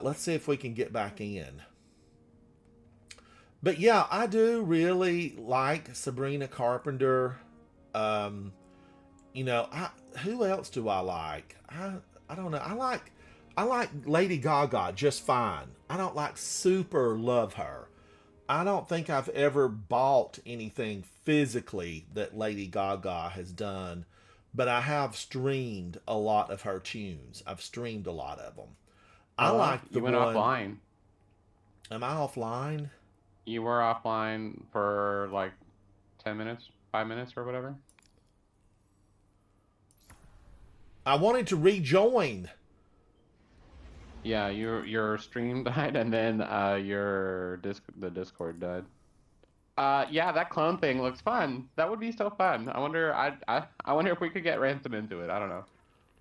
Let's see if we can get back in. But yeah, I do really like Sabrina Carpenter. Um, who else do I like? I don't know. I like Lady Gaga just fine. I don't like super love her. I don't think I've ever bought anything physically that Lady Gaga has done, but I have streamed a lot of her tunes. I've streamed a lot of them. I Oh, like the you went one. offline. Am I offline? You were offline for like 10 minutes, 5 minutes, or whatever. I wanted to rejoin. Yeah, your stream died, and then the Discord died. Yeah, that clone thing looks fun. That would be so fun. I wonder if we could get Ransom into it. I don't know.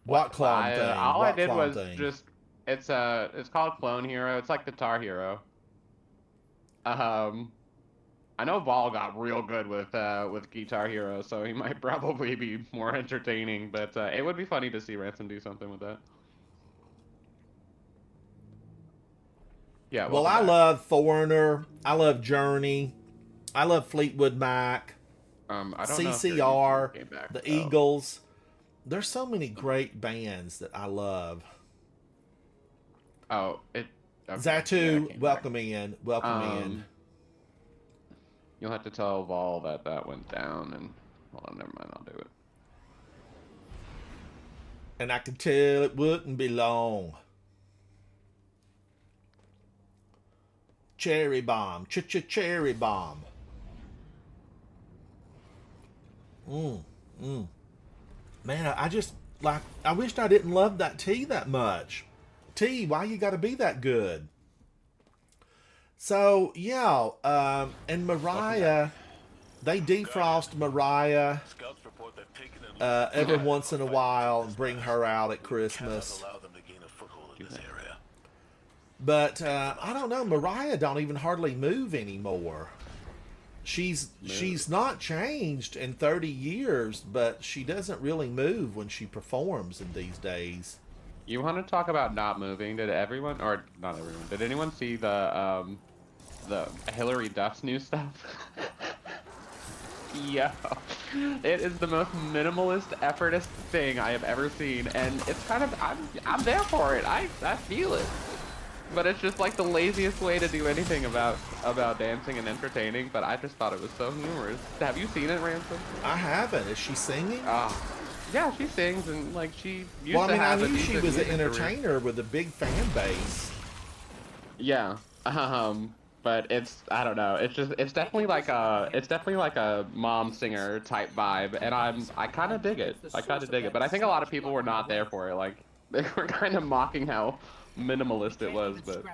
What clone thing? All I What did clone was thing? just it's called Clone Hero. It's like Guitar Hero. Um, I know Vol got real good with Guitar Hero, so he might probably be more entertaining. But it would be funny to see Ransom do something with that. Yeah, Well, welcome I back. love Foreigner. I love Journey. I love Fleetwood Mac, I don't know if your YouTube CCR, came back the though. Eagles. There's so many great bands that I love. Oh, okay. Yeah, it Zatu, came back. welcome in. Welcome in. Um, you'll have to tell Vol that that went down, and hold on, never mind, I'll do it. And I could tell it wouldn't be long. Cherry bomb. Cherry bomb. Mm, mm. Man, I just like. I wished I didn't love that tea that much. Tea, why you got to be that good? So yeah, and Welcome back. Mariah, they defrost Mariah Scouts report they've taken and looted every Yeah. once in a fighting while and this bring last. her out at We cannot Christmas. allow them to gain a foothold in this area. But I don't know. Mariah don't even hardly move anymore. She's not changed in 30 years, but she doesn't really move when she performs in these days. You want to talk about not moving? Did everyone, or not everyone, did anyone see the Hillary Duff's new stuff? Yo, it is the most minimalist, effortless thing I have ever seen, and it's kind of I'm there for it. I feel it, but it's just like the laziest way to do anything about dancing and entertaining. But I just thought it was so humorous. Have you seen it, Ransom? I haven't. Is she singing? Ah, yeah, she sings and like she used Well, I to mean, I have a knew she decent was an music career. entertainer with a big fan base. Yeah. But it's I don't know. It's definitely like a mom singer type vibe, and I kind of dig it. I kind of dig it. But I think a lot of people were not there for it. Like they were kind of mocking how minimalist it was. But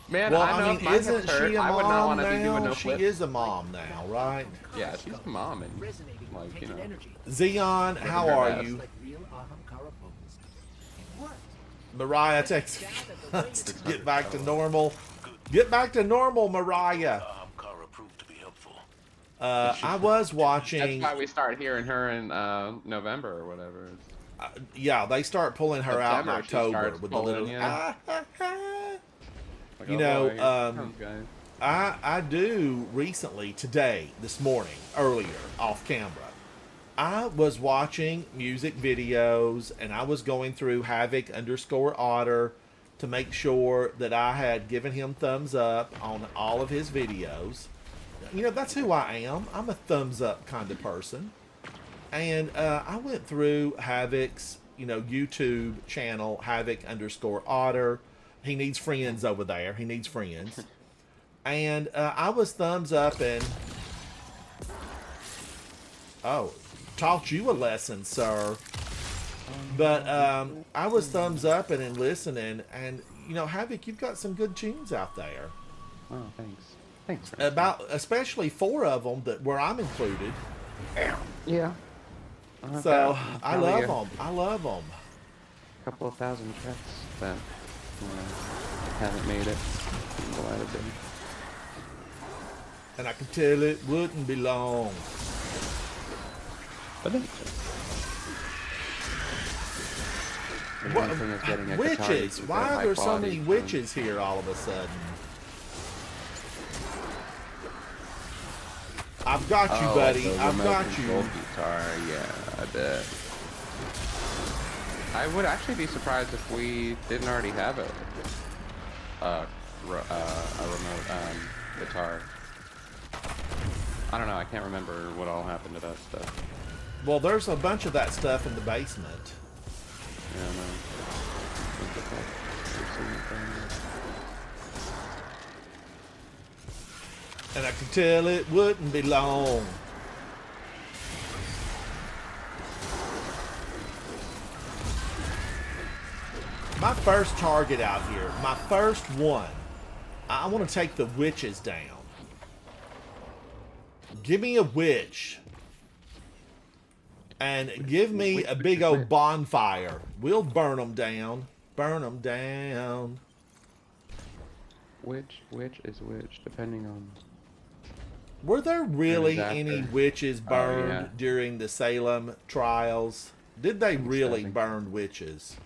man, Well, I I know mean, if my hips isn't hurt, she a I would not mom want to be doing now? no She flips. is a mom now, right? Yeah, she's a mom and like Zion, living how her are best. you? Mariah takes us to get back to normal. Get back to normal, Mariah. Ahamkara proved to be helpful. I was That's watching. why we start hearing her in November or whatever. Yeah, they start pulling her out in September, she October starts with the pulling, little. yeah. Like, You oh know, boy, here it comes, guys. I do recently today, this morning, earlier, off camera. I was watching music videos and I was going through Havoc underscore Otter to make sure that I had given him thumbs up on all of his videos. You know, that's who I am. I'm a thumbs up kind of person. And I went through Havoc's, YouTube channel, Havoc underscore Otter. He needs friends over there. He needs friends. And I was thumbs up and oh, taught you a lesson, sir. But I was thumbs up and listening, and Havoc, you've got some good tunes out there. Oh, thanks. Thanks. About especially four of them that where I'm included. Yeah. So I probably love a them. I love them. couple of thousand tracks that haven't made it. I'm glad it did. And I can tell it wouldn't be long. But then, What, only thing is getting a witches? Katari Why are high there so quality many phone. witches here all of a sudden? I've got you, Oh, buddy. the I've remote got control you. guitar, yeah, I bet. I would actually be surprised if we didn't already have a remote guitar. I don't know. I can't remember what all happened to that stuff. Well, there's a bunch of that stuff in the basement. Yeah, I know. And I could tell it wouldn't be long. My first target out here, my first one, I want to take the witches down. Give me a witch. And give me a big old bonfire. We'll burn them down. Burn them down. Which is which, depending on... Were there really After. any witches burned yeah. during the Salem trials? Did they really Sadly. burn witches?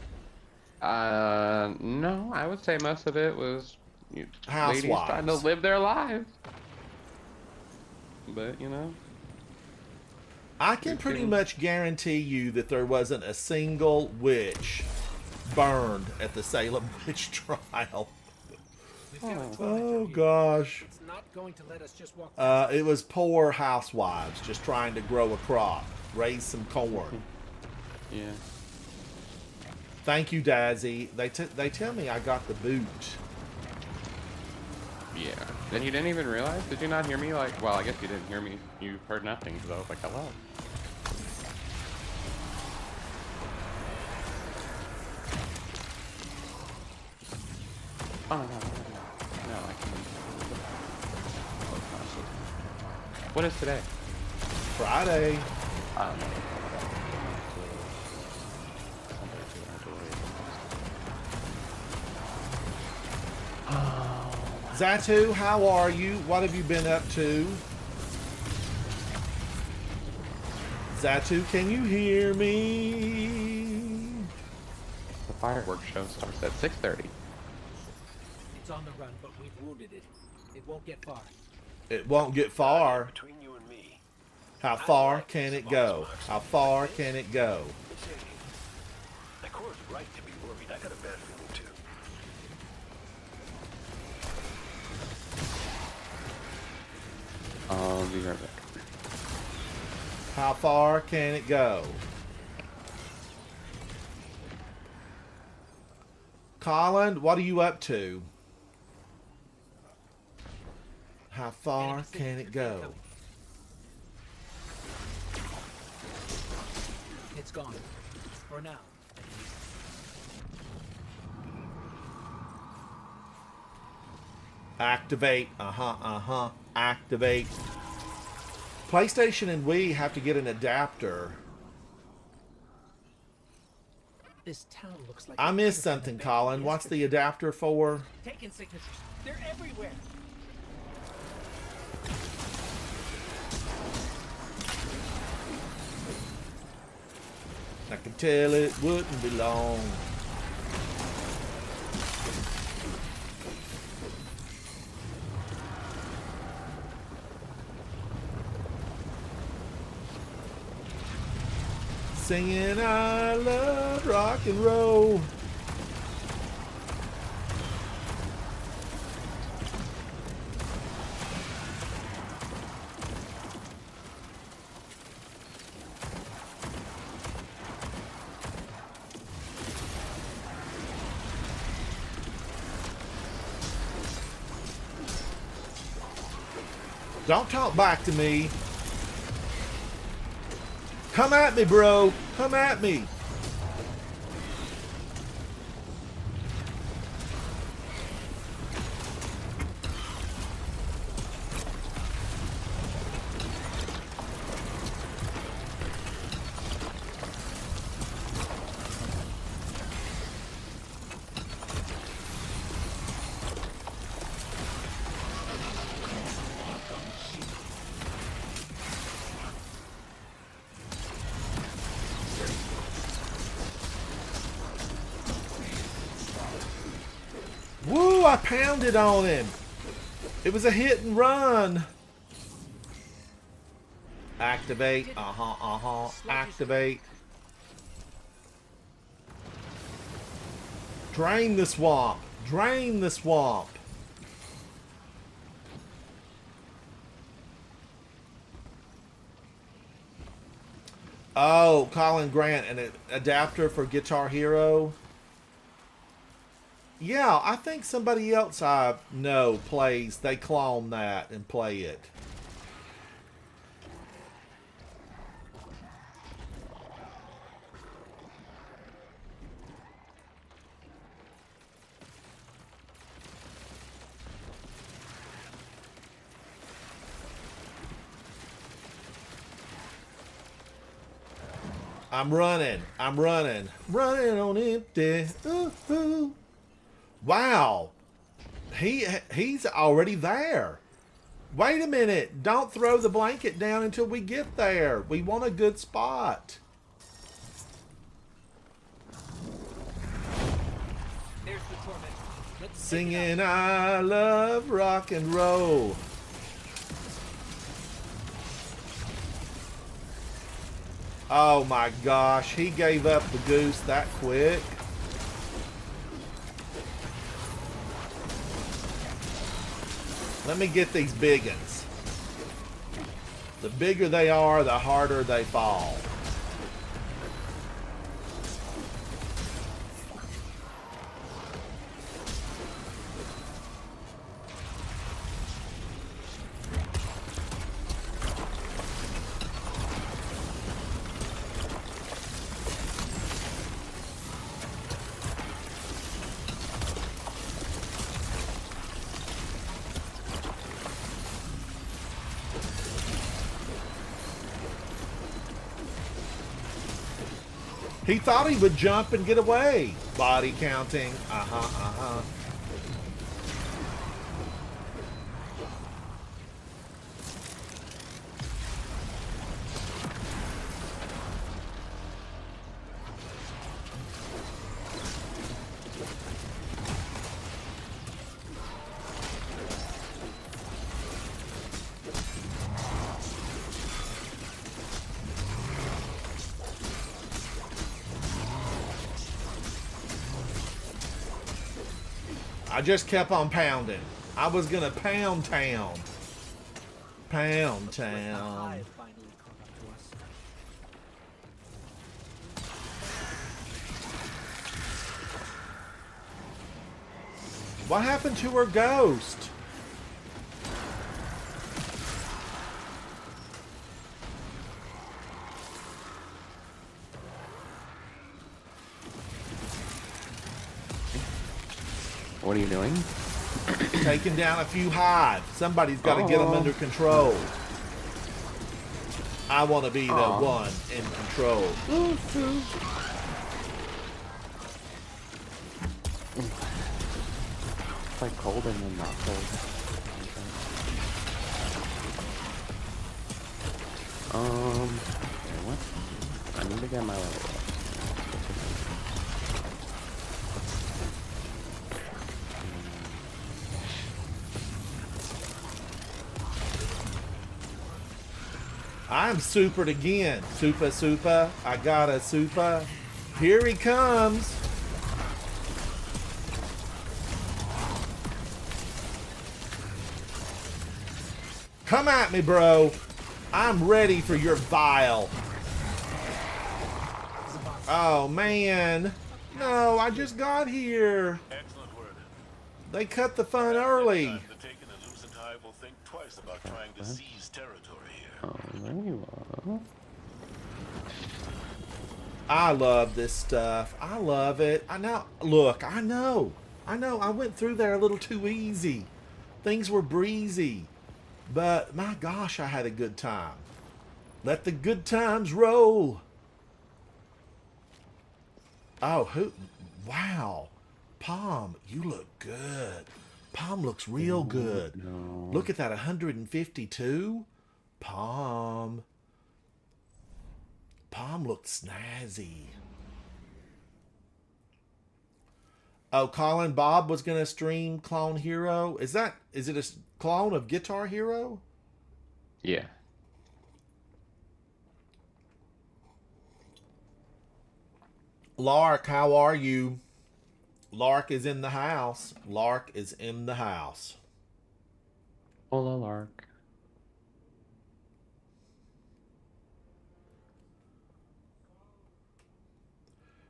No, I would say most of it was ladies Housewives. trying to live their lives. But, you know... I can pretty much guarantee you that there wasn't a single witch burned at the Salem witch trial. Oh gosh. It's not going to let us just walk. It was poor housewives just trying to grow a crop, raise some corn. Yeah. Thank you, Dazzy. They tell me I got the boot. Yeah. And you didn't even realize? Did you not hear me? Like, well, I guess you didn't hear me. You heard nothing because I was like, hello. Oh, no, no, no, no. No, I can't. What is today? Friday. I don't know. Zatu, how are you? What have you been up to? Zatu, can you hear me? The fireworks show starts at 6:30. It's on the run, but we've wounded it. It won't get far. It won't get far. Between you and me, How far can it go? How far can it go? the court's right to be worried. I got a bad feeling too. I'll be right back. How far can it go? Colin, what are you up to? How far can it go? It's gone. For now. Activate. Activate. PlayStation and Wii have to get an adapter. This town looks like I it missed could've been something, abandoned Colin. What's the yesterday. adapter for? Taking signatures. They're everywhere. I can tell it wouldn't be long. Singing I love rock and roll. Don't talk back to me. Come at me, bro. Come at me. I pounded on him. It was a hit and run. Activate. Activate. Drain the swamp. Drain the swamp. Oh, Colin Grant, an adapter for Guitar Hero. Yeah, I think somebody else I know plays. They clone that and play it. I'm running. I'm running. Running on empty. Ooh, ooh. Wow. He's already there. Wait a minute. Don't throw the blanket down until we get there. We want a good spot. There's the torment. Let's Singing I love rock and roll. Oh my gosh, he gave up the goose that quick. Let me get these big ones. The bigger they are, the harder they fall. He thought he would jump and get away. Body counting. I just kept on pounding. I was gonna pound town. Pound town. Hive finally caught up to us. What happened to her ghost? What are you doing? Taking down a few hives. Somebody's got to get them under control. I want to be the one in control. It's like cold and then not cold. Okay, what? I need to get my level up. I'm supered again. Super. I got a super. Here he comes. Come at me, bro. I'm ready for your vial. Oh, man. No, I just got here. Excellent word. They cut the fun early. The taken and loosened hive will think twice about trying to seize territory here. Oh, there you are. I love this stuff. I love it. I know. Look, I know. I went through there a little too easy. Things were breezy. But my gosh, I had a good time. Let the good times roll. Oh, who? Wow. Palm, you look good. Palm looks real good. No. Look at that, 152. Palm. Palm looked snazzy. Oh, Colin Bob was gonna stream Clone Hero. Is it a clone of Guitar Hero? Yeah. Lark, how are you? Lark is in the house. Lark is in the house. Hola, Lark.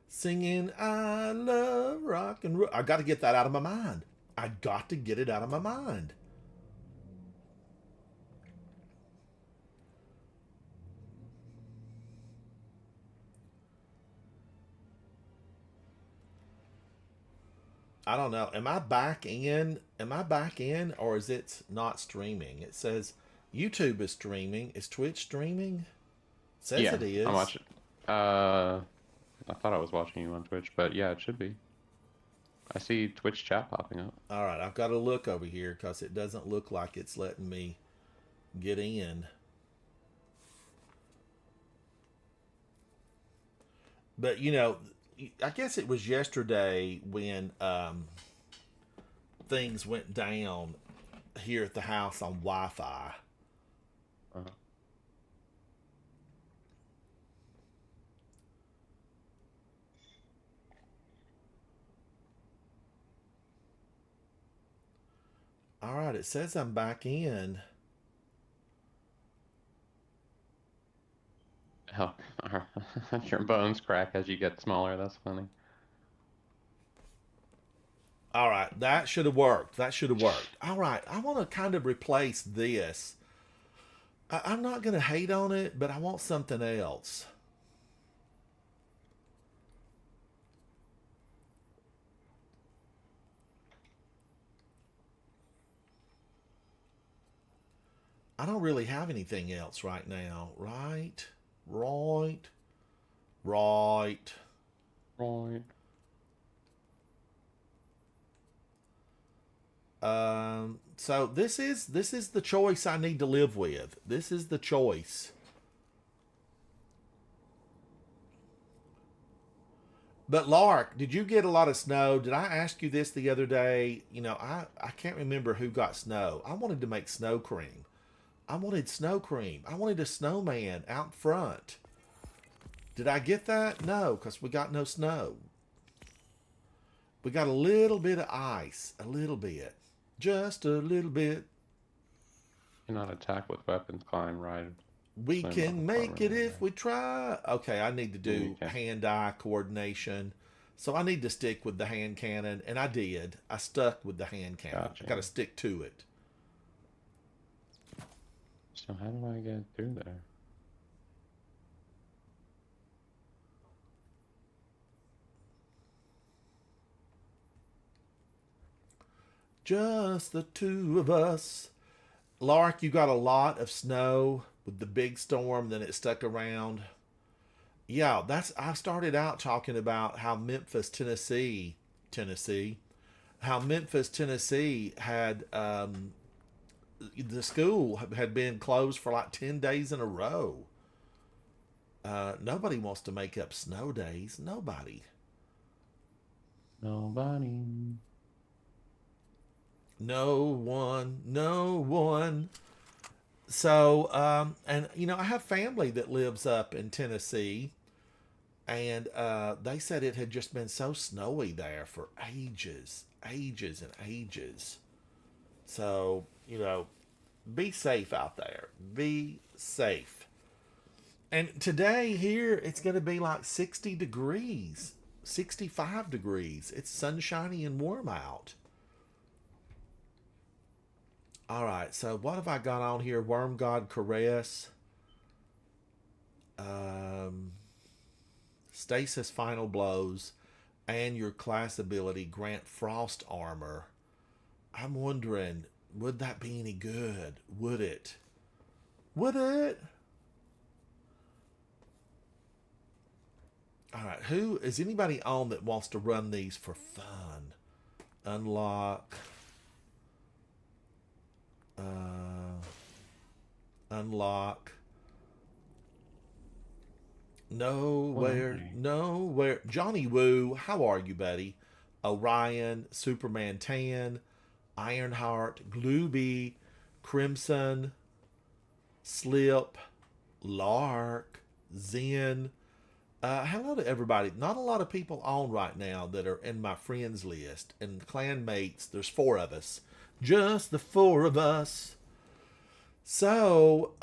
Singing I love rock and roll. I got to get that out of my mind. I got to get it out of my mind. I don't know. Am I back in? Am I back in, or is it not streaming? It says YouTube is streaming. Is Twitch streaming? It says Yeah, it is. I'm watching. I thought I was watching you on Twitch, but yeah, it should be. I see Twitch chat popping up. All right, I've got to look over here because it doesn't look like it's letting me get in. But you know, I guess it was yesterday when things went down here at the house on Wi-Fi. Uh-huh. All right, it says I'm back in. Hell, your bones crack as you get smaller. That's funny. All right, that should have worked. That should have worked. All right, I want to kind of replace this. I'm not going to hate on it, but I want something else. I don't really have anything else right now. Right. Right. Right. So this is the choice I need to live with. This is the choice. But Lark, did you get a lot of snow? Did I ask you this the other day? You know, I can't remember who got snow. I wanted to make snow cream. I wanted snow cream. I wanted a snowman out front. Did I get that? No, because we got no snow. We got a little bit of ice. A little bit. Just a little bit. Cannot attack with weapons. Climb, ride. We Swim, can run, make it run, if we try. Okay, I need to do Okay. hand-eye coordination. So I need to stick with the hand cannon, and I did. I stuck with the hand cannon. Gotcha. I got to stick to it. So how do I get through there? Just the two of us. Lark, you got a lot of snow with the big storm, then it stuck around. Yeah, I started out talking about how how Memphis, Tennessee had the school had been closed for like 10 days in a row. Nobody wants to make up snow days. Nobody. Nobody. No one. No one. So, and you know, I have family that lives up in Tennessee, and they said it had just been so snowy there for ages, ages, and ages. So, you know, be safe out there. Be safe. And today here, it's going to be like 60 degrees, 65 degrees. It's sunshiny and warm out. All right, so what have I got on here? Worm God Caress. Stasis Final Blows. And your class ability, Grant Frost Armor. I'm wondering, would that be any good? Would it? Would it? All right, who is anybody on that wants to run these for fun? Unlock. Unlock. Nowhere. Johnny Woo, how are you, buddy? Orion, Superman Tan, Ironheart, Glooby, Crimson, Slip, Lark, Zen. Hello to everybody. Not a lot of people on right now that are in my friends list. And clanmates, there's 4 of us. Just the 4 of us. So,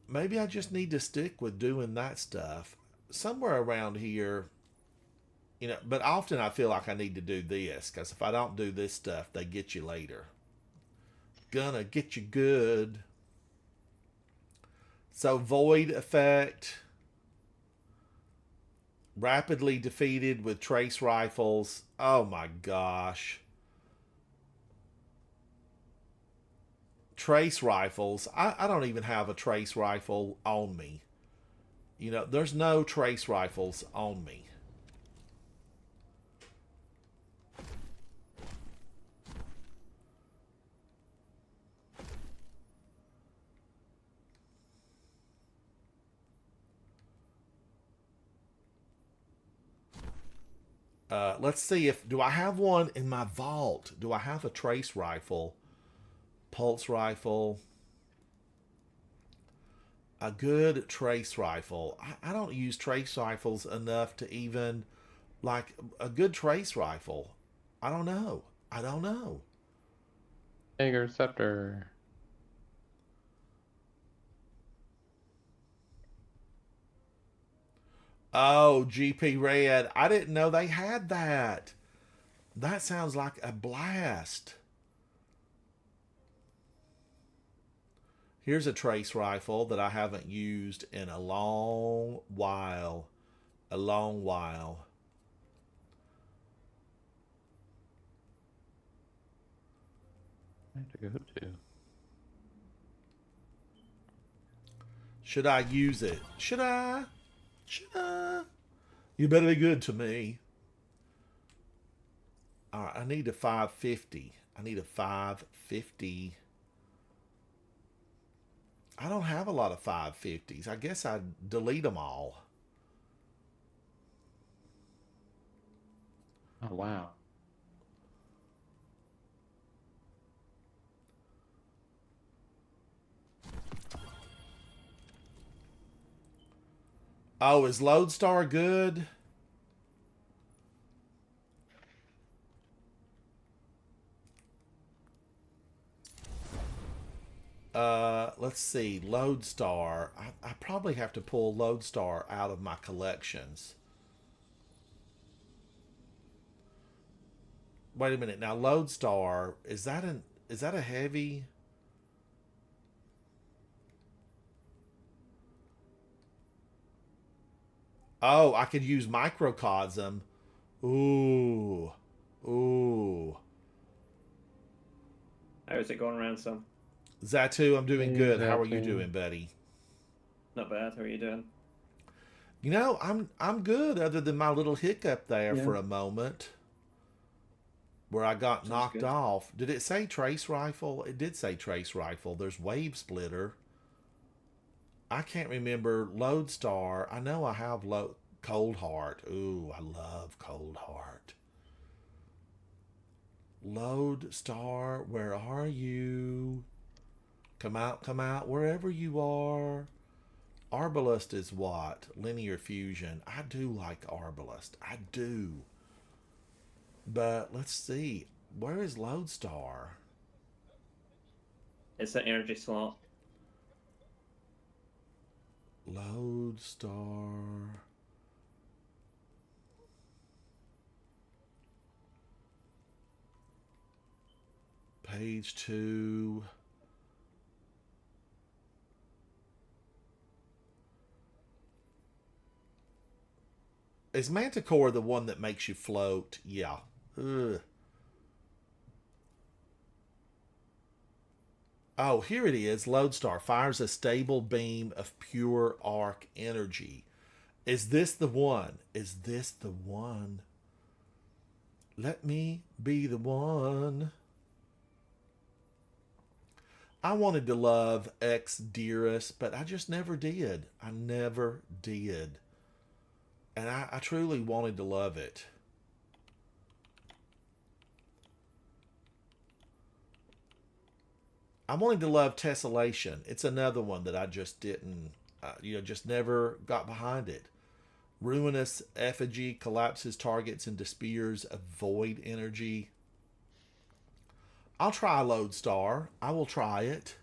maybe I just need to stick with doing that stuff. Somewhere around here, you know, but often I feel like I need to do this, because if I don't do this stuff, they get you later. Gonna get you good. So, Void Effect. Rapidly defeated with trace rifles. Oh my gosh. Trace rifles. I don't even have a trace rifle on me. You know, there's no trace rifles on me. Let's see if, do I have one in my vault? Do I have a trace rifle? Pulse rifle. A good trace rifle. I don't use trace rifles enough to even, like, a good trace rifle. I don't know. I don't know. Jaeger Scepter. Oh, GP Red. I didn't know they had that. That sounds like a blast. Here's a trace rifle that I haven't used in a long while. A long while. I have to go to. Should I use it? Should I? Should I? You better be good to me. Alright, I need a 550. I need a 550. I don't have a lot of 550s. I guess I'd delete them all. Oh, wow. Oh, is Lodestar good? Let's see. Lodestar. I probably have to pull Lodestar out of my collections. Wait a minute. Now, Lodestar, is that a heavy? Oh, I could use Microcosm. Ooh. Ooh. How is it going around, Sam? Zatu, I'm doing good. How are you Zatu. doing, buddy? Not bad. How are you doing? You know, I'm good other than my little hiccup there Yeah. for a moment where I got Sounds knocked good. off. Did it say trace rifle? It did say trace rifle. There's wave splitter. I can't remember Lodestar. I know I have Cold Heart. Ooh, I love Cold Heart. Lodestar, where are you? Come out, wherever you are. Arbalest is what? Linear fusion. I do like Arbalest. I do. But let's see. Where is Lodestar? It's an energy slot. Lodestar. Page 2. Is Manticore the one that makes you float? Yeah. Ugh. Oh, here it is. Lodestar fires a stable beam of pure arc energy. Is this the one? Is this the one? Let me be the one. I wanted to love Ex Dearest, but I just never did. I never did. And I truly wanted to love it. I'm wanting to love Tessellation. It's another one that I just didn't, just never got behind it. Ruinous Effigy collapses targets into spears of void energy. I'll try Lodestar. I will try it.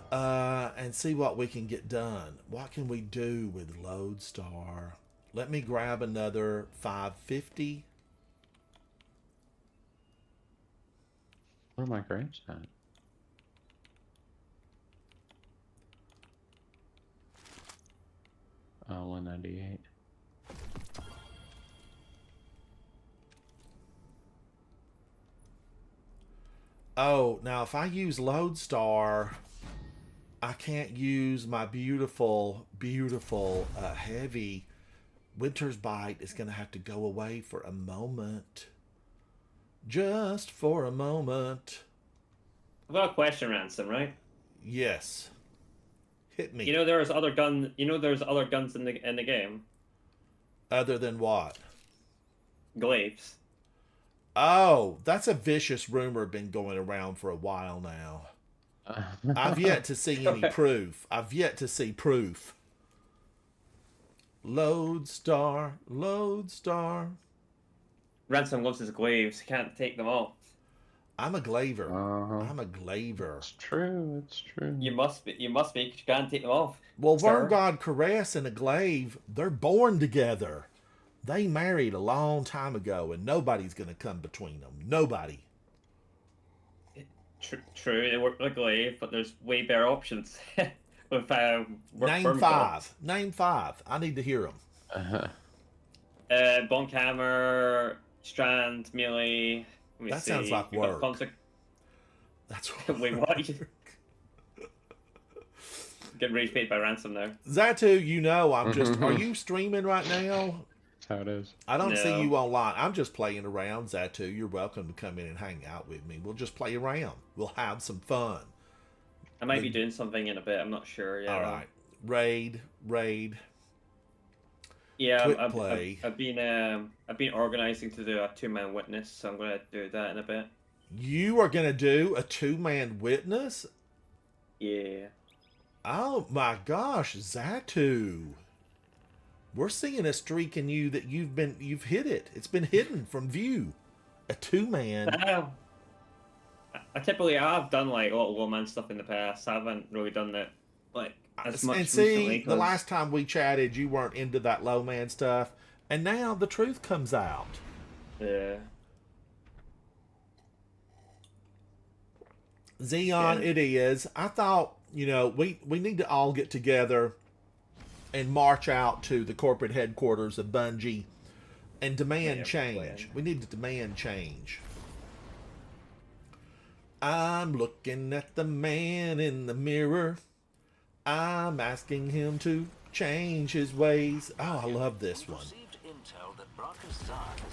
And see what we can get done. What can we do with Lodestar? Let me grab another 550. Where are my grapes at? Oh, 198. Oh, now if I use Lodestar, I can't use my beautiful, beautiful heavy. Winter's Bite is going to have to go away for a moment. Just for a moment. I've got a question, Ransom, right? Yes. Hit me. You know there's other guns in the game? Other than what? Glaives. Oh, that's a vicious rumor been going around for a while now. I've yet to see any proof. I've yet to see proof. Lodestar, Lodestar. Ransom loves his glaives. He can't take them off. I'm a glaver. Uh-huh. I'm a glaver. It's true. It's true. You must be, 'cause you can't take them off. Well, sir. Worm God Caress and a glaive, they're born together. They married a long time ago, and nobody's going to come between them. Nobody. True, they work with a glaive, but there's way better options. With Name Worm five. Gods. Name five. I need to hear them. Uh-huh. Bonkhammer, Strand, Melee. Let me That see. sounds like You've got work. That's Wait, what? Get rage bait by Ransom now. Zatu, you know I'm just... Are you streaming right now? That's how it is. I don't see No. you online. I'm just playing around, Zatu. You're welcome to come in and hang out with me. We'll just play around. We'll have some fun. I might be doing something in a bit. I'm not sure yet. All right. Raid. Yeah, Quick I've play. been organizing to do a 2-man witness, so I'm gonna do that in a bit. You are going to do a 2-man witness? Yeah. Oh my gosh, Zatu. We're seeing a streak in you that you've hit it. It's been hidden from view. A 2-man. I typically have done like a lot of one-man stuff in the past. I haven't really done that like as much And see, recently. the last time we chatted, you weren't into that low man stuff. And now the truth comes out. Yeah. Xeon, Yeah. it is. I thought, we need to all get together and march out to the corporate headquarters of Bungie and demand Yeah, change. plan. We need to demand change. I'm looking at the man in the mirror. I'm asking him to change his ways. Oh, I love this one.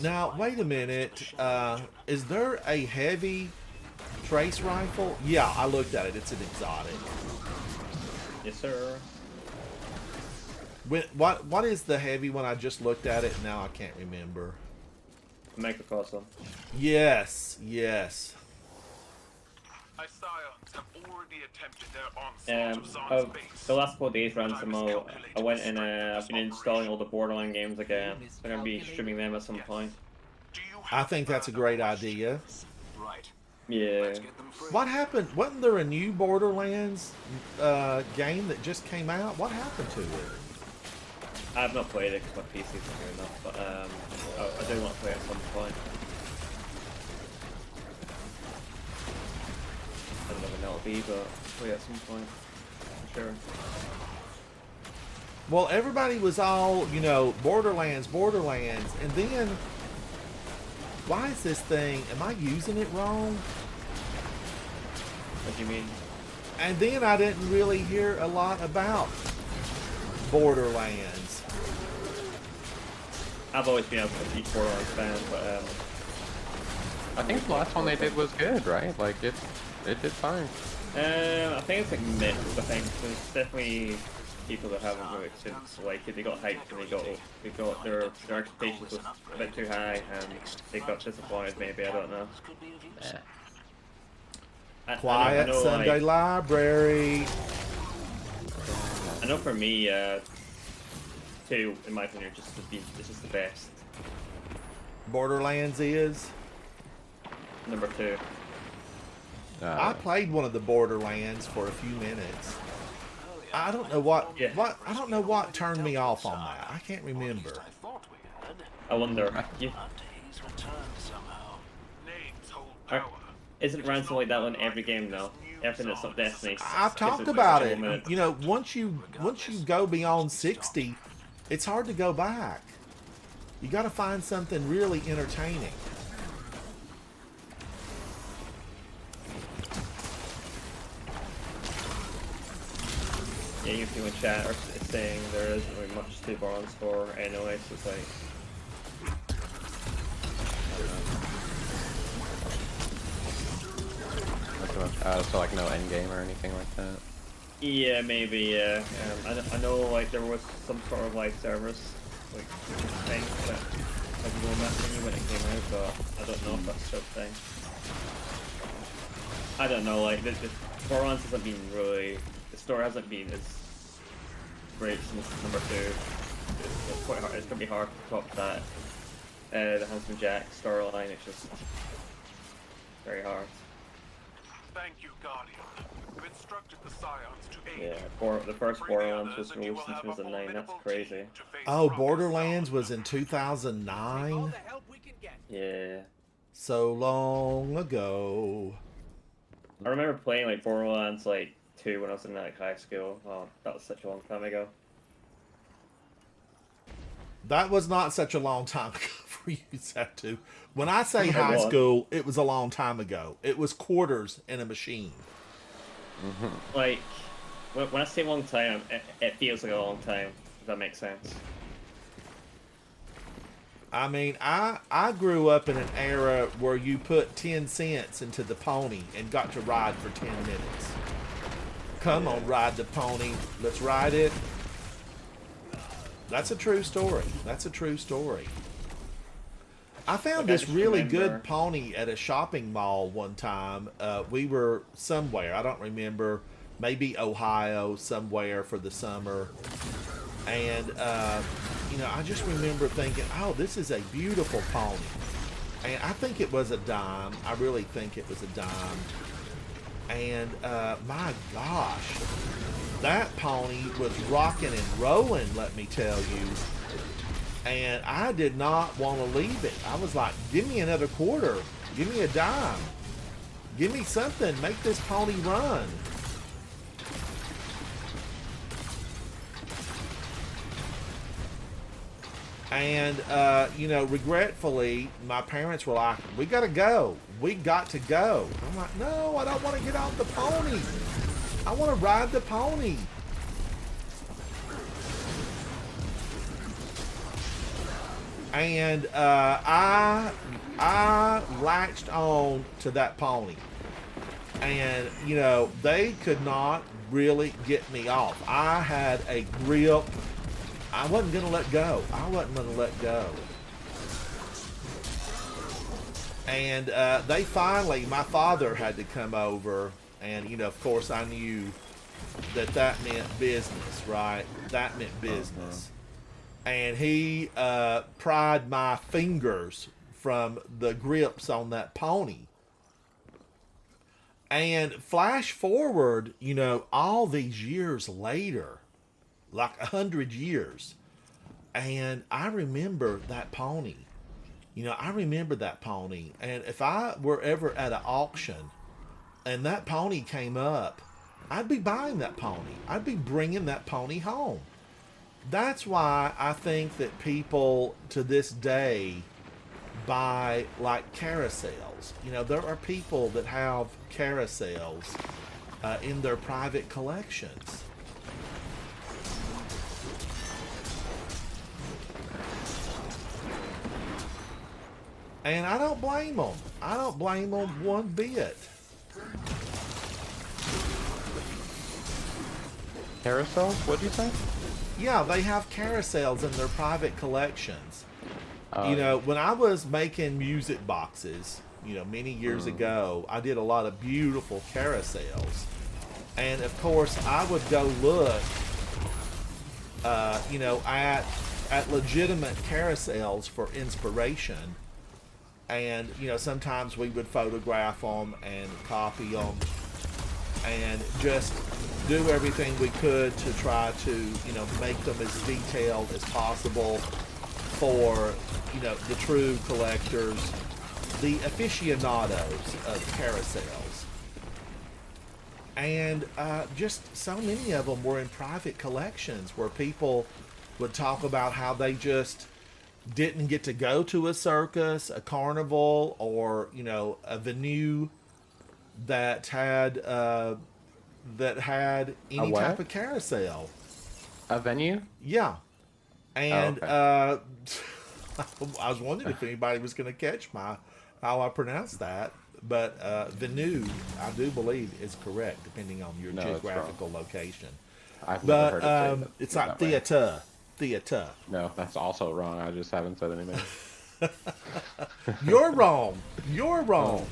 Now, wait a minute. Is there a heavy trace rifle? Yeah, I looked at it. It's an exotic. Yes, sir. What is the heavy one? I just looked at it. Now I can't remember. Microcosm. Yes. Sire have already attempted their onslaught of Zaan's base. The last 4 days, Ransom, I went and I've been installing all the Borderlands games again. I'm gonna be streaming them at some point. Do you I have think that's a great idea. Right. Yeah. Let's get them free. What happened? Wasn't there a new Borderlands game that just came out? What happened to it? I've not played it because my PC's not good enough, but I do want to play it at some point. I don't know when that'll be, but I'll play it at some point. For sure. Well, everybody was all, Borderlands, and then, why is this thing, am I using it wrong? What do you mean? And then I didn't really hear a lot about Borderlands. I've always been a huge Borderlands fan, but I think the last one they did was good, right? Like it did fine. I think it's like mixed. I think there's definitely people that haven't really like it. They got hyped and they got their expectations was a bit too high and they got disappointed. Maybe I don't know. Quiet know, Sunday like, Library. I know for me, 2, in my opinion, it's just the best. Borderlands is. Number 2. I played one of the Borderlands for a few minutes. I don't know what I don't know what turned me off on that. I can't remember. I wonder. He's returned somehow. Names hold power. Isn't ransom like that in every game though? Everything that's not Destiny. I've talked about it. You know, once you go beyond 60, it's hard to go back. You got to find something really entertaining. Yeah, you people in chat are saying there isn't really much to bronze for anyway, so it's like. So like no end game or anything like that. Yeah, maybe. Yeah. I know like there was some sort of like service like thing that like no map thingy when it came out, but I don't know if that's still a thing. I don't know. Like the Borderlands hasn't been really. The story hasn't been as great since number 2. It's quite hard. It's gonna be hard to top that. The Huntsman Jack storyline. It's just very hard. Thank you, Guardian. You've instructed the Scions to aid Yeah, you. the first Bring the Borderlands others was and you released will in have a 2009. That's formidable crazy. team to face Oh, Rocket Borderlands Star. was in All 2009. the help we can get. Yeah. So long ago. I remember playing like Borderlands like 2 when I was in like high school. Oh, that was such a long time ago. That was not such a long time ago for you, Satu. When I say It high was. school, it was a long time ago. It was quarters in a machine. Like when I say long time, it feels like a long time. If that makes sense. I mean, I grew up in an era where you put 10 cents into the pony and got to ride for 10 minutes. Come on, ride the pony. Let's ride it. That's a true story. That's a true story. I found Like, I this just really remember- good pony at a shopping mall one time. We were somewhere, I don't remember, maybe Ohio, somewhere for the summer. And, you know, I just remember thinking, oh, this is a beautiful pony. And I think it was a dime. I really think it was a dime. And, my gosh, that pony was rocking and rolling, let me tell you. And I did not want to leave it. I was like, give me another quarter. Give me a dime. Give me something. Make this pony run. And, you know, regretfully, my parents were like, we got to go. We got to go. I'm like, no, I don't want to get off the pony. I want to ride the pony. And I latched on to that pony, and you know they could not really get me off. I had a grip. I wasn't gonna let go. I wasn't gonna let go. And they finally, my father had to come over, and you know, of course, I knew that meant business, right? That meant business. And he pried my fingers from the grips on that pony. And flash forward, you know, all these years later, like 100 years, and I remember that pony. You know, I remember that pony. And if I were ever at an auction and that pony came up, I'd be buying that pony. I'd be bringing that pony home. That's why I think that people to this day buy like carousels. You know, there are people that have carousels in their private collections. And I don't blame them. I don't blame them one bit. Carousel? What'd you say? Yeah, they have carousels in their private collections. Oh, You know, when I was making music boxes, many years ago, I did a lot of beautiful carousels. And of course, I would go look, at legitimate carousels for inspiration. And, sometimes we would photograph them and copy them and just do everything we could to try to, make them as detailed as possible for, the true collectors, the aficionados of carousels. And just so many of them were in private collections where people would talk about how they just didn't get to go to a circus, a carnival, or a venue that had any what? type of carousel. A venue? Yeah, and Oh, I was wondering if anybody was going to catch how I pronounce that, but venue, I do believe, is correct depending on your No, it's geographical location. I've But never heard it it's that like way. theater. No, that's also wrong. I just haven't said anything. You're wrong. You're wrong.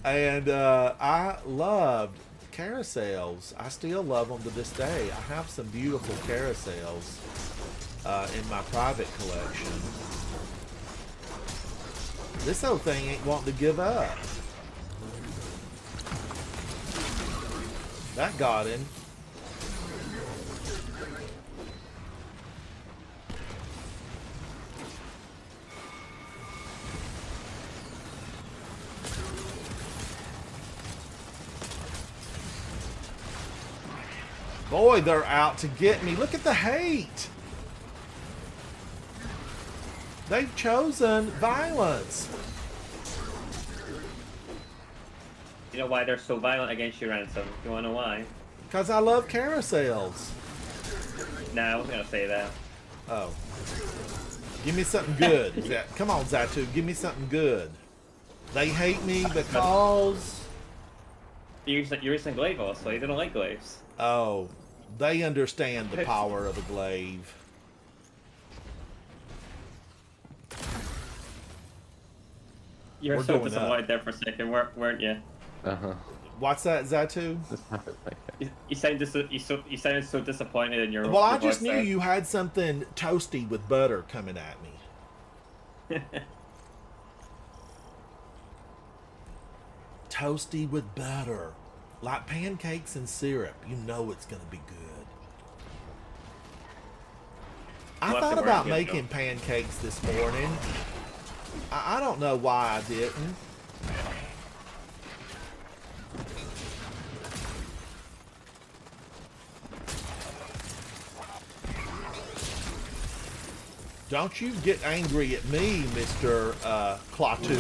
Oh. And I loved carousels. I still love them to this day. I have some beautiful carousels in my private collection. This whole thing ain't wanting to give up. That got him. Boy, they're out to get me. Look at the hate. They've chosen violence. You know why they're so violent against you, Ransom? You wanna know why? Because I love carousels. Nah, I wasn't gonna say that. Oh. Give me something good. Come on, Zatu. Give me something good. They hate me because... You're using glaive also. You don't like glaives. Oh. They understand the power of a glaive. You were We're so going disappointed up. there for a second, weren't you? Uh-huh. What's that, Zatu? This happens like that. You sounded so disappointed in your. Well, I your just voice knew there. you had something toasty with butter coming at me. Toasty with butter. Like pancakes and syrup. You know it's going to be good. I We'll have thought to about work it, making pancakes this morning. I don't know why I didn't. Don't you get angry at me, Mr. Klaatu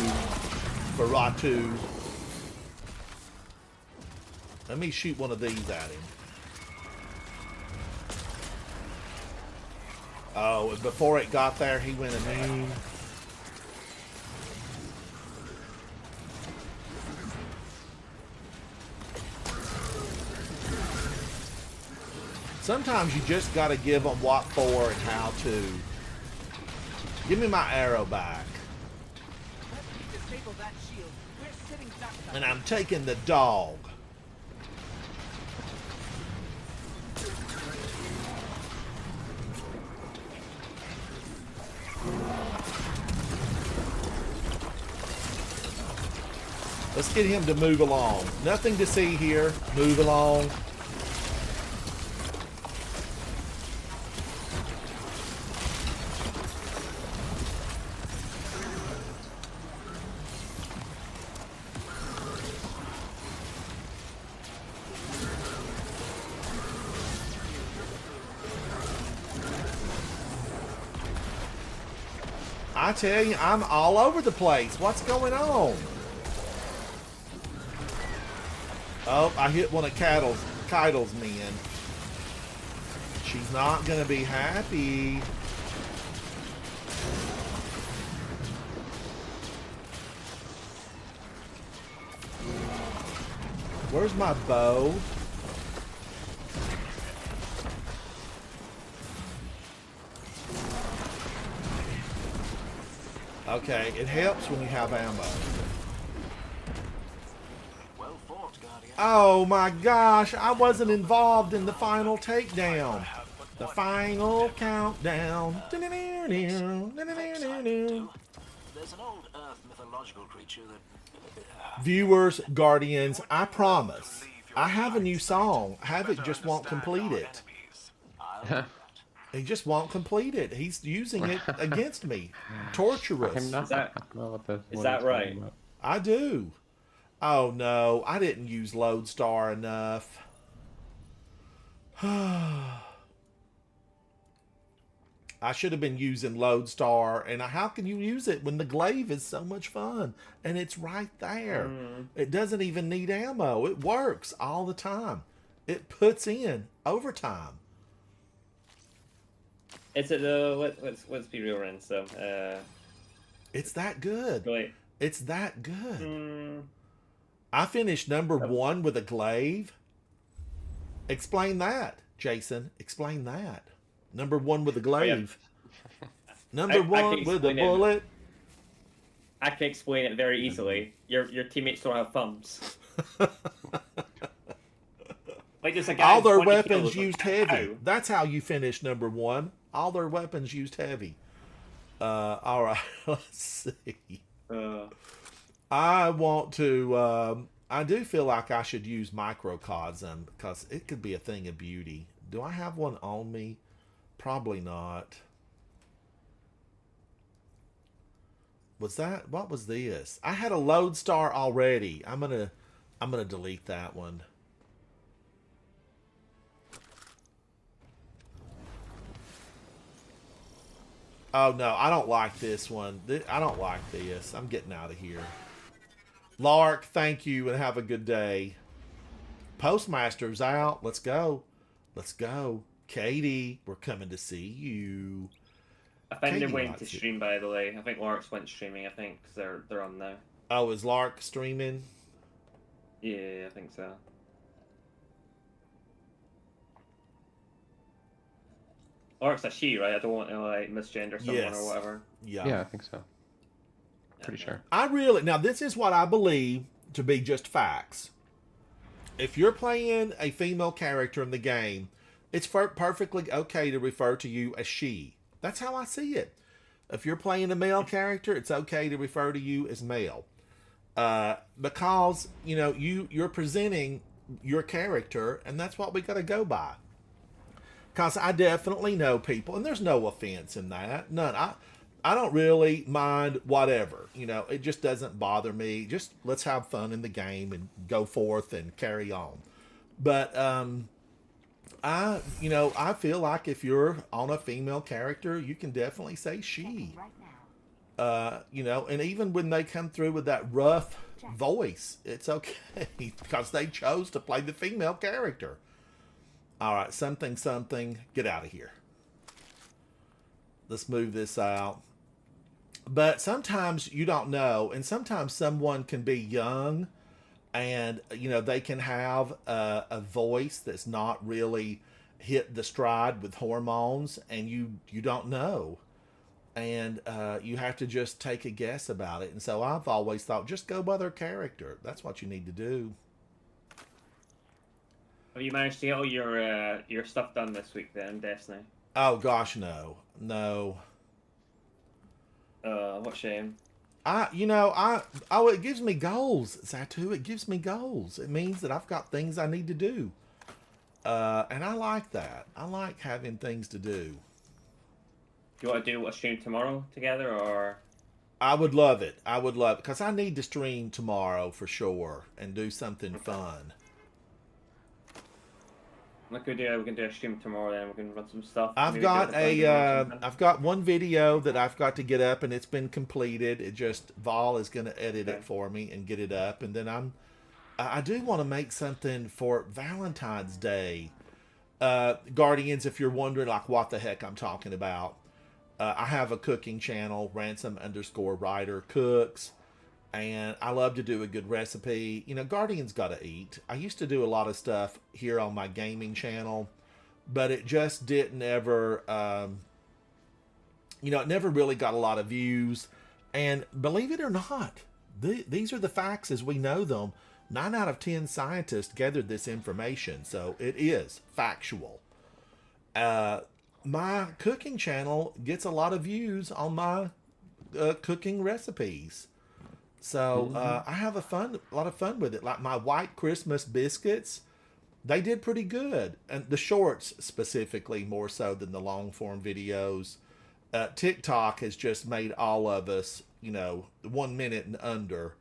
Baratu. Let me shoot one of these at him. Oh, and before it got there, he went immune. Sometimes you just gotta give them what for and how to. Give me my arrow back. Disable that shield. We're sitting ducks. And I'm taking the dog. Let's get him to move along. Nothing to see here. Move along. I tell you, I'm all over the place. What's going on? Oh, I hit one of Keitel's men. She's not gonna be happy. Where's my bow? Okay, it helps when you have ammo. Well fought, Guardian. Oh my gosh, I wasn't involved in the final takedown. The final countdown. Takes time to do. There's an old Earth mythological creature that... Viewers, Guardians, I promise, I have a new song. Havoc just won't complete it. I'll do that. He just won't complete it. He's using it against me. Torturous. I'm not. Is that- I don't know what the- is what that he's talking right? about. I do. Oh no, I didn't use Lodestar enough. I should have been using Lodestar, and how can you use it when the glaive is so much fun and it's right there? It doesn't even need ammo. It works all the time. It puts in overtime. Is it the what's be real Ren? So It's that good. wait. It's that good. Mm, I finished number 1 with a glaive. Explain that, Jason. Explain that. Number 1 with a glaive. Number I 1 can with a explain it. bullet. I can explain it very easily. Your teammates don't have thumbs. Like there's a guy All with their 20 weapons kills, used like, heavy. ow. That's how you finish number 1. All their weapons used heavy. All right. Let's see. I want to. I do feel like I should use microcosm because it could be a thing of beauty. Do I have one on me? Probably not. Was that? What was this? I had a Lodestar already. I'm gonna delete that one. Oh no, I don't like this one. I don't like this. I'm getting out of here. Lark, thank you and have a good day. Postmaster's out. Let's go. Let's go. Katie, we're coming to see you. I think Katie they're waiting likes to it. stream, by the way. I think Larks went streaming, I think, because they're on now. Oh, is Lark streaming? Yeah, I think so. Lark's a she, right? I don't want to, like, misgender someone Yes. or whatever. Yeah, I think so. Pretty sure. I really, now this is what I believe to be just facts. If you're playing a female character in the game, it's perfectly okay to refer to you as she. That's how I see it. If you're playing a male character, it's okay to refer to you as male. Because, you know, you're presenting your character, and that's what we got to go by. Because I definitely know people, and there's no offense in that. None. I don't really mind whatever. You know, it just doesn't bother me. Just let's have fun in the game and go forth and carry on. But I feel like if you're on a female character, you can definitely say she. You know, and even when they come through with that rough voice, it's okay because they chose to play the female character. All right, something, get out of here. Let's move this out. But sometimes you don't know, and sometimes someone can be young and, you know, they can have a voice that's not really hit the stride with hormones, and you don't know. And you have to just take a guess about it. And so I've always thought, just go by their character. That's what you need to do. Have you managed to get all your stuff done this week then, Destiny? Oh, gosh, no. What shame. It gives me goals, Zatu. It gives me goals. It means that I've got things I need to do. And I like that. I like having things to do. Do you want to do a stream tomorrow together, or? I would love it. Because I need to stream tomorrow for sure and do something fun. We can do a stream tomorrow then. We can run some stuff. I've Maybe got do a dungeon or something. I've got one video that I've got to get up, and it's been completed. It just Vol is going to edit it for me and get it up, and then I do want to make something for Valentine's Day. Guardians, if you're wondering like what the heck I'm talking about, I have a cooking channel, Ransom_Writer Cooks, and I love to do a good recipe. You know, Guardians gotta eat. I used to do a lot of stuff here on my gaming channel, but it just didn't ever, it never really got a lot of views. And believe it or not, these are the facts as we know them. 9 out of 10 scientists gathered this information, so it is factual. My cooking channel gets a lot of views on my cooking recipes. So I have a lot of fun with it. Like my white Christmas biscuits, they did pretty good. And the shorts specifically more so than the long form videos. TikTok has just made all of us, 1 minute and under.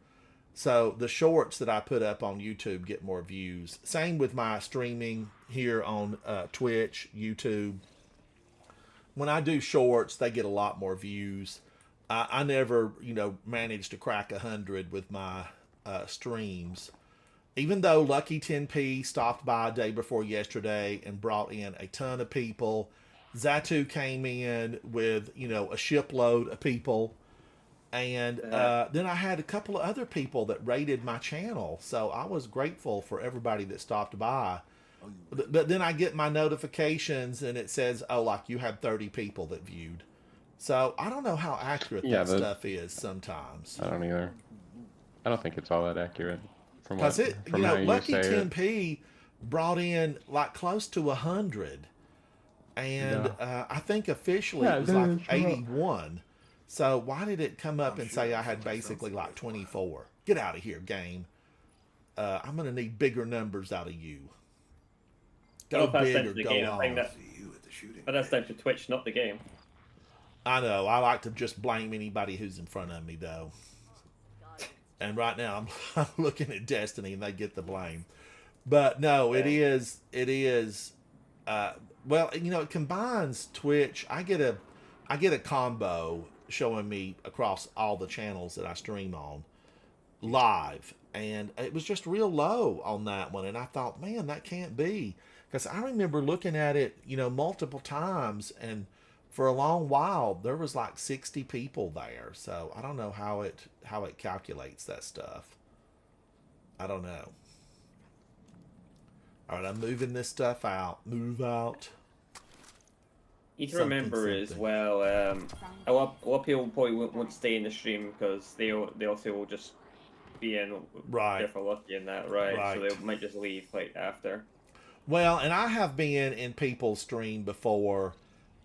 So the shorts that I put up on YouTube get more views. Same with my streaming here on Twitch, YouTube. When I do shorts, they get a lot more views. I never, managed to crack 100 with my streams. Even though Lucky 10P stopped by day before yesterday and brought in a ton of people. Zatu came in with, a shipload of people. And then I had a couple of other people that rated my channel. So I was grateful for everybody that stopped by. But then I get my notifications and it says, oh, like you had 30 people that viewed. So I don't know how accurate that stuff is sometimes. I don't either. I don't think it's all that accurate. Because Lucky 10P brought in like close to 100. And I think officially it was like 81. So why did it come up and say I had basically like 24? Get out of here, game. I'm going to need bigger numbers out of you. Go big or go home. But that's down to Twitch, not the game. I know. I like to just blame anybody who's in front of me, though. And right now, I'm looking at Destiny, and they get the blame. But no, it is. Well, it combines Twitch. I get a combo showing me across all the channels that I stream on live, and it was just real low on that one. And I thought, man, that can't be, because I remember looking at it, multiple times, and for a long while there was like 60 people there. So I don't know how it calculates that stuff. I don't know. All right, I'm moving this stuff out. Move out. You need to remember as well, a lot of people probably won't stay in the stream because they also will just be in there for Lucky and that, right? So they might just leave like after. Well, and I have been in people's stream before,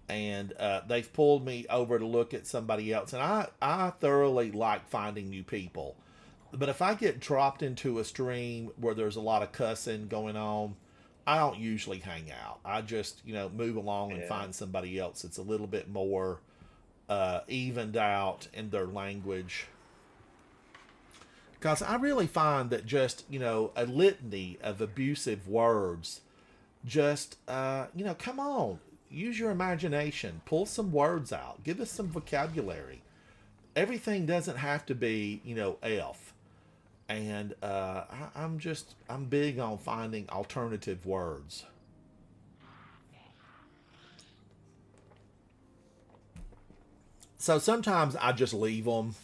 and they've pulled me over to look at somebody else, and I thoroughly like finding new people. But if I get dropped into a stream where there's a lot of cussing going on, I don't usually hang out. I just, move along and find somebody else that's a little bit more evened out in their language. Because I really find that just, a litany of abusive words, just, come on, use your imagination, pull some words out, give us some vocabulary. Everything doesn't have to be, F. And I'm big on finding alternative words. So sometimes I just leave them.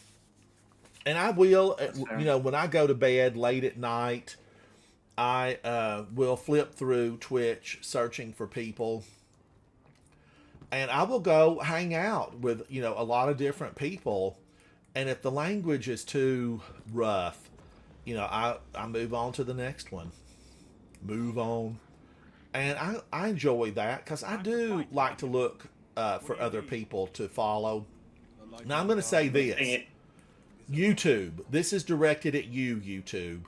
And I will, when I go to bed late at night, I will flip through Twitch searching for people. And I will go hang out with, a lot of different people. And if the language is too rough, I move on to the next one. Move on. And I enjoy that because I do like to look for other people to follow. Now I'm going to say this. YouTube. This is directed at you, YouTube.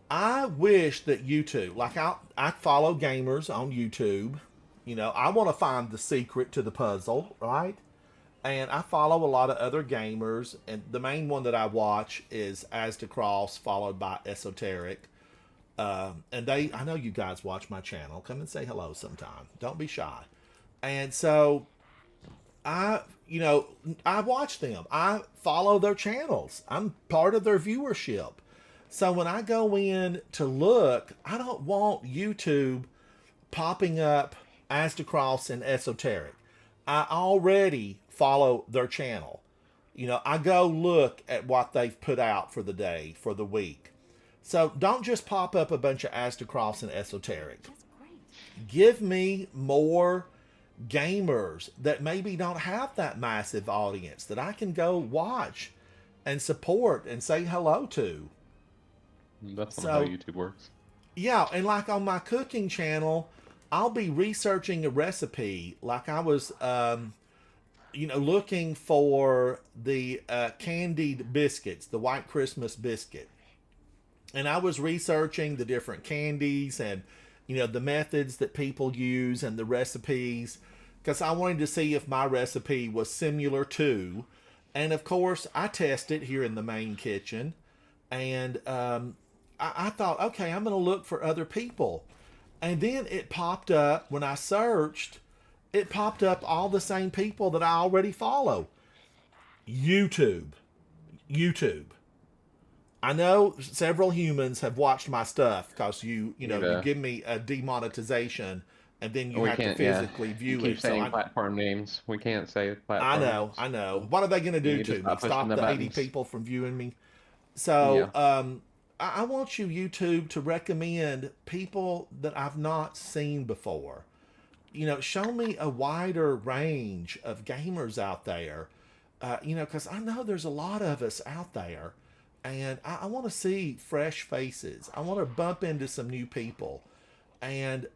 I wish that YouTube, like I follow gamers on YouTube. I want to find the secret to the puzzle, right? And I follow a lot of other gamers, and the main one that I watch is Asdacross, followed by Esoteric. And I know you guys watch my channel. Come and say hello sometime. Don't be shy. And so I watch them. I follow their channels. I'm part of their viewership. So when I go in to look, I don't want YouTube popping up Asdacross and Esoteric. I already follow their channel. I go look at what they've put out for the day, for the week. So don't just pop up a bunch of Asdacross and Esoteric. Give me more gamers that maybe don't have that massive audience that I can go watch and support and say hello to. That's not So- how YouTube works. Yeah, and like on my cooking channel, I'll be researching a recipe. Like I was, looking for the candied biscuits, the White Christmas biscuit. And I was researching the different candies and, the methods that people use and the recipes, because I wanted to see if my recipe was similar to. And of course, I tested here in the main kitchen, and I thought, okay, I'm going to look for other people. And then it popped up, when I searched, it popped up all the same people that I already follow. YouTube. I know several humans have watched my stuff because you Yeah. give me a demonetization and then you We have to can't, yeah. physically You view keep it. saying I platform names. We can't say platform names. I know. What are they going to do You need to to me? stop pushing Stop the the 80 buttons. people from viewing me? So, Yeah. I want you, YouTube, to recommend people that I've not seen before. Show me a wider range of gamers out there. Because I know there's a lot of us out there. And I want to see fresh faces. I want to bump into some new people. And,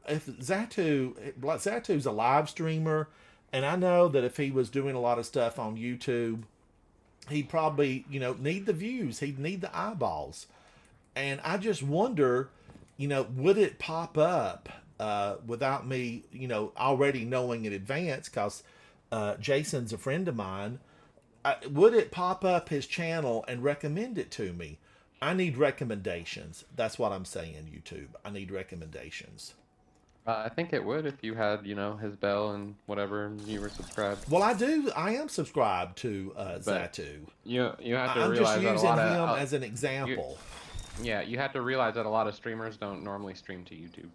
if Zatu's a live streamer, and I know that if he was doing a lot of stuff on YouTube, he'd probably, need the views. He'd need the eyeballs. And I just wonder, would it pop up without me, already knowing in advance, because Jason's a friend of mine. Would it pop up his channel and recommend it to me? I need recommendations. That's what I'm saying, YouTube. I need recommendations. I think it would if you had, his bell and whatever, and you were subscribed. Well, I do. I am subscribed to Zatu. You have to I'm realize just that a using lot him of as an example. yeah, you have to realize that a lot of streamers don't normally stream to YouTube.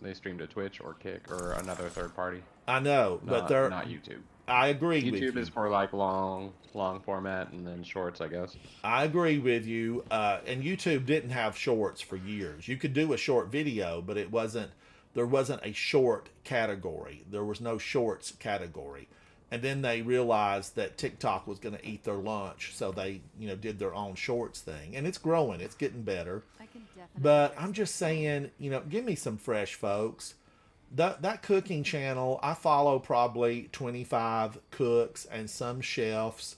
They stream to Twitch or Kick or another third party. I know, but Not, they're not YouTube. I agree with YouTube you. is for like long format and then shorts, I guess. I agree with you. And YouTube didn't have shorts for years. You could do a short video, but there wasn't a short category. There was no shorts category. And then they realized that TikTok was going to eat their lunch, so they, did their own shorts thing. And it's growing. It's getting better. But I'm just saying, give me some fresh folks. That cooking channel, I follow probably 25 cooks and some chefs.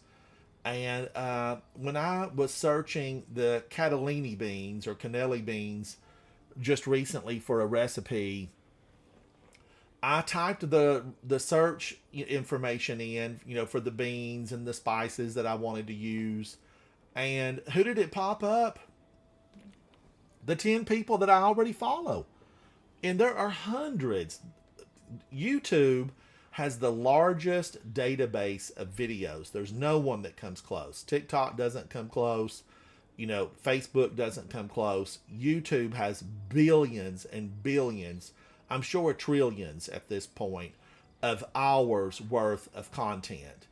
And when I was searching the Catalini beans or cannelli beans just recently for a recipe, I typed the search information in, for the beans and the spices that I wanted to use. And who did it pop up? The 10 people that I already follow. And there are hundreds. YouTube has the largest database of videos. There's no one that comes close. TikTok doesn't come close. Facebook doesn't come close. YouTube has billions and billions, I'm sure trillions at this point, of hours worth of content.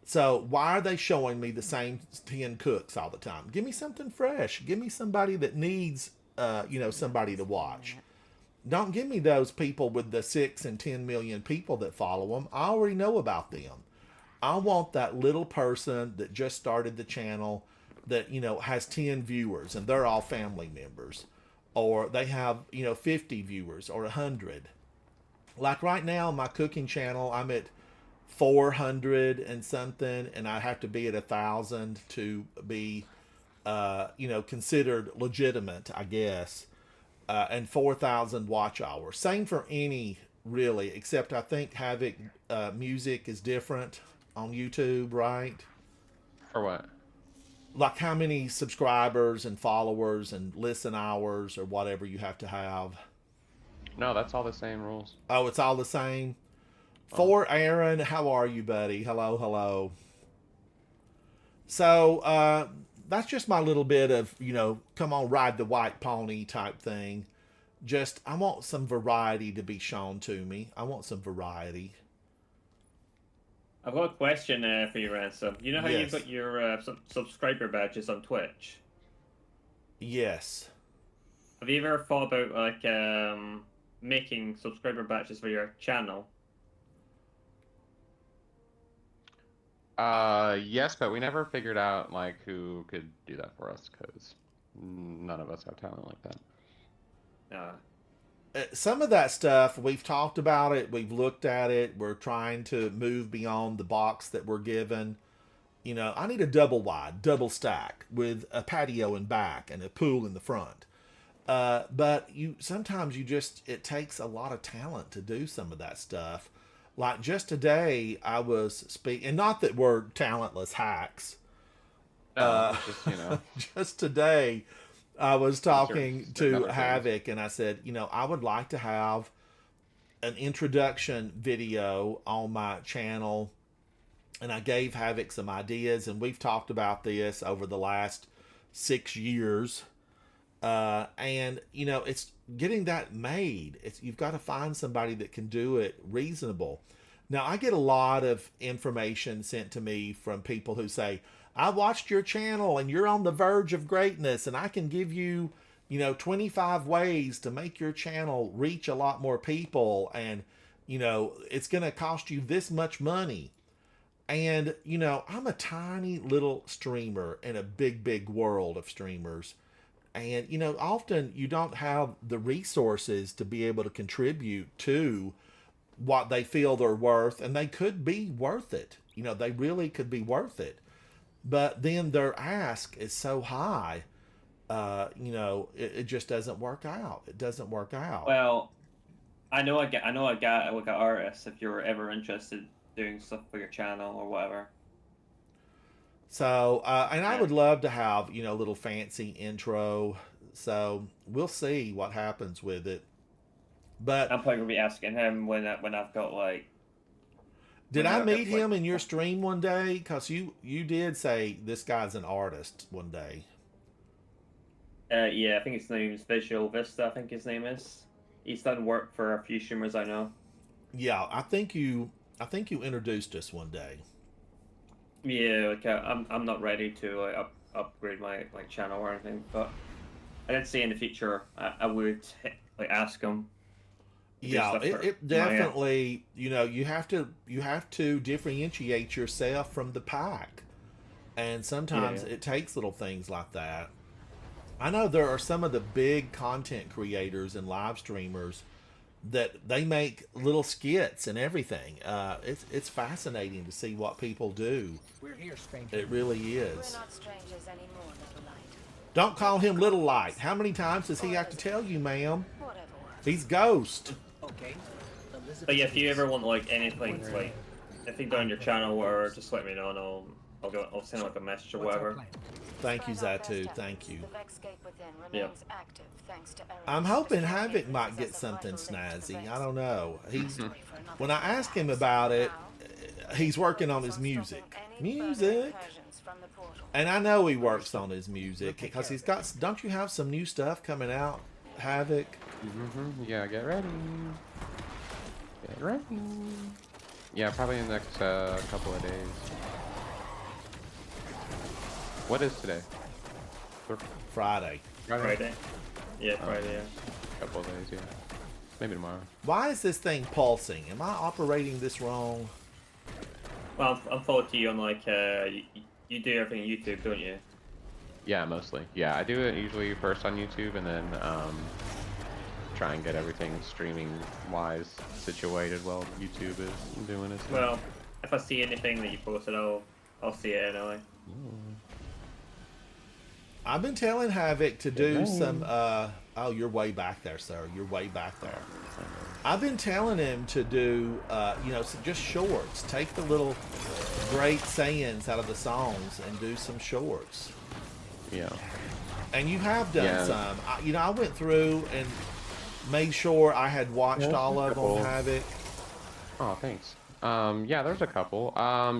So why are they showing me the same 10 cooks all the time? Give me something fresh. Give me somebody that needs, somebody to watch. Don't give me those people with the 6 and 10 million people that follow them. I already know about them. I want that little person that just started the channel that, has 10 viewers and they're all family members. Or they have, 50 viewers or 100. Like right now, my cooking channel, I'm at 400 and something, and I have to be at 1,000 to be, considered legitimate, I guess. And 4,000 watch hours. Same for any, really, except I think Havoc music is different on YouTube, right? For what? Like how many subscribers and followers and listen hours or whatever you have to have. No, that's all the same rules. Oh, it's all the same? For Aaron, how are you, buddy? Hello. So, that's just my little bit of, come on, ride the white pony type thing. Just, I want some variety to be shown to me. I want some variety. I've got a question for you, Ransom. You know how Yes. you've got your subscriber badges on Twitch? Yes. Have you ever thought about making subscriber batches for your channel? Yes, but we never figured out like who could do that for us because none of us have talent like that. Some of that stuff, we've talked about it, we've looked at it, we're trying to move beyond the box that we're given. You know, I need a double wide, double stack with a patio in back and a pool in the front. But sometimes it takes a lot of talent to do some of that stuff. Like just today, I was speaking, and not that we're talentless hacks. Just, you know. Just today, I was talking to another Havoc, and I said, you know, I would like to have an introduction video on my channel. And I gave Havoc some ideas, and we've talked about this over the last 6 years. And, you know, it's getting that made. You've got to find somebody that can do it reasonable. Now, I get a lot of information sent to me from people who say, I watched your channel and you're on the verge of greatness, and I can give you, you know, 25 ways to make your channel reach a lot more people. And, you know, it's going to cost you this much money. And, you know, I'm a tiny little streamer in a big, big world of streamers. And, you know, often you don't have the resources to be able to contribute to what they feel they're worth. And they could be worth it. You know, they really could be worth it. But then their ask is so high, you know, it just doesn't work out. It doesn't work out. Well, I know a guy, like an artist, if you're ever interested doing stuff for your channel or whatever. So, and I would love to have, you know, a little fancy intro. So we'll see what happens with it. But I'm probably gonna be asking him when I've got like. Did I meet him in your stream one day? Because you did say this guy's an artist one day. Yeah, I think his name is Visual Vista. I think his name is. He's done work for a few streamers I know. Yeah, I think you introduced us one day. Yeah, like I'm not ready to like upgrade my like channel or anything, but I did say in the future I would like ask him. Yeah, it definitely, you know, you have to differentiate yourself from the pack, and sometimes it takes little things like that. I know there are some of the big content creators and live streamers that they make little skits and everything. It's fascinating to see what people do. We're here, stranger. It really is. We're not strangers anymore, Little Light. Don't call him Little Light. How many times does he have to tell you, ma'am? Whatever works. He's Ghost. Okay. But yeah, if you ever want like anything, like anything done on your channel, or just let me know, and I'll send like a message or What's our whatever. plan? Thank you, Despite our Zatu. best Thank efforts, you. the Vexscape within Yeah. remains active thanks to Eric's I'm hoping destroying Havoc the might get possessive something vital link to the snazzy. Vex. I don't know. He's Story for another when I time, asked him perhaps. about it, Now, he's working on focus his music. stopping any further Music. incursions from the portal. And I know he works on his music because he's got. Don't you have some new stuff coming out, Havoc? Yeah, get ready. Get ready. Yeah, probably in the next couple of days. What is today? Friday. Friday. Yeah, Oh. Friday. Yeah. Couple of days, yeah. Maybe tomorrow. Why is this thing pulsing? Am I operating this wrong? Well, I'm following you on like you do everything on YouTube, don't you? Yeah, mostly. Yeah, I do it usually first on YouTube, and then try and get everything streaming wise situated while YouTube is doing its thing. Well, if I see anything that you posted, I'll see it anyway. I've been telling Havoc to do some. Oh, you're way back there, sir. You're way back there. I've been telling him to do, you know, just shorts. Take the little great sayings out of the songs and do some shorts. Yeah. And you have done Yeah. some. You know, I went through and made sure I had watched all of them, Havoc. Oh, thanks. Yeah, there's a couple.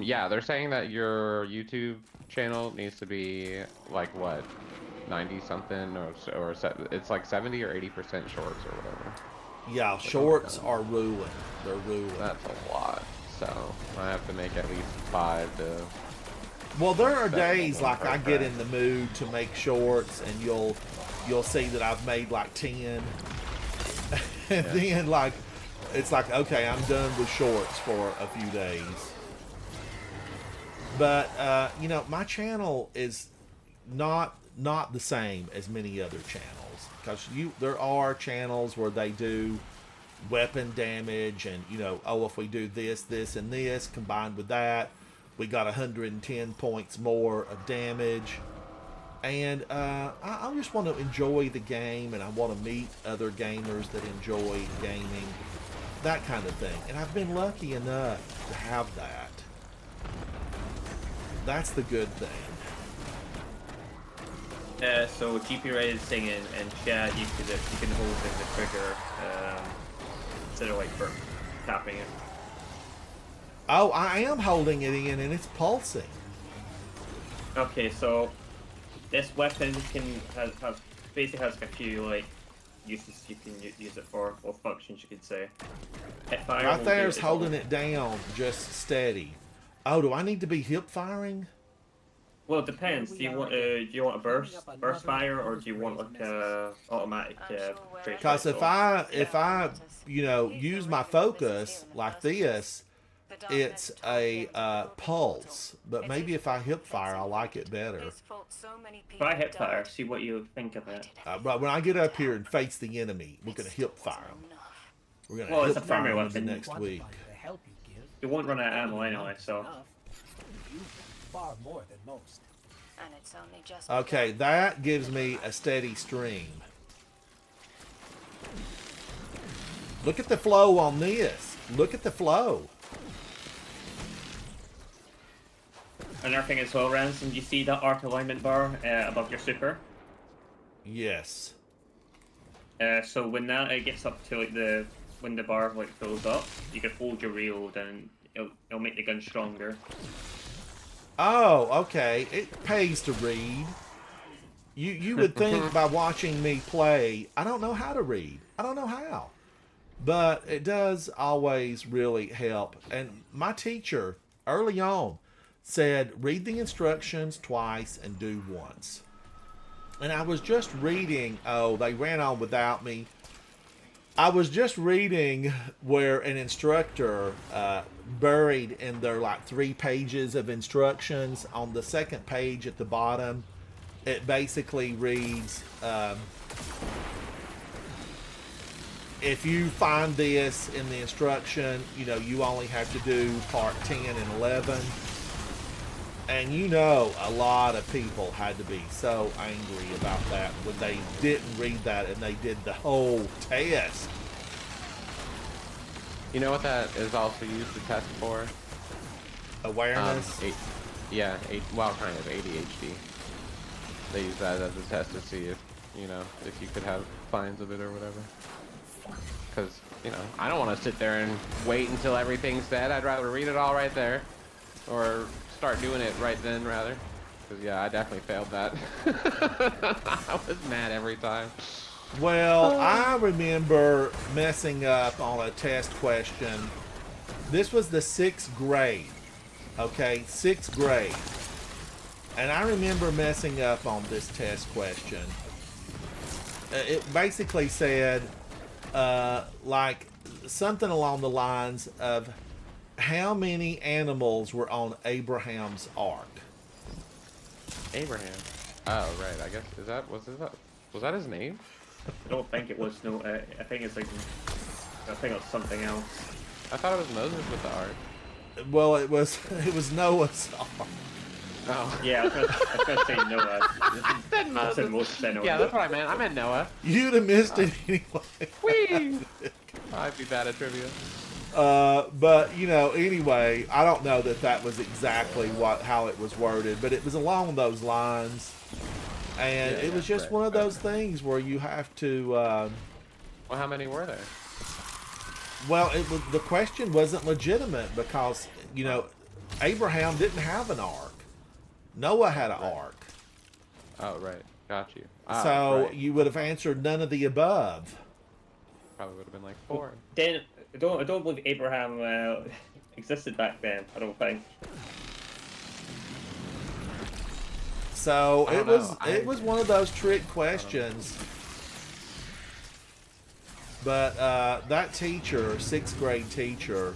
Yeah, they're saying that your YouTube channel needs to be like what, 90 something or it's like 70 or 80% shorts or whatever. Yeah, shorts are ruined. They're ruined. That's a lot. So I have to make at least 5 to. Well, there are That's days one like I get in the mood to make shorts, and you'll see that I've made like 10. And then like, it's like, okay, I'm done with shorts for a few days. But you know, my channel is not the same as many other channels, because there are channels where they do weapon damage, and you know, oh, if we do this, this, and this combined with that, we got 110 points more of damage. And I just want to enjoy the game, and I want to meet other gamers that enjoy gaming, that kind of thing. And I've been lucky enough to have that. That's the good thing. So GP Ray is singing, and chat, you can hold in the trigger instead of like tapping it. Oh, I am holding it in, and it's pulsing. Okay, so this weapon basically has a few like uses you can use it for, or functions you could say. Hipfire Right there's holding it down, just steady. Oh, do I need to be hip firing? Well, it depends. Do you want a burst fire, or do you want like a automatic trace? Because if I you know, use my focus like this, it's a pulse. But maybe if I hip fire, I'll like it better. If I hip fire, see what you think of it. But when I get up here and face the enemy, we're gonna hip fire them. We're gonna it's a hip fire primary them weapon. next week. The help you give, You won't run out of ammo anyway, so. enough. You far more than most. And it's only just Okay, that gives me a steady stream. Look at the flow on this. Look at the flow. Another thing as well, Ransom, you see that arc alignment bar above your super? Yes. So when that gets up to like when the bar like fills up, you can hold your reload and it'll make the gun stronger. Oh, okay. It pays to read. You would think by watching me play, I don't know how to read. I don't know how. But it does always really help. And my teacher, early on, said, read the instructions twice and do once. And I was just reading, oh, they ran on without me. I was just reading where an instructor buried in their like 3 pages of instructions, on the second page at the bottom, it basically reads, if you find this in the instruction, you know, you only have to do part 10 and 11. And you know, a lot of people had to be so angry about that when they didn't read that and they did the whole test. You know what that is also used to test for? Awareness? Well, kind of ADHD. They use that as a test to see if, you know, if you could have signs of it or whatever. Because, you know, I don't want to sit there and wait until everything's dead. I'd rather read it all right there. Or start doing it right then, rather. Because, yeah, I definitely failed that. I was mad every time. Well, I remember messing up on a test question. This was the 6th grade. Okay, 6th grade. And I remember messing up on this test question. It basically said, like, something along the lines of, how many animals were on Abraham's ark? Abraham. Oh, right. I guess, was that his name? I don't think it was, no, I think it's like, I think it's something else. I thought it was Moses with the ark. Well, it was Noah's ark. Oh. Yeah, I was gonna say Noah. I said Moses, I know. Yeah, that's what I meant. I meant Noah. You'd have missed it anyway. Whee! I'd be bad at trivia. But you know, anyway, I don't know that was exactly how it was worded, but it was along those lines, and it was just one of those things where you have to. Well, how many were there? Well, the question wasn't legitimate because you know, Abraham didn't have an ark. Noah had an ark. Oh, right. Got you. So right. you would have answered none of the above. Probably would have been like 4. Then I don't believe Abraham existed back then. I don't think. So it was one of those trick questions. But that teacher, sixth grade teacher,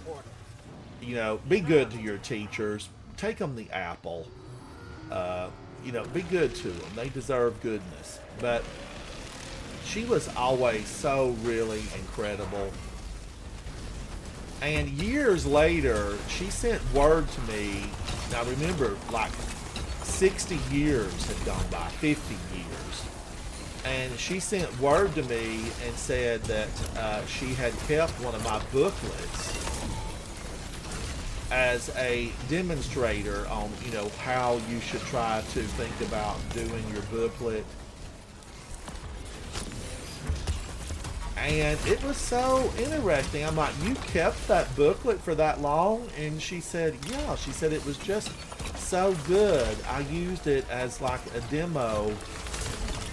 you know, be good to your teachers. Take them the apple. You know, be good to them. They deserve goodness. But she was always so really incredible. And years later, she sent word to me. Now remember, like 60 years had gone by, 50 years. And she sent word to me and said that she had kept one of my booklets as a demonstrator on, you know, how you should try to think about doing your booklet. And it was so interesting. I'm like, you kept that booklet for that long? And she said, yeah. She said it was just so good. I used it as like a demo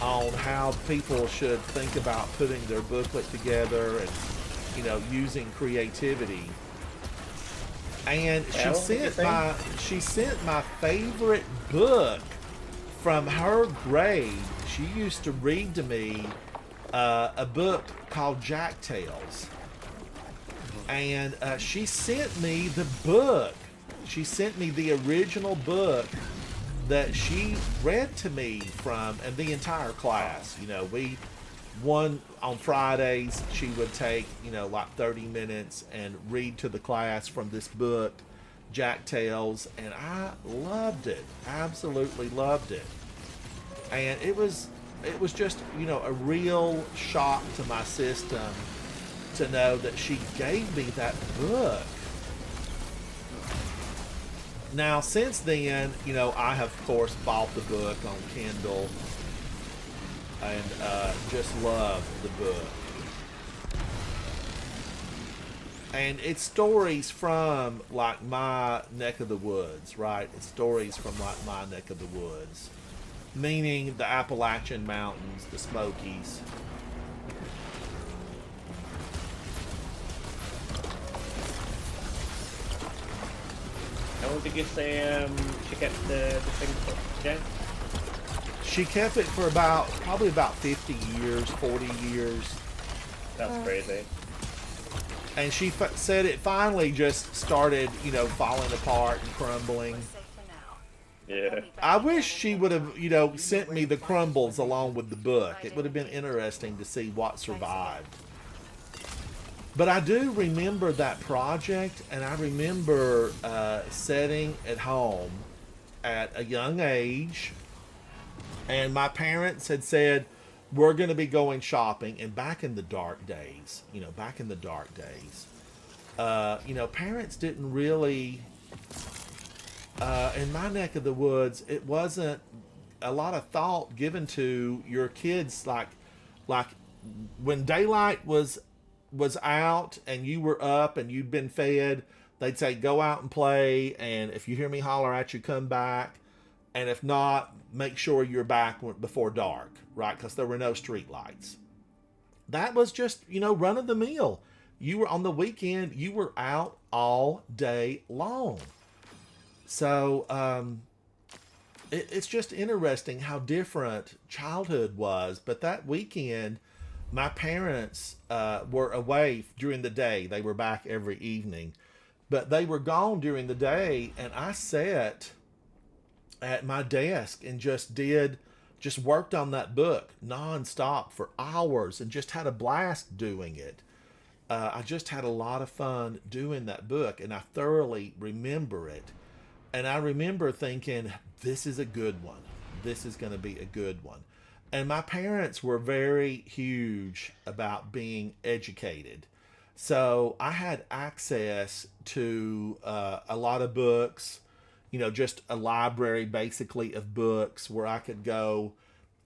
on how people should think about putting their booklet together and, you know, using creativity. And she sent my favorite book from her grade. She used to read to me a book called Jack Tales. And she sent me the book. She sent me the original book that she read to me from, and the entire class. You know, one on Fridays, she would take, you know, like 30 minutes and read to the class from this book, Jack Tales, and I loved it. Absolutely loved it. And it was just, you know, a real shock to my system to know that she gave me that book. Now, since then, you know, I have, of course, bought the book on Kindle and just love the book. And it's stories from, like, my neck of the woods, right? It's stories from, like, my neck of the woods. Meaning the Appalachian Mountains, the Smokies. How long did you say she kept the thing for, Jen? She kept it for probably about 50 years, 40 years. That's crazy. And she said it finally just started, you know, falling apart and crumbling. Yeah. I wish she would have, you know, sent me the crumbles along with the book. It would have been interesting to see what survived. But I do remember that project, and I remember sitting at home at a young age, and my parents had said, we're going to be going shopping. And back in the dark days, you know, parents didn't really... in my neck of the woods, it wasn't a lot of thought given to your kids. Like when daylight was out and you were up and you'd been fed, they'd say, go out and play. And if you hear me holler at you, come back. And if not, make sure you're back before dark, right? Because there were no street lights. That was just, you know, run of the mill. You were on the weekend, you were out all day long. So it's just interesting how different childhood was. But that weekend, my parents were away during the day. They were back every evening. But they were gone during the day, and I sat at my desk and just worked on that book nonstop for hours and just had a blast doing it. I just had a lot of fun doing that book, and I thoroughly remember it. And I remember thinking, this is a good one. This is going to be a good one. And my parents were very huge about being educated. So I had access to a lot of books, you know, just a library basically of books where I could go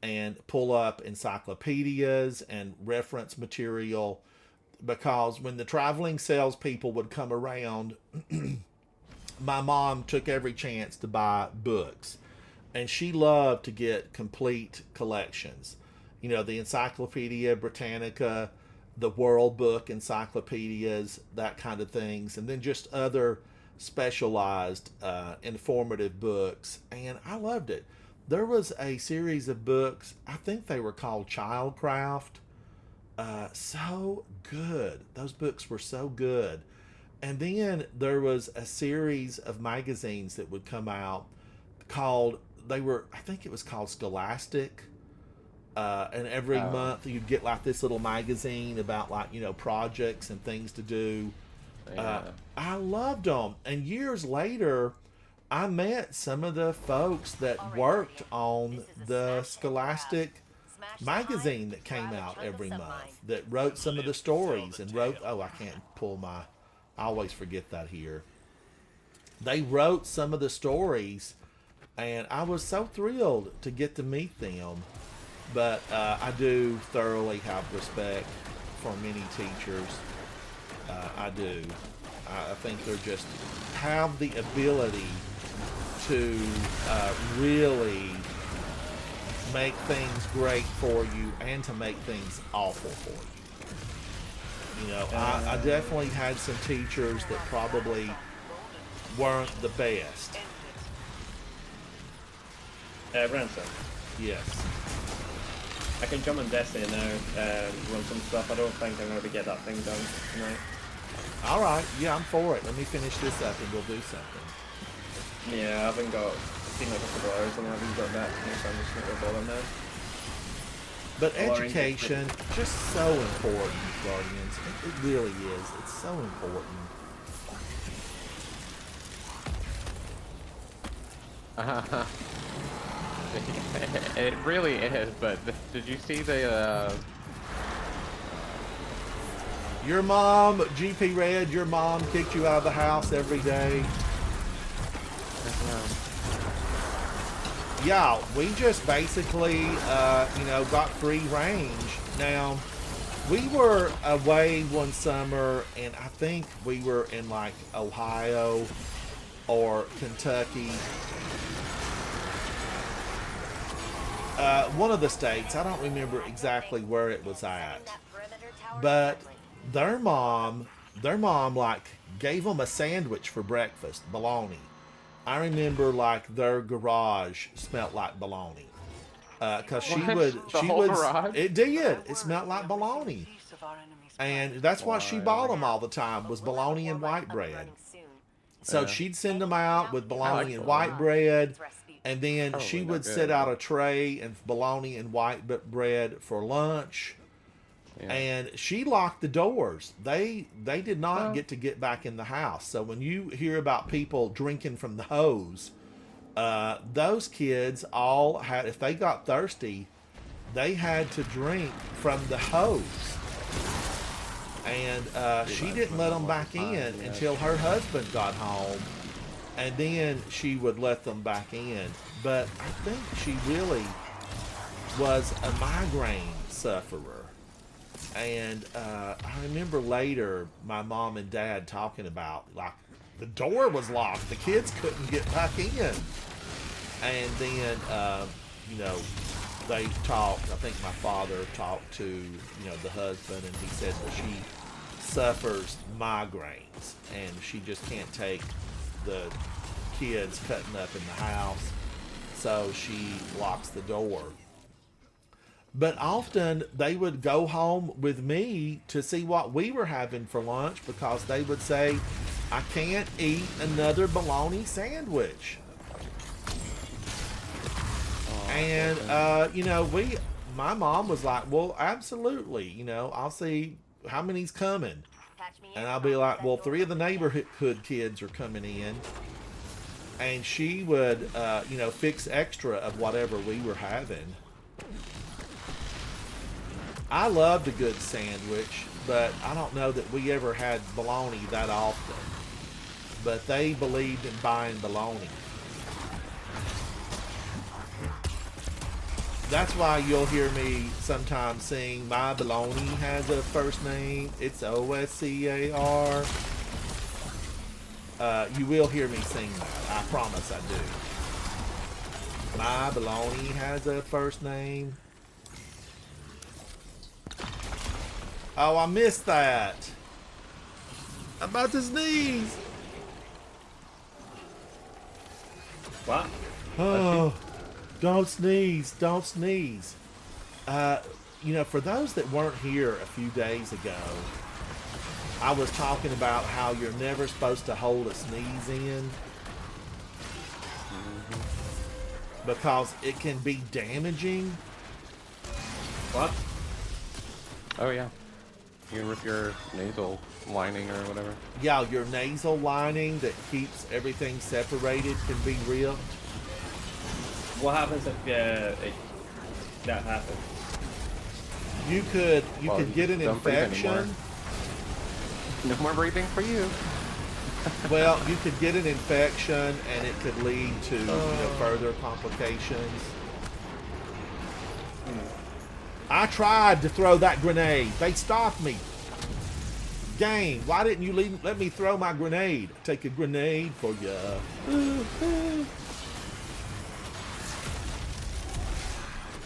and pull up encyclopedias and reference material. Because when the traveling salespeople would come around, my mom took every chance to buy books, and she loved to get complete collections. You know, the Encyclopedia Britannica, the World Book encyclopedias, that kind of things, and then just other specialized informative books, and I loved it. There was a series of books, I think they were called Childcraft, So good. Those books were so good. And then there was a series of magazines that would come out called, I think it was called Scholastic. And every month you'd get like this little magazine about like, projects and things to do. I loved them. And years later, I met some of the folks that worked on the Scholastic magazine that came out every month, that wrote some of the stories and wrote, I can't pull I always forget that here. They wrote some of the stories, and I was so thrilled to get to meet them. But I do thoroughly have respect for many teachers. I do. I think they're just have the ability to really make things great for you and to make things awful for you. I definitely had some teachers that probably weren't the best. Ransom. Yes. I can jump on Destiny now, run some stuff. I don't think I'm going to get that thing done tonight. All right. Yeah, I'm for it. Let me finish this up and we'll do something. Yeah, I haven't got, it's been like a couple hours and I haven't got that, so I'm just not going to bother now. But education, just so important, Guardians. It really is. It's so important. It really is, but did you see the, Your mom, GP Red, your mom kicked you out of the house every day. Yeah, we just basically, got free range. Now, we were away one summer, and I think we were in like Ohio or Kentucky. One of the states. I don't remember exactly where it was at. But their mom like gave them a sandwich for breakfast, bologna. I remember like their garage smelled like bologna. Cause Garage? It did. It smelled like bologna. And that's why she bought them all the time, was bologna and white bread. So she'd send them out with bologna and white bread. And then she would set out a tray and bologna and white bread for lunch. Yeah. And she locked the doors. They did not get back in the house. So when you hear about people drinking from the hose, those kids all had, if they got thirsty, they had to drink from the hose. And she didn't let them back in until her husband got home. And then she would let them back in. But I think she really was a migraine sufferer. And I remember later my mom and dad talking about, like, the door was locked. The kids couldn't get back in. And then, they talked, I think my father talked to, the husband, and he said that she suffers migraines. And she just can't take the kids cutting up in the house. So she locks the door. But often they would go home with me to see what we were having for lunch, because they would say, I can't eat another bologna sandwich. And, my mom was like, well, absolutely, I'll see how many's coming. And I'll be like, well, 3 of the neighborhood kids are coming in. And she would, fix extra of whatever we were having. I loved a good sandwich, but I don't know that we ever had bologna that often. But they believed in buying bologna. That's why you'll hear me sometimes sing, my bologna has a first name, it's O-S-C-A-R. You will hear me sing that. I promise I do. My bologna has a first name. Oh, I missed that. I'm about to sneeze. What? Oh, don't sneeze. Don't sneeze. you know, for those that weren't here a few days ago, I was talking about how you're never supposed to hold a sneeze in because it can be damaging. What? Oh yeah. You can rip your nasal lining or whatever. Yeah, your nasal lining that keeps everything separated can be ripped. What happens if that happens? You could Well, get an don't breathe infection. anymore. No more breathing for you. Well, you could get an infection and it could lead to further complications. I tried to throw that grenade. They stopped me. Game, why didn't you let me throw my grenade? Take a grenade for ya.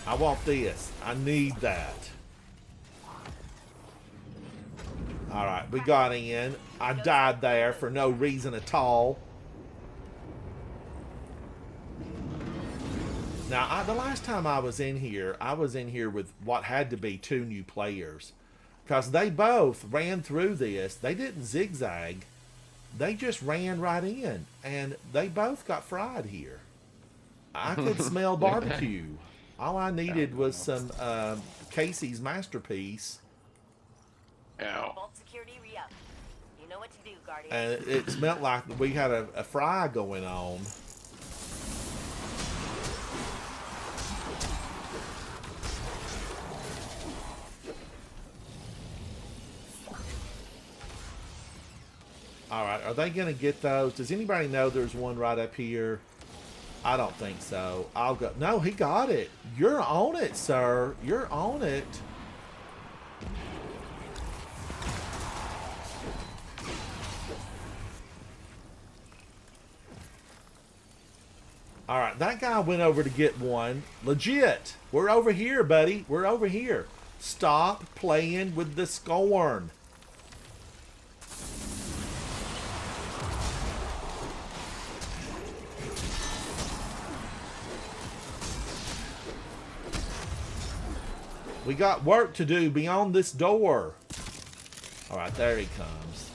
I want this. I need that. Alright, we got in. I died there for no reason at all. Now, the last time I was in here with what had to be 2 new players. Because they both ran through this. They didn't zigzag. They just ran right in. And they both got fried here. I could smell barbecue. All I needed was some Casey's Masterpiece. Ow. Vault security re-up. You know what to do, Guardian. And it smelled like we had a fry going on. Alright, are they going to get those? Does anybody know there's one right up here? I don't think so. I'll go. No, he got it. You're on it, sir. You're on it. Alright, that guy went over to get one. Legit. We're over here, buddy. We're over here. Stop playing with the scorn. We got work to do beyond this door. Alright, there he comes.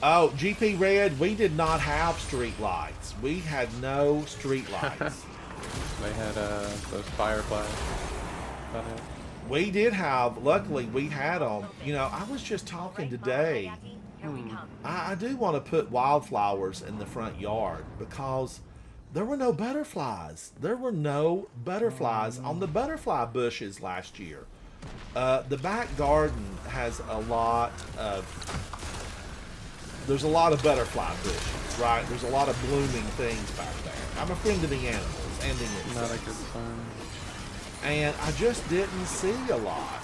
Oh, GP Red, we did not have street lights. We had no street lights. They had those fireflies. About it. We did have, luckily we had them. You know, I was just talking today. Here we come. I do want to put wildflowers in the front yard because there were no butterflies. There were no butterflies on the butterfly bushes last year. The back garden has a lot of, there's a lot of butterfly bushes, right? There's a lot of blooming things back there. I'm a friend of the animals and the insects. Not a good sign. And I just didn't see a lot.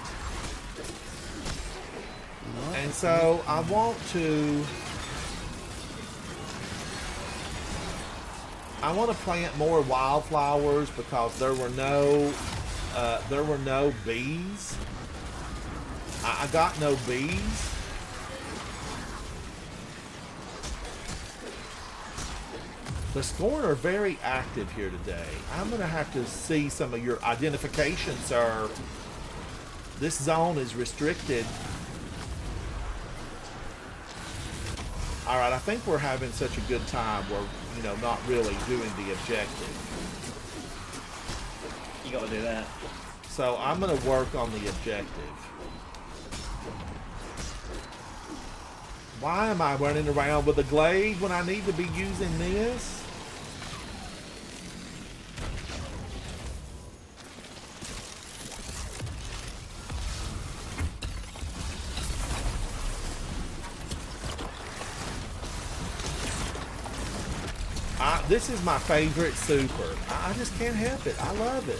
And so I want to plant more wildflowers because there were no bees. I got no bees. The Scorn are very active here today. I'm going to have to see some of your identification, sir. This zone is restricted. Alright, I think we're having such a good time we're, you know, not really doing the objective. You gotta do that. So I'm going to work on the objective. Why am I running around with a glaive when I need to be using this? This is my favorite super. I just can't help it. I love it.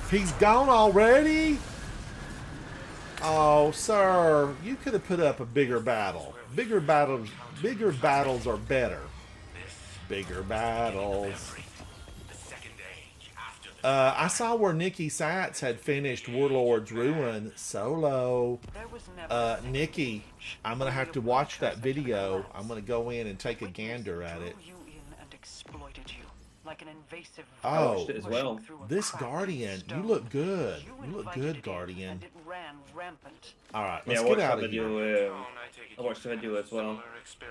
He's gone already? Oh, sir, you could have put up a bigger battle. Bigger battles are better. Bigger battles. I saw where Nikki Satz had finished Warlord's Ruin solo. Nikki, I'm gonna have to watch that video. I'm gonna go in and take a gander at it. Oh, it as well. this Guardian, you look good. You look good, Guardian. All right, let's Yeah, get out of here. I watched the video as well.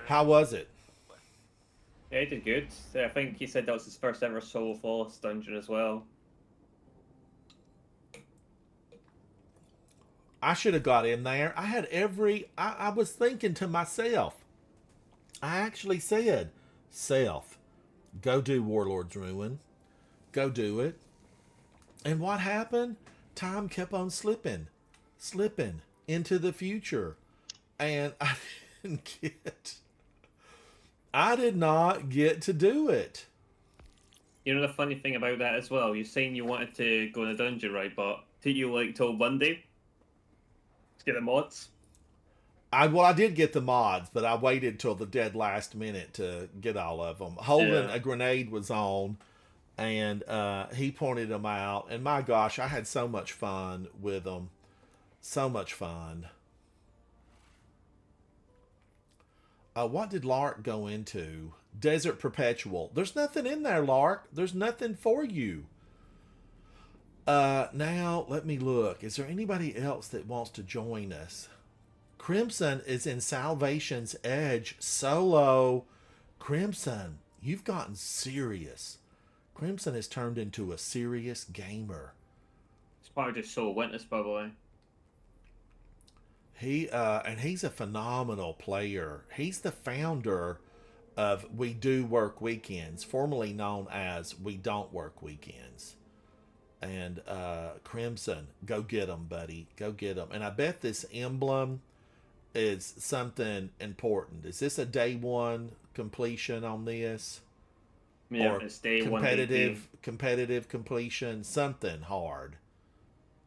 How was it? Yeah, he did good. I think he said that was his first ever solo flawless dungeon as well. I should have got in there. I had I was thinking to myself. I actually said, self, go do Warlord's Ruin. Go do it. And what happened? Time kept on slipping into the future. And I did not get to do it. You know the funny thing about that as well? You're saying you wanted to go in a dungeon, right? But took you like till Monday to get the mods? I did get the mods, but I waited till the dead last minute to get all of them. Holden, a grenade was on, and he pointed them out. And my gosh, I had so much fun with them. So much fun. What did Lark go into? Desert Perpetual. There's nothing in there, Lark. There's nothing for you. Now, let me look. Is there anybody else that wants to join us? Crimson is in Salvation's Edge solo. Crimson, you've gotten serious. Crimson has turned into a serious gamer. It's probably just Soul Witness, by the way. And he's a phenomenal player. He's the founder of We Do Work Weekends, formerly known as We Don't Work Weekends. And Crimson, go get him, buddy. Go get him. And I bet this emblem is something important. Is this a day one completion on this? Yeah, or it's day competitive completion, something hard.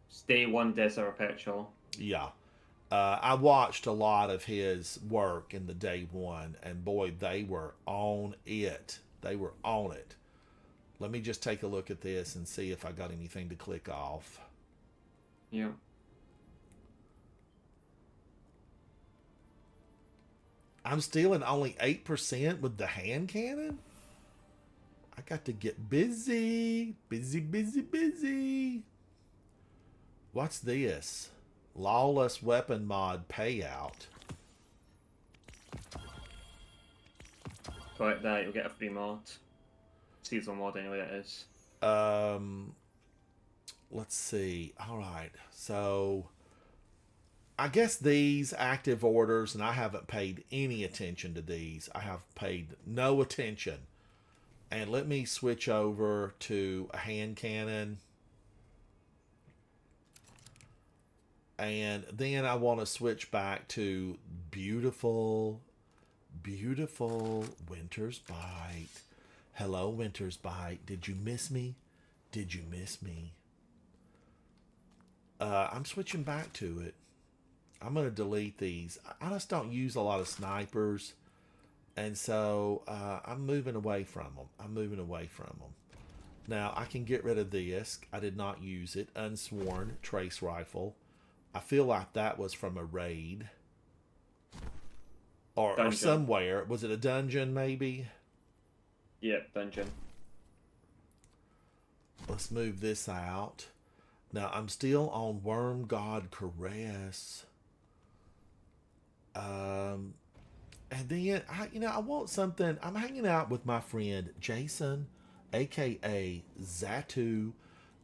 It's day one Desert Perpetual. Yeah. I watched a lot of his work in the day one, and boy, they were on it. They were on it. Let me just take a look at this and see if I got anything to click off. Yeah. I'm still in only 8% with the hand cannon? I got to get busy. Busy. What's this? Lawless weapon mod payout. Collect that, you'll get a free mod. Seasonal mod anyway, that is. Let's see. Alright, so I guess these active orders, and I haven't paid any attention to these. I have paid no attention. And let me switch over to a hand cannon. And then I want to switch back to beautiful Winter's Bite. Hello, Winter's Bite. Did you miss me? Did you miss me? I'm switching back to it. I'm going to delete these. I just don't use a lot of snipers. And so I'm moving away from them. Now, I can get rid of this. I did not use it. Unsworn trace rifle. I feel like that was from a raid. Or somewhere. Was it a dungeon, maybe? Yep, dungeon. Let's move this out. Now, I'm still on Worm God Caress. And then, I want something. I'm hanging out with my friend Jason, a.k.a. Zatu.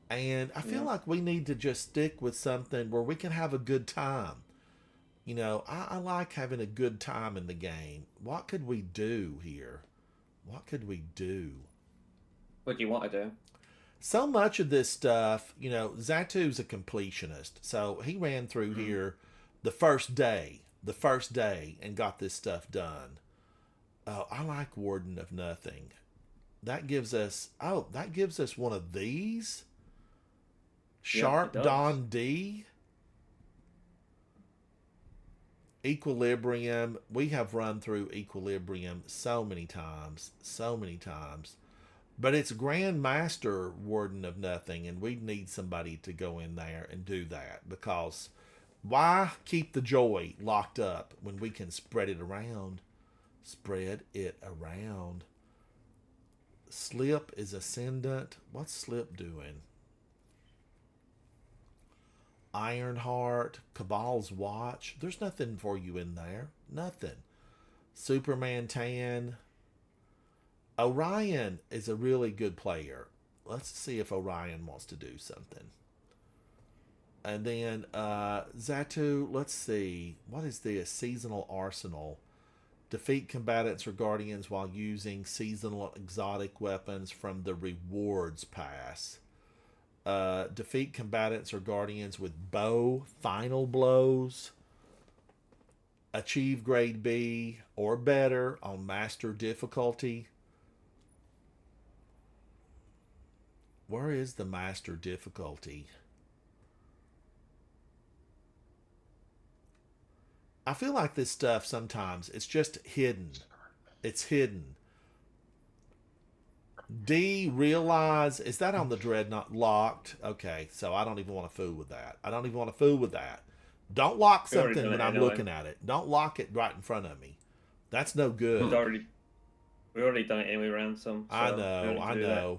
And I feel like we need to just stick with something where we can have a good time. I like having a good time in the game. What could we do here? What could we do? What do you want to do? So much of this stuff, Zatu's a completionist. So he ran through here the first day and got this stuff done. I like Warden of Nothing. That gives us one of these. Sharp does. Don D. Equilibrium. We have run through Equilibrium so many times. But it's Grandmaster Warden of Nothing, and we need somebody to go in there and do that, because why keep the joy locked up when we can spread it around? Spread it around. Slip is Ascendant. What's Slip doing? Ironheart, Cabal's Watch. There's nothing for you in there. Nothing. Superman Tan. Orion is a really good player. Let's see if Orion wants to do something. And then Zatu, let's see. What is this? Seasonal Arsenal. Defeat combatants or guardians while using seasonal exotic weapons from the rewards pass. Defeat combatants or guardians with bow, final blows. Achieve grade B or better on master difficulty. Where is the master difficulty? I feel like this stuff sometimes, it's just hidden. It's hidden. D, realize, is that on the Dreadnought? Locked. Okay, so I don't even want to fool with that. Don't lock something when I'm looking at it. Don't lock it right in front of me. That's no good. We already done it anyway, Ransom. So I know.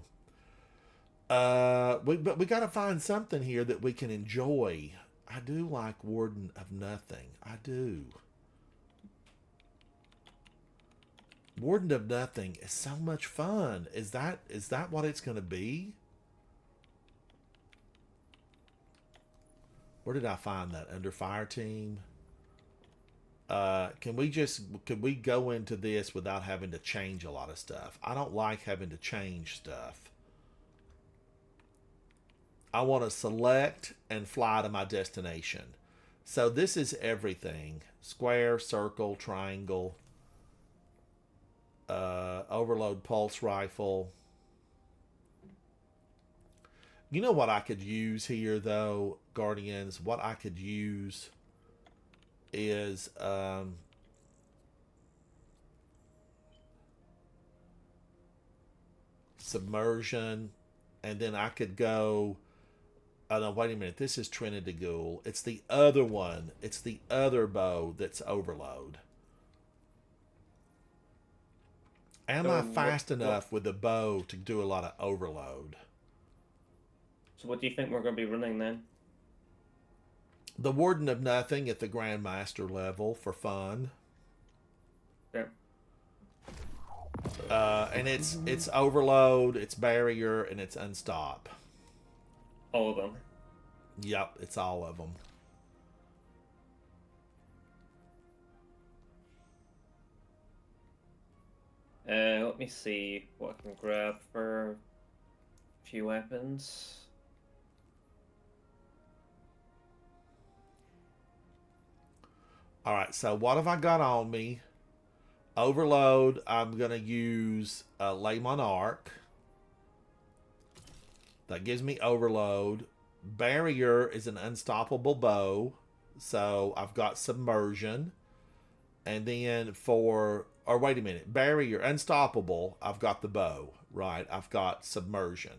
But we got to find something here that we can enjoy. I do like Warden of Nothing. I do. Warden of Nothing is so much fun. Is that what it's going to be? Where did I find that? Under Fire Team? Can we go into this without having to change a lot of stuff? I don't like having to change stuff. I want to select and fly to my destination. So this is everything. Square, circle, triangle. Overload pulse rifle. You know what I could use here, though, Guardians? What I could use is submersion, and then I could go. Oh no! Wait a minute. This is Trinity Ghoul. It's the other one. It's the other bow that's overload. Am I fast enough with the bow to do a lot of overload? So what do you think we're going to be running then? The Warden of Nothing at the Grandmaster level for fun. Yeah. And it's overload, it's barrier, and it's unstop. All of them. Yep, it's all of them. Let me see what I can grab for a few weapons. Alright, so what have I got on me? Overload, I'm going to use Le Monarque. That gives me overload. Barrier is an unstoppable bow. So I've got submersion. And then wait a minute. Barrier, unstoppable, I've got the bow. Right, I've got submersion.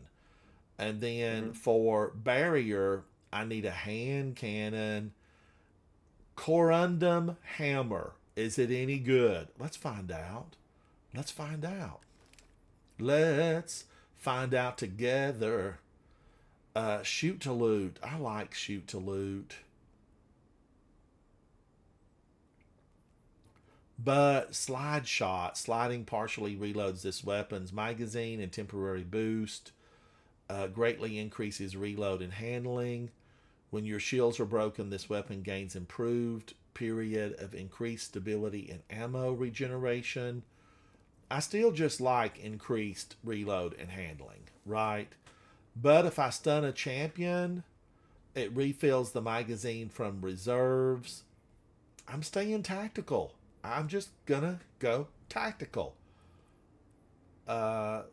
And then for barrier, I need a hand cannon. Corundum hammer. Is it any good? Let's find out. Let's find out together. Shoot to loot. I like shoot to loot. But slide shot. Sliding partially reloads this weapon's magazine and temporary boost. Greatly increases reload and handling. When your shields are broken, this weapon gains improved period of increased stability and ammo regeneration. I still just like increased reload and handling, right? But if I stun a champion, it refills the magazine from reserves. I'm staying tactical. I'm just gonna go tactical. Let's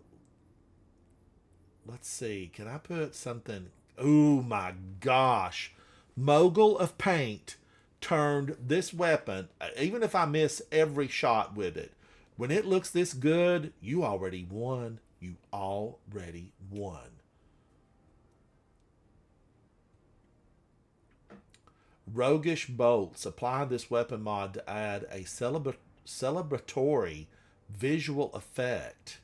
see. Can I put something? Oh my gosh. Mogul of Paint turned this weapon, even if I miss every shot with it, when it looks this good, you already won. You already won. Roguish Bolts. Apply this weapon mod to add a celebratory visual effect.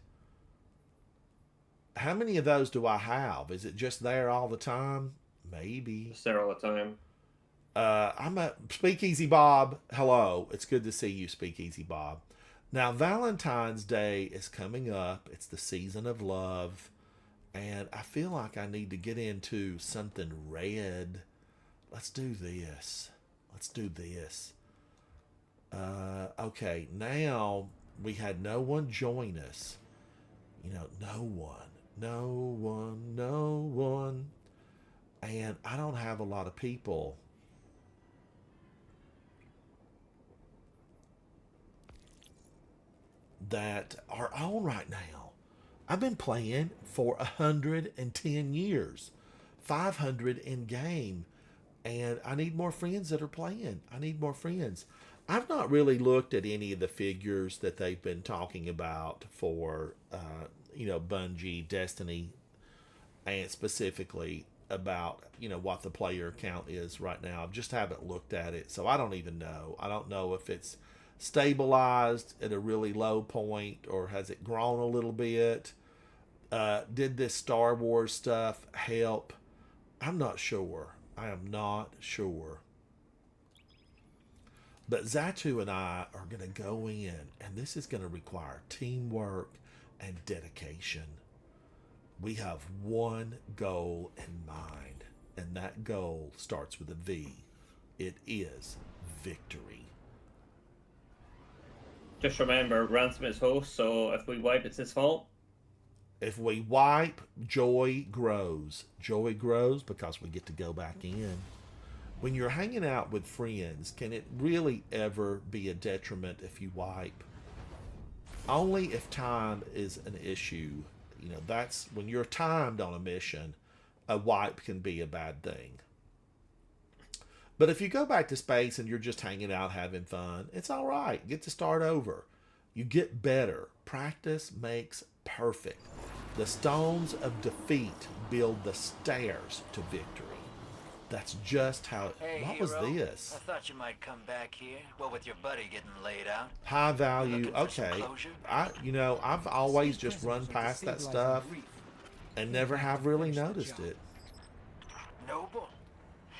How many of those do I have? Is it just there all the time? Maybe. It's there all the time. I'm a Speakeasy Bob. Hello. It's good to see you, Speakeasy Bob. Now, Valentine's Day is coming up. It's the season of love. And I feel like I need to get into something red. Let's do this. Let's do this. Okay, now we had no one join us. You know, no one. And I don't have a lot of people. That are on right now. I've been playing for 110 years, 500 in game, and I need more friends that are playing. I need more friends. I've not really looked at any of the figures that they've been talking about for, Bungie, Destiny, and specifically about, what the player count is right now. I just haven't looked at it, so I don't even know. I don't know if it's stabilized at a really low point or has it grown a little bit. Did this Star Wars stuff help? I'm not sure. I am not sure. But Zatu and I are going to go in, and this is going to require teamwork and dedication. We have one goal in mind, and that goal starts with a V. It is victory. Just remember, Ransom is host, so if we wipe, it's his fault. If we wipe, joy grows. Joy grows because we get to go back in. When you're hanging out with friends, can it really ever be a detriment if you wipe? Only if time is an issue. That's when you're timed on a mission, a wipe can be a bad thing. But if you go back to space and you're just hanging out having fun, it's all right. Get to start over. You get better. Practice makes perfect. The stones of defeat build the stairs to victory. That's just how Hey, what was hero. this? I thought you might come back here. Well, with your buddy getting laid out. High value. Looking for some Okay. closure? I've always just run past that stuff and never have really noticed it. Noble.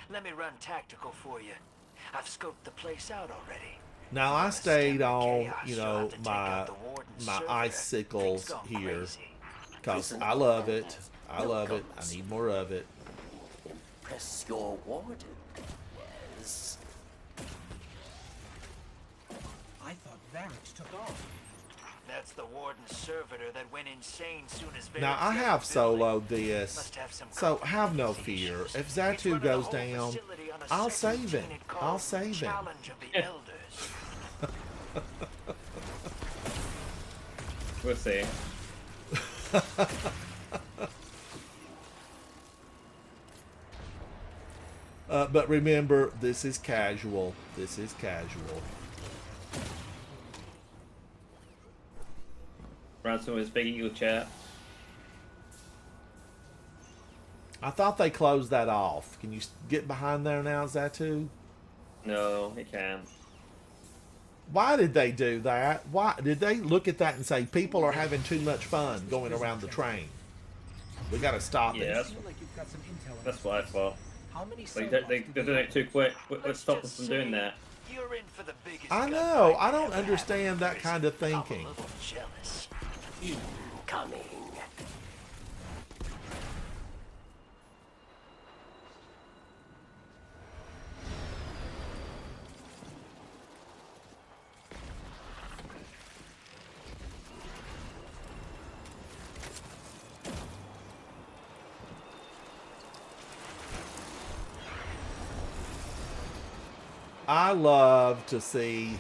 Let me run tactical for you. I've scoped the place out already. Now I Wanna stayed stem the on, chaos, you'll have to take out the warden's my server. icicles Things gone here crazy. because I love it. I love it. I need more of it. Impress your warden. Yes. I thought Varric took off. That's the warden's servitor that went insane soon as Now I Varric have left the building. soloed this, Must have some so code have no for these fear. issues. If He's Zatu running goes the whole down, facility on a I'll secret save him. unit I'll called save him. Challenge of the Elders. We'll see. But remember, this is casual. This is casual. Ransom is Big Eagle chat. I thought they closed that off. Can you get behind there now, Zatu? No, he can't. Why did they do that? Why did they look at that and say people are having too much fun going around the train? We got to stop Yeah, it. that's, Feel like you've got some intel on that's this. what I thought. How many Like, cell they're blocks do doing we it too quick. Let's Let's stop them just from say doing that. You're in for the biggest I know. gunfight I you don't ever understand had. that kind of I'm a thinking. little jealous. Incoming. I love to see,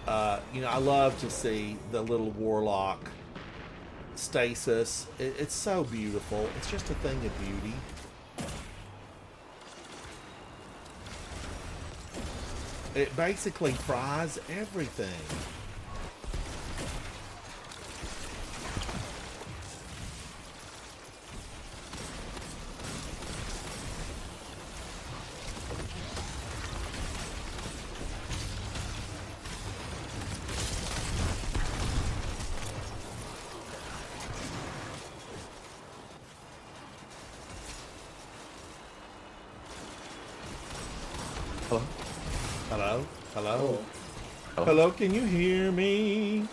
I love to see the little warlock stasis. It's so beautiful. It's just a thing of beauty. It basically fries everything. Hello? Hello? Hello? Hello? Hello, can you hear me?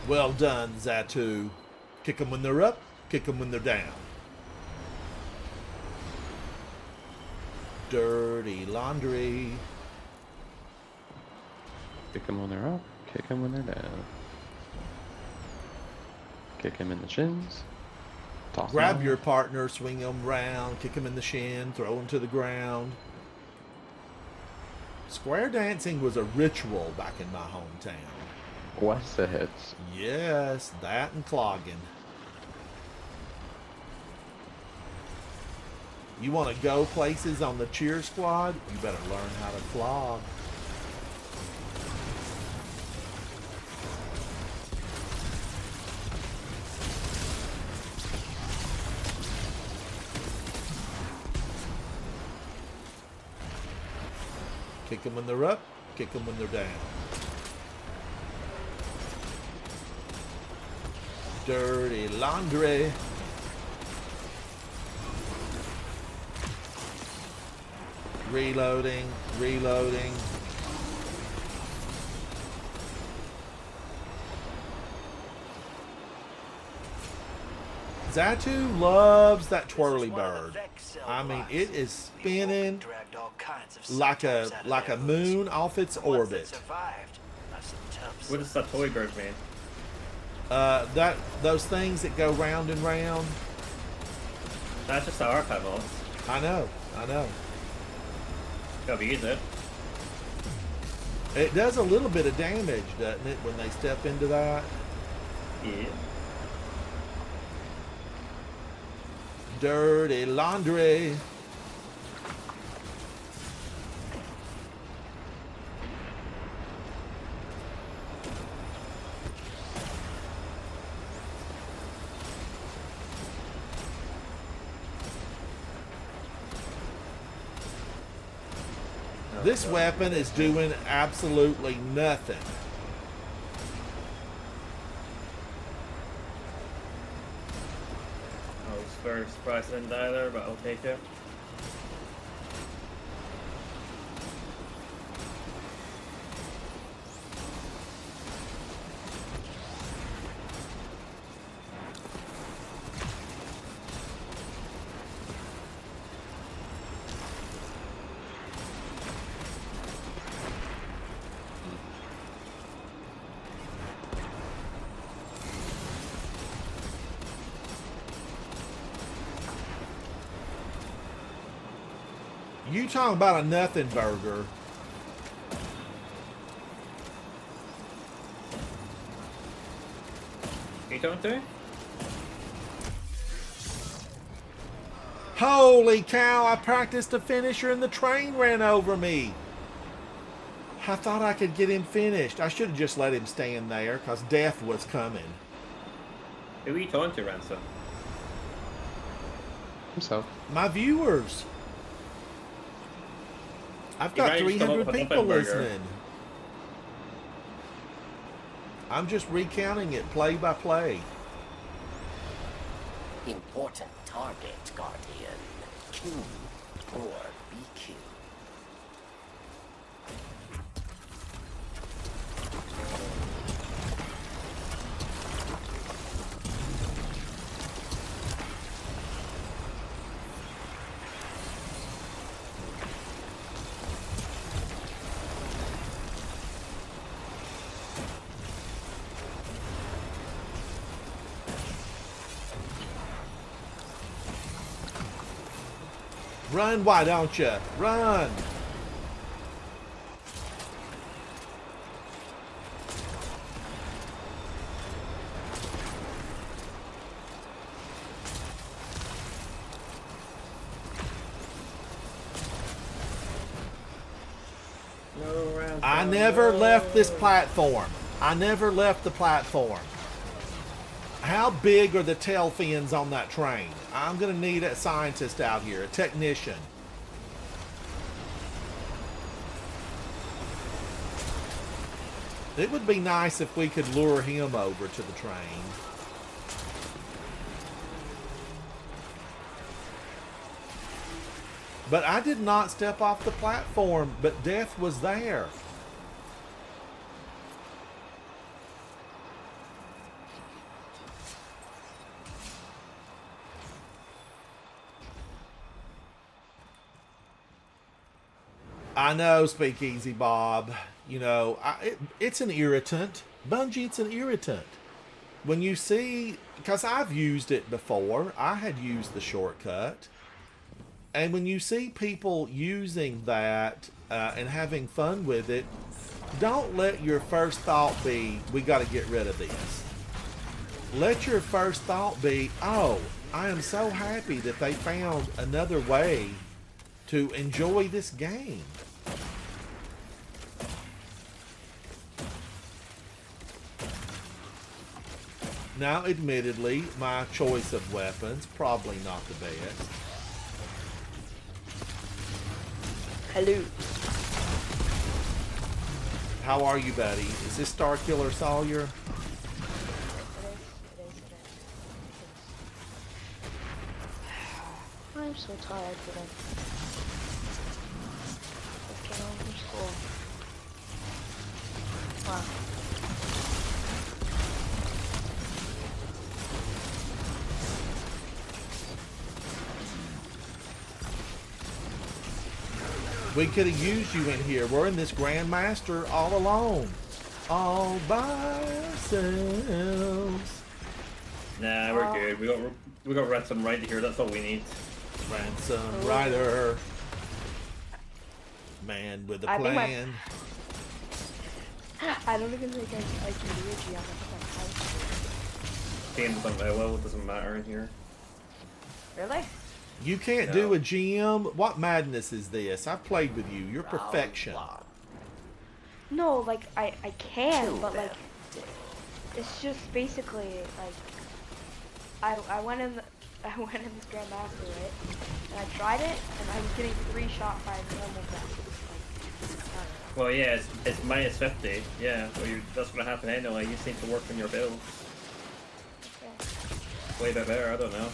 Well done, Zatu. Kick them when they're up, kick them when they're down. Dirty laundry. Kick them when they're up, kick them when they're down. Kick him in the shins. Toss Grab him your out. partner, swing them round, kick them in the shin, throw them to the ground. Square dancing was a ritual back in my hometown. What's the hits? Yes, that and clogging. You want to go places on the cheer squad? You better learn how to flog. Kick them when they're up, kick them when they're down. Dirty laundry. Reloading, reloading. Zatu loves that twirly bird. I mean, it is spinning like a moon off its orbit. What does that toy bird mean? Those things that go round and round. That's just the archive mods. I know. Gotta use it. It does a little bit of damage, doesn't it, when they step into that? Yeah. Dirty laundry. This weapon is doing absolutely nothing. I was very surprised I didn't die there, but I'll take it. You talking about a nothing burger. You talking to? Holy cow, I practiced a finisher and the train ran over me. I thought I could get him finished. I should have just let him stand there because death was coming. Who are you talking to, Ransom? Himself. My viewers. I've You got ready to come 300 up with a people nothing burger? listening. I'm just recounting it play by play. Important target, Guardian. Kill or be killed. Run, why don't you? Run! I never left this platform. I never left the platform. How big are the tail fins on that train? I'm gonna need a scientist out here, a technician. It would be nice if we could lure him over to the train. But I did not step off the platform, but death was there. I know, Speakeasy Bob. You know, it's an irritant. Bungie, it's an irritant. When you see, because I've used it before, I had used the shortcut. And when you see people using that and having fun with it, don't let your first thought be, we got to get rid of this. Let your first thought be, oh, I am so happy that they found another way to enjoy this game. Now, admittedly, my choice of weapons, probably not the best. Hello. How are you, buddy? Is this Starkiller Sawyer? I'm so tired today. I came home from school. Wow. We could have used you in here. We're in this Grandmaster all alone. All by ourselves. Nah, we're good. We got Ransom right here. That's all we need. Ransom Rider. Man with a I think plan. I don't even think I can do a GM. Game doesn't well, it doesn't matter in here. Really? You can't do a GM? What madness is this? I've played with you. You're perfection. No, like I can, but like it's just basically like I went in this Grandmaster, right? And I tried it, and I was getting 3 shot by normal guns. Well, yeah, it's minus 50. Yeah, well, that's gonna happen anyway. You just need to work on your build. Okay. Way better. I don't know.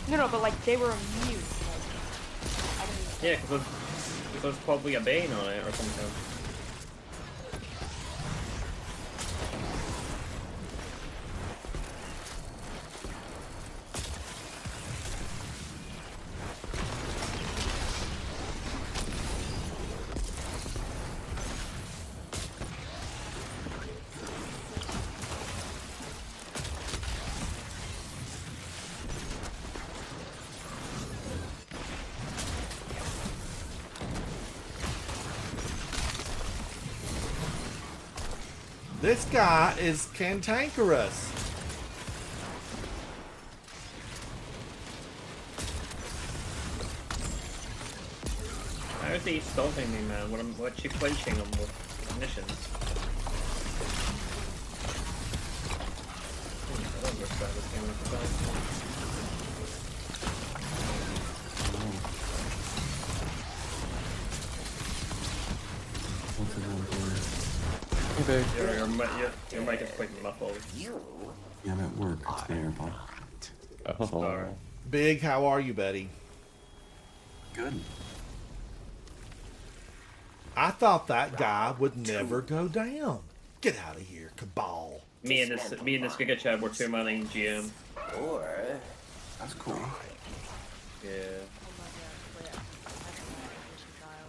No, but like they were immune. Like, I didn't. Yeah, because there's probably a Bane on it or something. This guy is cantankerous. How is he stopping me, man? What's she quenching him with missions? I don't understand this game at the time. Hey, babe. Your mic is quite muffled. Yeah, I'm at work. It's my AirPod. Sorry. Big, how are you, buddy? Good. I thought that guy would never go down. Get out of here, Cabal. Me and this Giga Chad were 2-manning GM. Or That's cool. Yeah.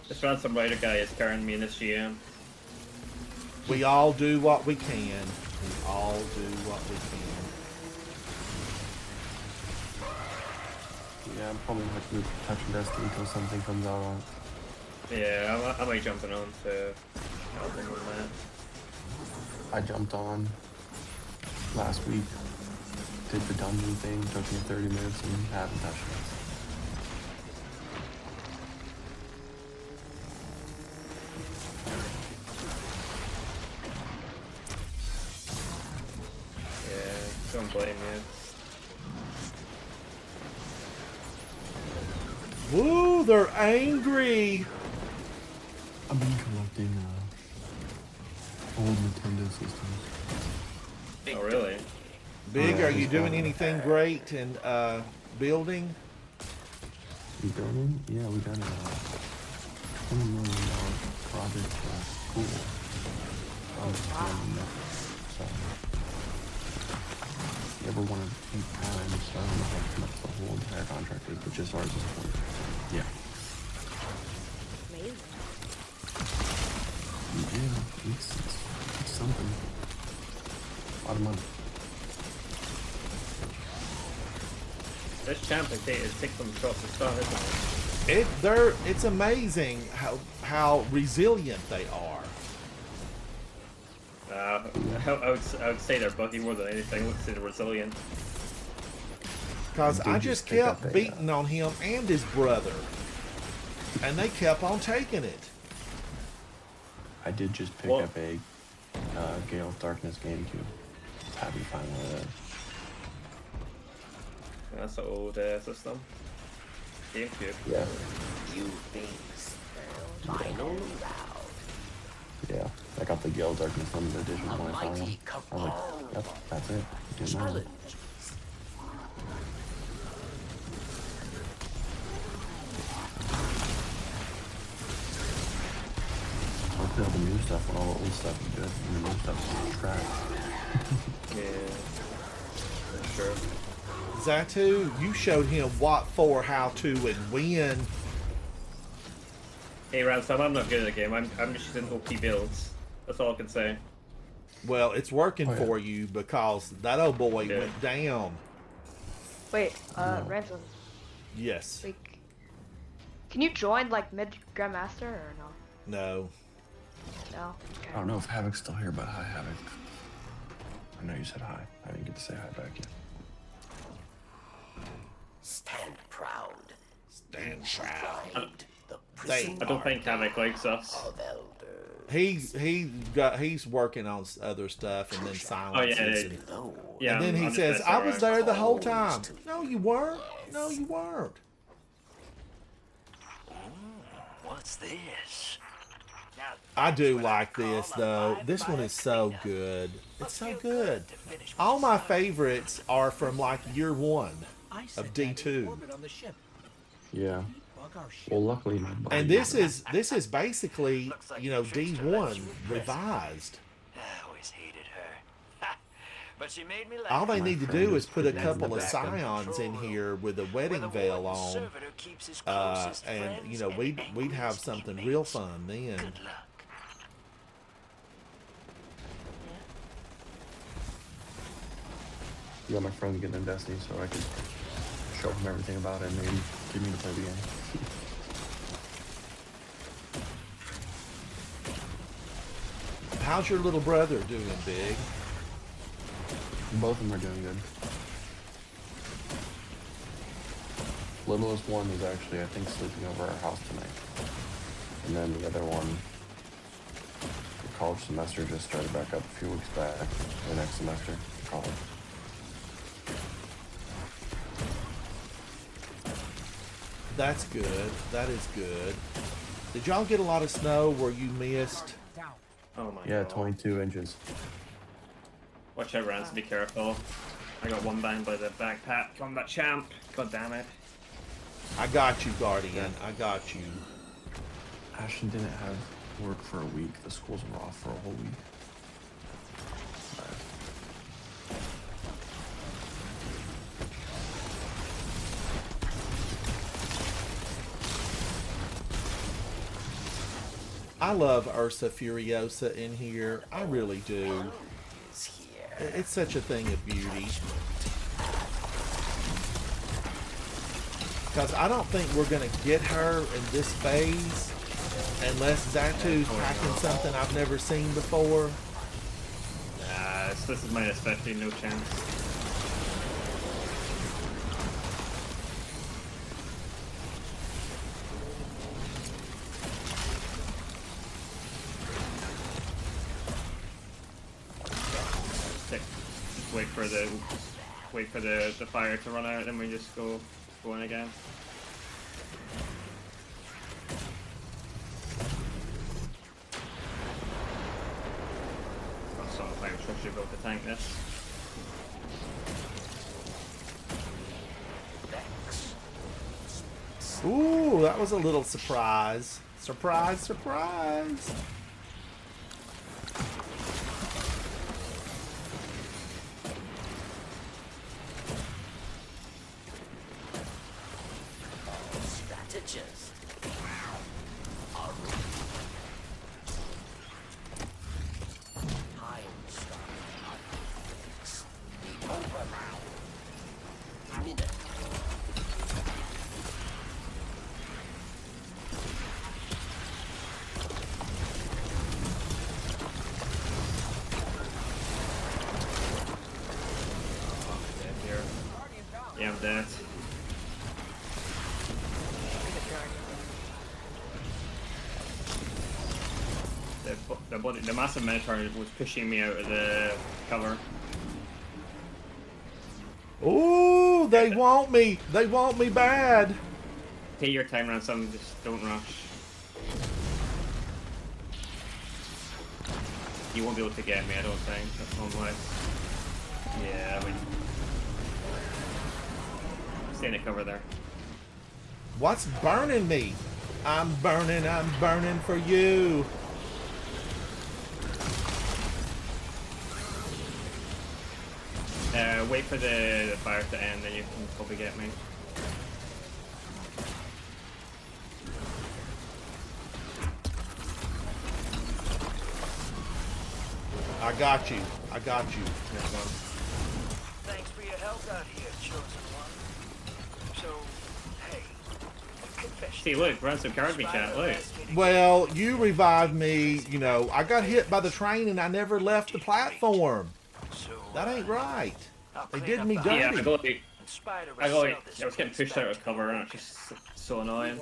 This Ransom Rider guy is carrying me in this GM. We all do what we can. We all do what we can. Yeah, I'm probably not going to touch Destiny until something comes out on it. Yeah, I might jumping on to help him with that. I jumped on last week, did the dungeon thing, took me 30 minutes, and haven't touched it. Yeah, don't blame you. Woo, they're angry. I've been collecting old Nintendo systems. Oh, really? Big, Yeah, are you just doing got- anything great in building? We building? Yeah, we done a $20 million project for school. So, if you ever want to keep time, so I don't know how much the whole entire contract is, but just ours is 20. Yeah. Amazing. Yeah, it's something. A lot of money. This champ is takes some shots to start, isn't it? It's amazing how resilient they are. I would say they're buggy more than anything. I would say they're resilient. Because Did I you just pick up kept a, beating on him and his brother. And they kept on taking it. I did just pick What? up a Gale of Darkness GameCube. Happy to find one of those. That's an old system. GameCube. Yeah. You things. Final round. Yeah. I got the Gale of Darkness Limited Edition A when I found one. mighty I was like, yep, that's it. Get mine. challenge. Hopefully all the new stuff when all the old stuff is good and the new stuff is trash. Yeah. For sure. Zatu, you showed him what for, how to, and when. Hey, Ransom, I'm not good at the game. I'm just using OP builds. That's all I can say. Well, it's working Oh, yeah. for you because that old boy Yeah. went down. Wait, Ransom, Yes. like, can you join like mid Grandmaster or no? No. No. Okay. I don't know if Havoc's still here, but hi, Havoc. I know you said hi. I didn't get to say hi back yet. Stand proud. Stand proud. Ride the prison I don't think Havoc likes us. of elders. He's working on other stuff and then silences. And, Below. Yeah. and then he I'm just says, messing "I was around. there the whole time." No, you weren't. No, you weren't. What's this? Now, I do like this though. This one is so good. It's so good. All my favorites are from like year one I of sent that in D2. orbit on the ship. Yeah. Bug our ship. Well, luckily my buddy. And this is basically, you know, D1 revised. I always hated her. But she made me laugh. All they My need to friend do is is put a pretty couple of backup. scions in here with a Where wedding the veil warden on, servitor keeps his closest and friends you know and we'd have enemies something he real makes. fun then. Good luck. Yeah, my friend's getting in Destiny, so I could show him everything about it and maybe get me to play the game. How's your little brother doing, Big? Both of them are doing good. Littlest one is actually, I think, sleeping over our house tonight. And then the other one, the college semester just started back up a few weeks back. The next semester, college. That's good. That is good. Did y'all get a lot of snow where you missed? Down. Oh my Yeah, god. 22 inches. Watch out, Rance, be careful. I got one bang by the backpack. Combat champ. God damn it. I got you, Guardian. I got you. Ashton didn't have work for a week. The schools were off for a whole week. I love Ursa Furiosa in here. I really do. Is here. It's such a thing of beauty. because I don't think we're gonna get her in this phase unless Zatu's hacking something I've never seen before. Nah, this is minus 50, no chance. Just wait for the fire to run out, then we just go in again. I sort of trust you both to tank this. Ooh, that was a little surprise. Surprise, surprise. Strategist. Time stop. The overround. Minute. Yeah, I'm dead. The massive Minotaur was pushing me out of the cover. Ooh, they want me. They want me bad. Take your time, Ransom. Just don't rush. You won't be able to get me, I don't think. Unless... Yeah, I mean... Stay in the cover there. What's burning me? I'm burning for you. Wait for the fire to end, then you can probably get me. I got you. I got you. Thanks for your help out here, chosen one. So, hey, confession. See, look, run some cards me chat, look. Well, you revived me. You know, I got hit by the train and I never left the platform. That ain't right. They did me dirty. Yeah, I was getting pushed out of cover and it's just so annoying.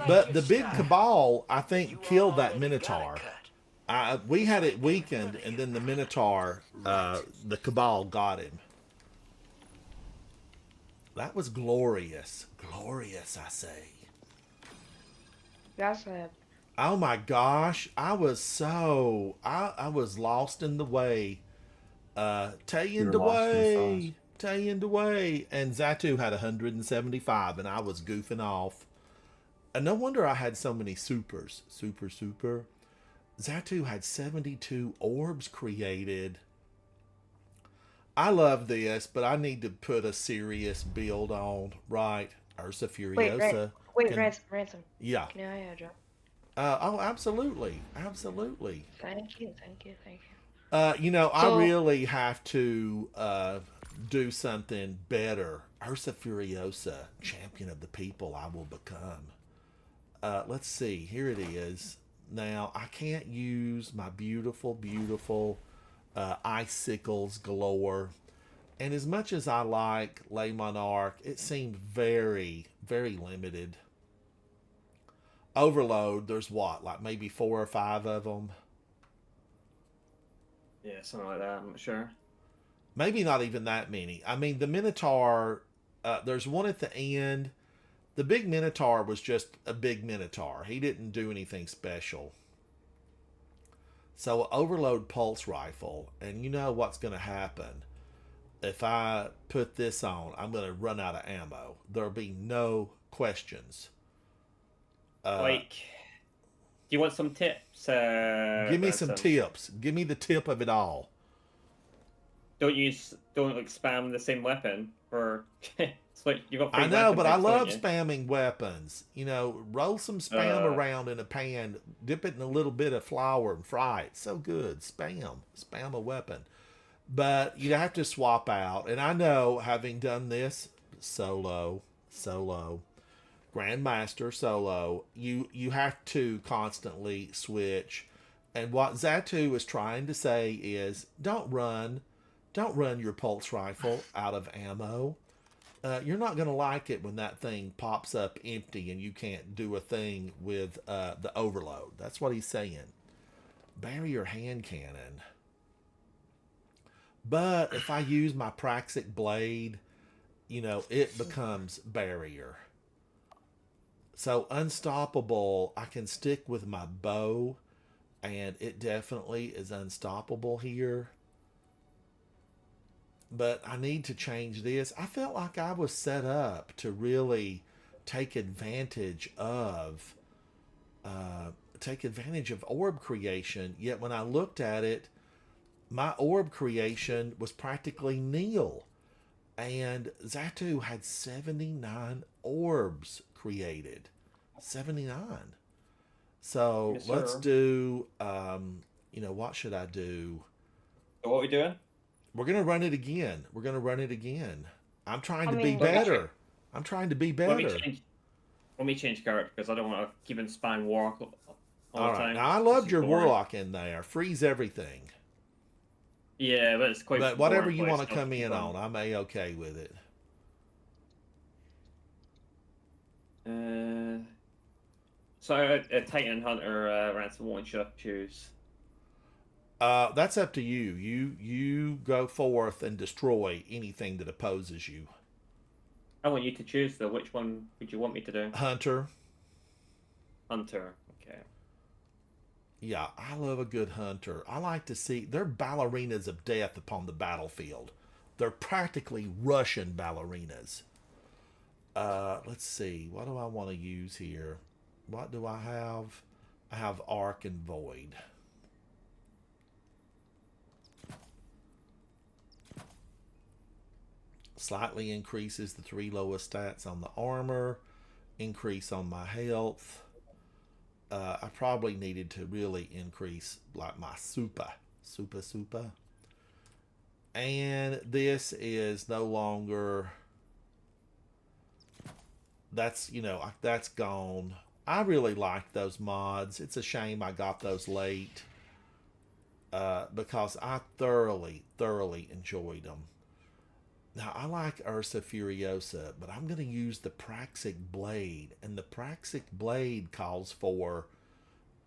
But the big Cabal, I think, killed that Minotaur. We had it weakened, and then the Minotaur, the Cabal got him. That was glorious. Glorious, I say. That's it. Oh my gosh. I was so... I was lost in the way. Tayin' the way. Tayin' the way. And Zatu had 175, and I was goofing off. And no wonder I had so many supers. Super. Zatu had 72 orbs created. I love this, but I need to put a serious build on. Right. Ursa Furiosa. Wait, Ransom. Yeah. Can I drop? Oh, absolutely. Absolutely. Thank you. You know, I really have to do something better. Ursa Furiosa, champion of the people I will become. Let's see. Here it is. Now, I can't use my beautiful icicles galore. And as much as I like Le Monarch, it seemed very, very limited. Overload, there's what? Like maybe 4 or 5 of them? Yeah, something like that, I'm not sure. Maybe not even that many. I mean, the Minotaur, there's one at the end. The big Minotaur was just a big Minotaur. He didn't do anything special. So overload pulse rifle, and you know what's going to happen. If I put this on, I'm going to run out of ammo. There'll be no questions. Do you want some tips? Give me some tips. Give me the tip of it all. Don't like spam the same weapon for. It's like you got. I know, but I love spamming weapons. You know, roll some spam around in a pan, dip it in a little bit of flour and fry it. So good. Spam a weapon. But you have to swap out. And I know, having done this solo, Grandmaster solo, you have to constantly switch. And what Xatu is trying to say is, don't run your pulse rifle out of ammo. You're not going to like it when that thing pops up empty and you can't do a thing with the overload. That's what he's saying. Barrier hand cannon. But if I use my Praxic blade, you know, it becomes barrier. So unstoppable, I can stick with my bow, and it definitely is unstoppable here. But I need to change this. I felt like I was set up to really take advantage of orb creation. Yet when I looked at it, my orb creation was practically nil. And Xatu had 79 orbs created. 79. So Yes, let's sir. do, what should I do? So what are we doing? We're going to run it again. I'm trying I to be mean- better. I'm trying to be Let better. me change character because I don't want to keep in spine Warlock all All the right. time. Now, I This loved is your boring. Warlock in there. Freeze everything. Yeah, but it's quite. But whatever boring you play want to stuff come in keep on, I'm A-okay with it. So Titan and Hunter Ransom one should I choose? That's up to you. You go forth and destroy anything that opposes you. I want you to choose though. Which one would you want me to do? Hunter. Hunter. Okay. Yeah, I love a good hunter. I like to see... They're ballerinas of death upon the battlefield. They're practically Russian ballerinas. Let's see. What do I want to use here? What do I have? I have Arc and Void. Slightly increases the 3 lowest stats on the armor. Increase on my health. I probably needed to really increase like my super. And this is no longer... That's gone. I really like those mods. It's a shame I got those late. Because I thoroughly enjoyed them. Now, I like Ursa Furiosa, but I'm going to use the Praxic Blade. And the Praxic Blade calls for,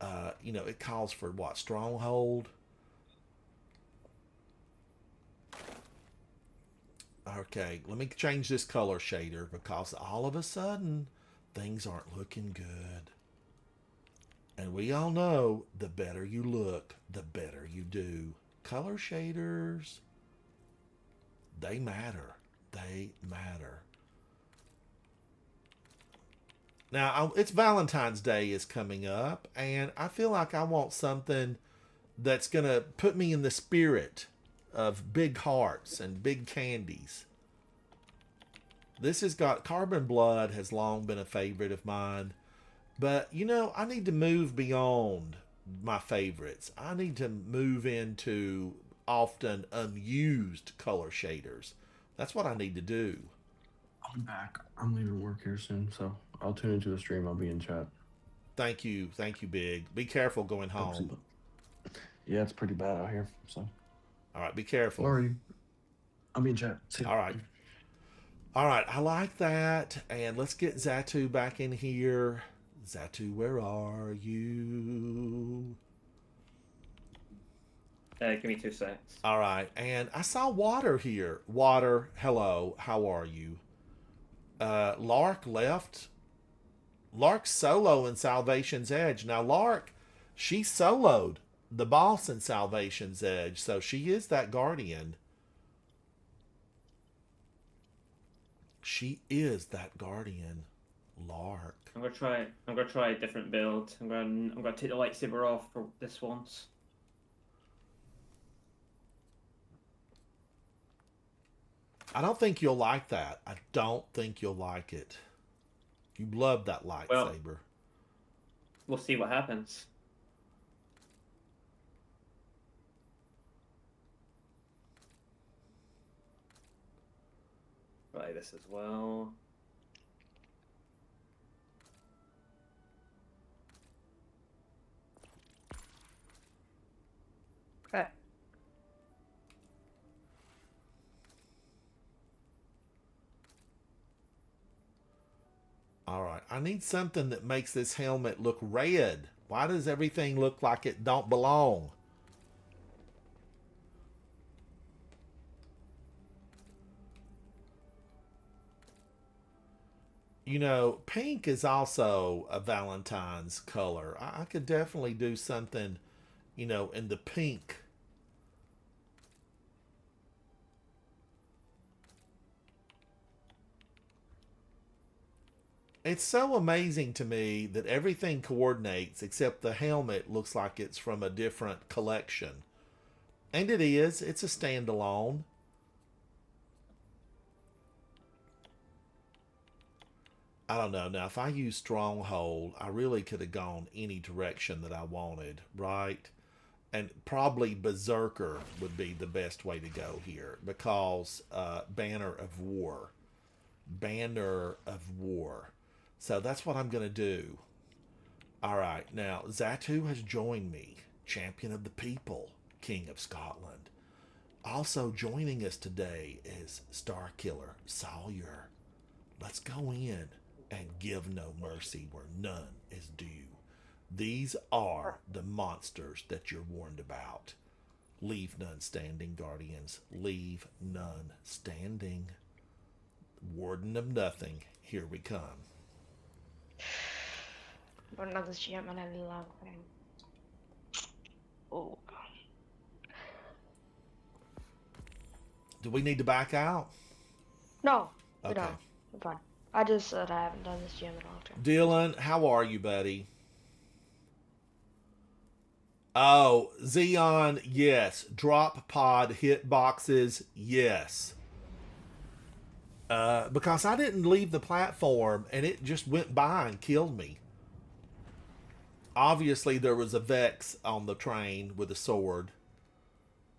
it calls for what? Stronghold? Okay, let me change this color shader because all of a sudden, things aren't looking good. And we all know, the better you look, the better you do. Color shaders... They matter. Now, it's Valentine's Day is coming up, and I feel like I want something that's going to put me in the spirit of big hearts and big candies. This has got... Carbon Blood has long been a favorite of mine, but, I need to move beyond my favorites. I need to move into... often unused color shaders. That's what I need to do. I'll be back. I'm leaving work here soon, so I'll tune into the stream. I'll be in chat. Thank you, Big. Be careful going home. Yeah, it's pretty bad out here, so. All right, be careful. Alrighty. I'll be in chat. See ya. All right, I like that. And let's get Xatu back in here. Xatu, where are you? Give me 2 seconds. All right, and I saw Water here. Water, hello, how are you? Lark left. Lark's solo in Salvation's Edge. Now, Lark, she soloed the boss in Salvation's Edge, so she is that guardian. She is that guardian, Lark. I'm gonna try a different build. I'm gonna take the lightsaber off for this once. I don't think you'll like that. I don't think you'll like it. You love that lightsaber. We'll see what happens. Buy this as well. Okay. All right, I need something that makes this helmet look red. Why does everything look like it don't belong? You know, pink is also a Valentine's color. I could definitely do something, you know, in the pink. It's so amazing to me that everything coordinates except the helmet looks like it's from a different collection. And it is. It's a standalone. I don't know. Now, if I use Stronghold, I really could have gone any direction that I wanted, right? And probably Berserker would be the best way to go here because Banner of War. Banner of War. So that's what I'm going to do. All right. Now, Xatu has joined me. Champion of the People. King of Scotland. Also joining us today is Starkiller Sawyer. Let's go in and give no mercy where none is due. These are the monsters that you're warned about. Leave none standing, Guardians. Leave none standing. Warden of Nothing, here we come. Oh. Do we need to back out? No, we Okay. don't. I'm fine. I just said I haven't done this gym in a long time. Dylan, how are you, buddy? Oh, Xeon, yes. Drop pod hitboxes, yes. Because I didn't leave the platform and it just went by and killed me. Obviously, there was a Vex on the train with a sword,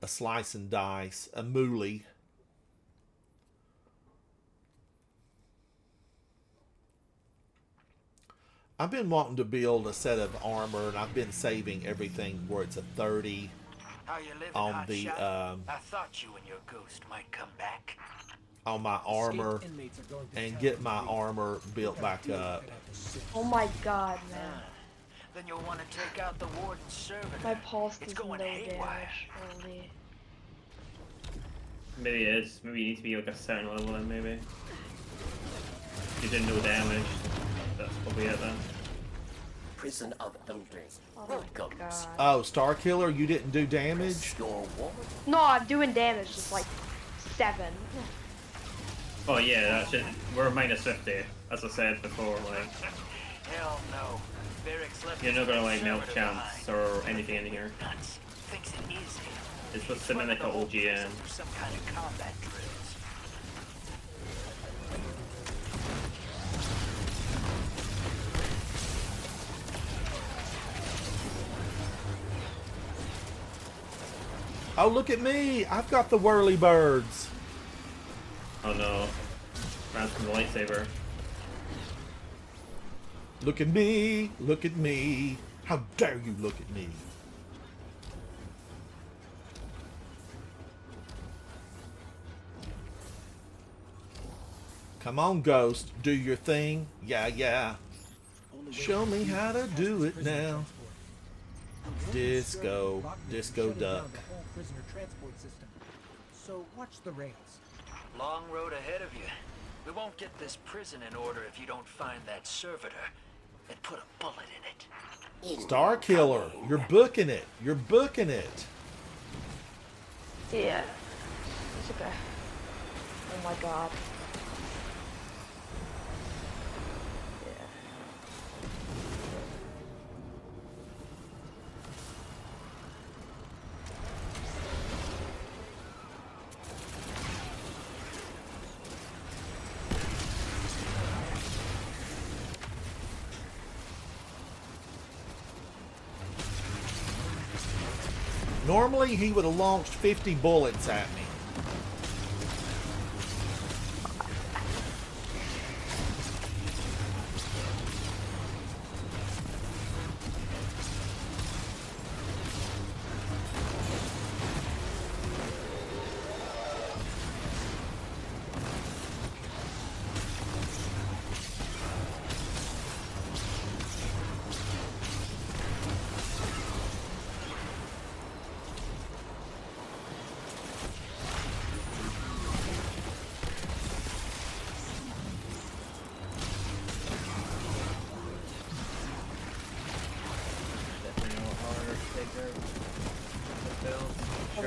a slice and dice, a moolie. I've been wanting to build a set of armor, and I've been saving everything where it's a 30 How you living, on the I thought you and your ghost might come back. on my armor and get my armor built back up. Oh my god, man. Then you'll want to take out the warden's servant. My pulse It's does going no haywire. damage. Holy. Maybe it is. Maybe you need to be like a certain level then, maybe. If you did no damage, that's probably it then. Prison of Elders. Oh Welcome. my god. Oh, Starkiller, you didn't do damage? Your ward. No, I'm doing damage, just like 7. Oh yeah, that's just, we're minus 50, as I said before, like, Hell no. Barracks left you're not gonna like his melt servitor champs behind. or anything in here. Nuts. Thinks it is him. It's just He's running Semenica the whole OGN. prison through some kind of combat drills. Oh, look at me! I've got the whirly birds. Oh no. Rounds from the lightsaber. Look at me! Look at me! How dare you look at me! Come on, Ghost. Do your thing. Yeah, yeah. Show me how to do it now. Disco. Disco duck. The whole prisoner transport system. So watch the rails. Long road ahead of you. We won't get this prison in order if you don't find that servitor and put a bullet in it. Starkiller, you're booking it. You're booking it. Yeah. It's okay. Oh my god. Yeah. Normally, he would have launched 50 bullets at me.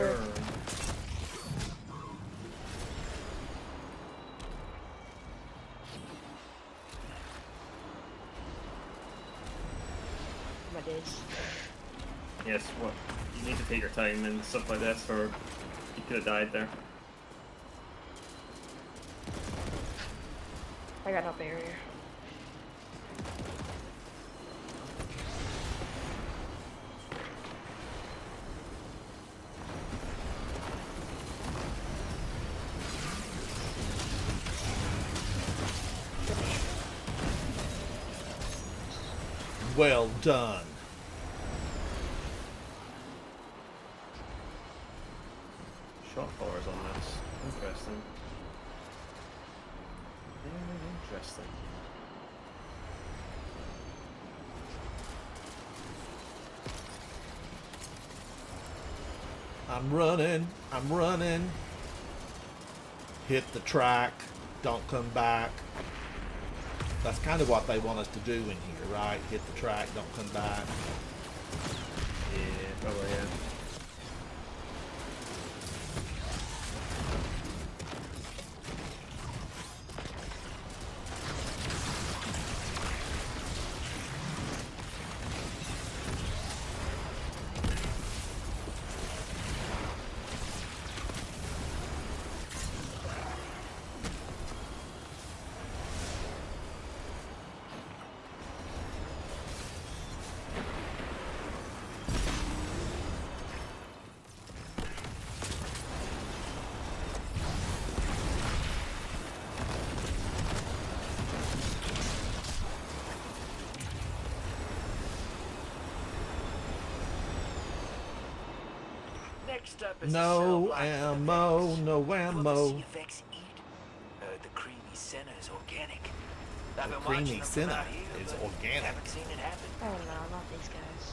here. My days. Yes, what? You need to take your time and stuff like this, or you could have died there. I got no barrier. Well done. Shot callers on this. Interesting. Very interesting. I'm running. I'm running. Hit the track. Don't come back. That's kind of what they want us to do in here, right? Hit the track. Don't come back. Yeah, probably, yeah. Next up is No ammo. No Will the ammo. CFX eat? The creamy senna is organic. I've The been watching creamy them from senna out here, is but organic. Haven't seen it happen. I don't know, not these guys.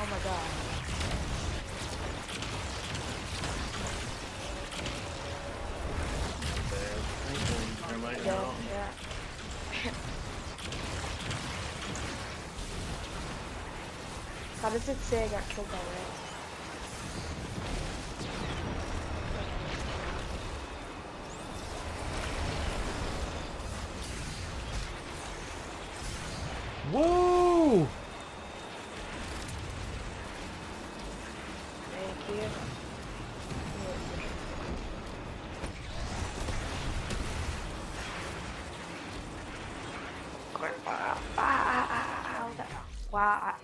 Oh my god. Never mind. Yeah, No. yeah. How does it say I got killed by Ray? Whoa! Thank you. Wow.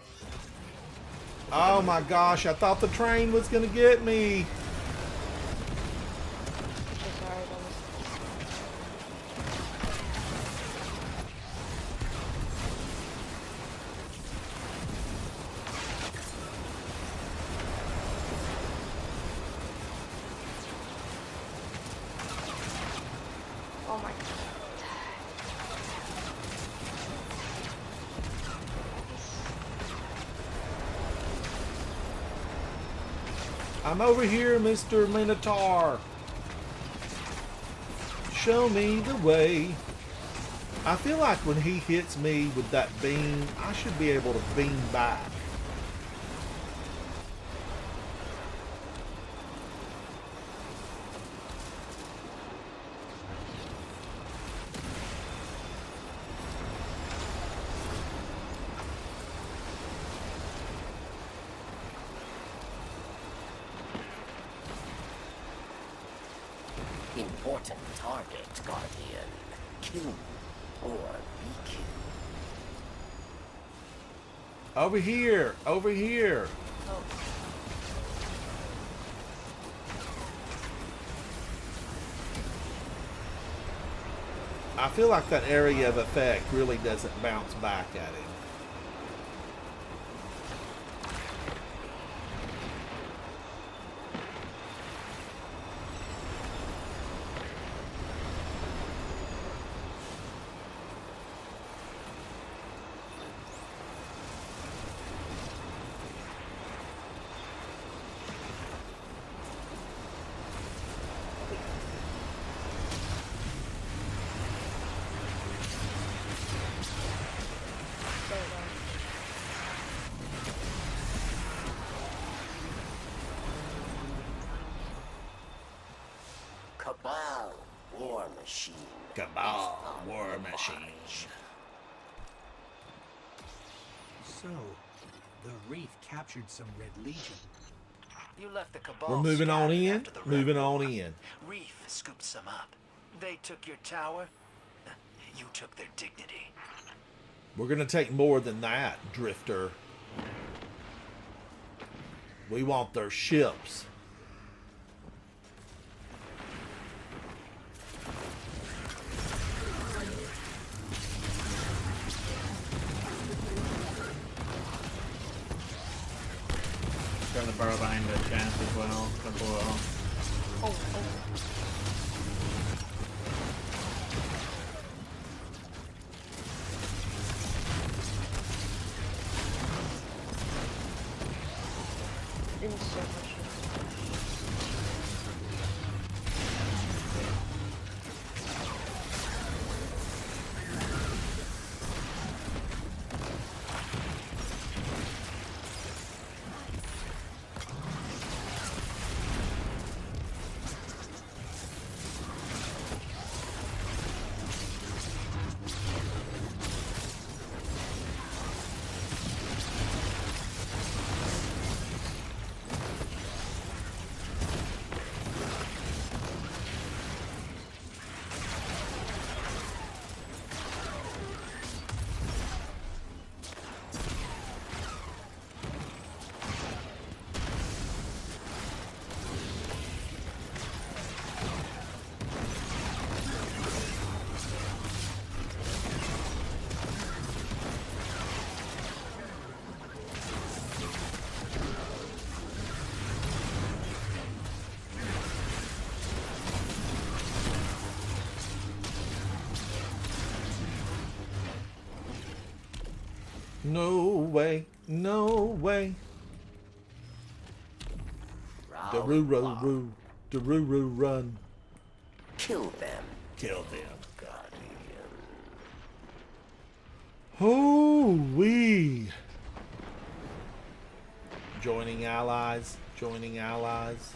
Oh my gosh, I thought the train was gonna get me. I'm so sorry about this. Oh my god. I'm over here, Mr. Minotaur. Show me the way. I feel like when he hits me with that beam, I should be able to beam back. Important target, Guardian. Kill or be killed. Over here, over here. Oh. I feel like that area of effect really doesn't bounce back at him. machine. Cabal War Machine. So, the Reef captured some Red Legion. You left the Cabal. We're moving on scattered in. after the Moving Red on War. in. Reef scooped some up. They took your tower. You took their dignity. We're gonna take more than that, Drifter. We want their ships. Throwing the burrow behind the chance as well. Below. Didn't so much. No way, no way. Daroo-roo-roo, Daroo-roo run. Kill them. Kill them. Guardian. Hoo-wee. Joining allies, joining allies.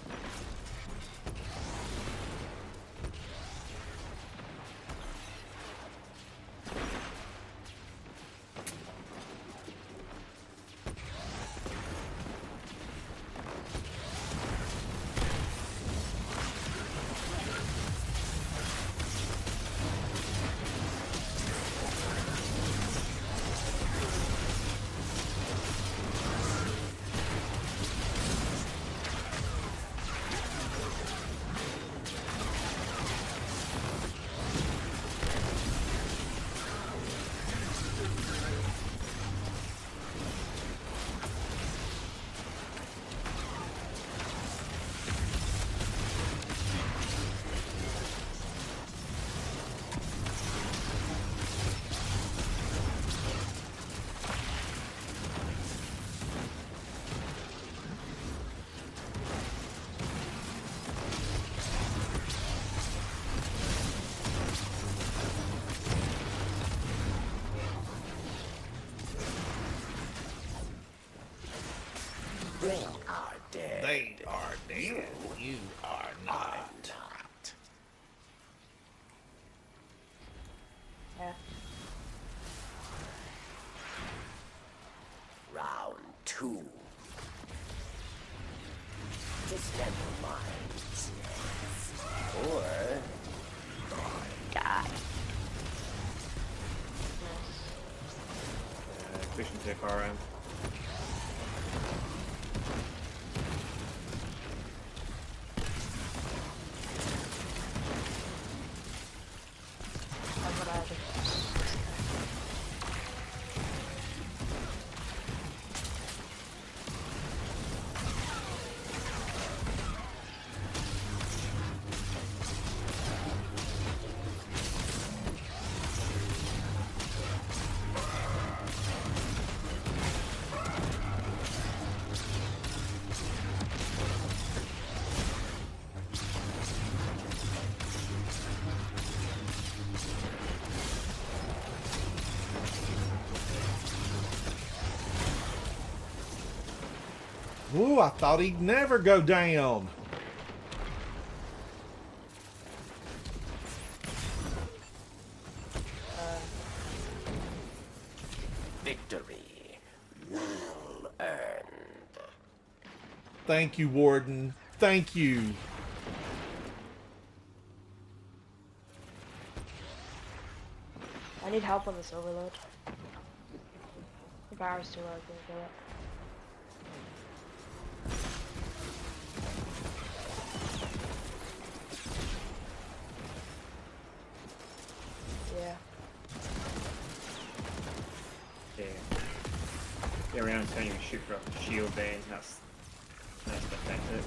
They are dead. They are dead. You are not. Yeah. Round 2. Dismember minds. Or Die. Pushing too far around. That's what I do. Ooh, I thought he'd never go down. victory well earned. Thank you, Warden. Thank you. I need help on this overload. The power's too low, I can't kill it. Yeah. Okay. Yeah, around turn you can shoot for a shield bane. That's nice but tactic.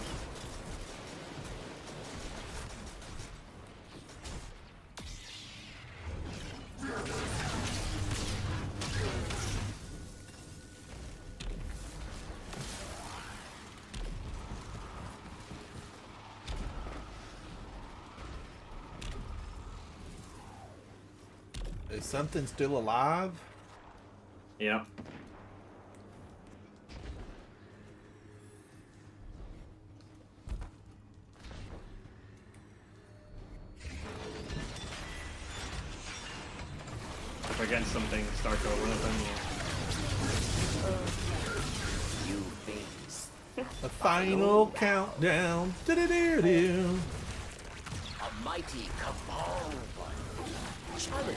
Is something still alive? Yeah. If against something, start to overload them. You face The final countdown. Do-do-do-do. a mighty cabal one. Challenges.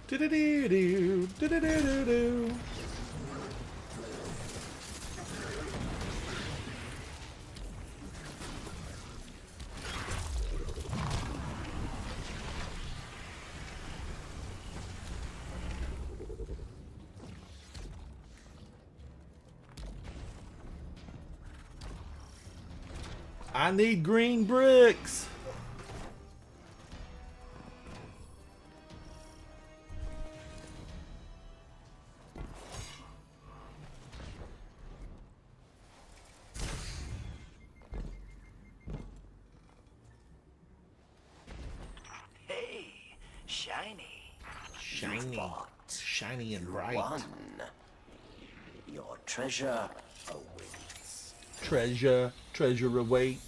Do-do-do-do. Do-do-do-do-do. I need green bricks. Hey, shiny. Shiny. fought. Shiny and bright. One. Your treasure awaits. Treasure awaits.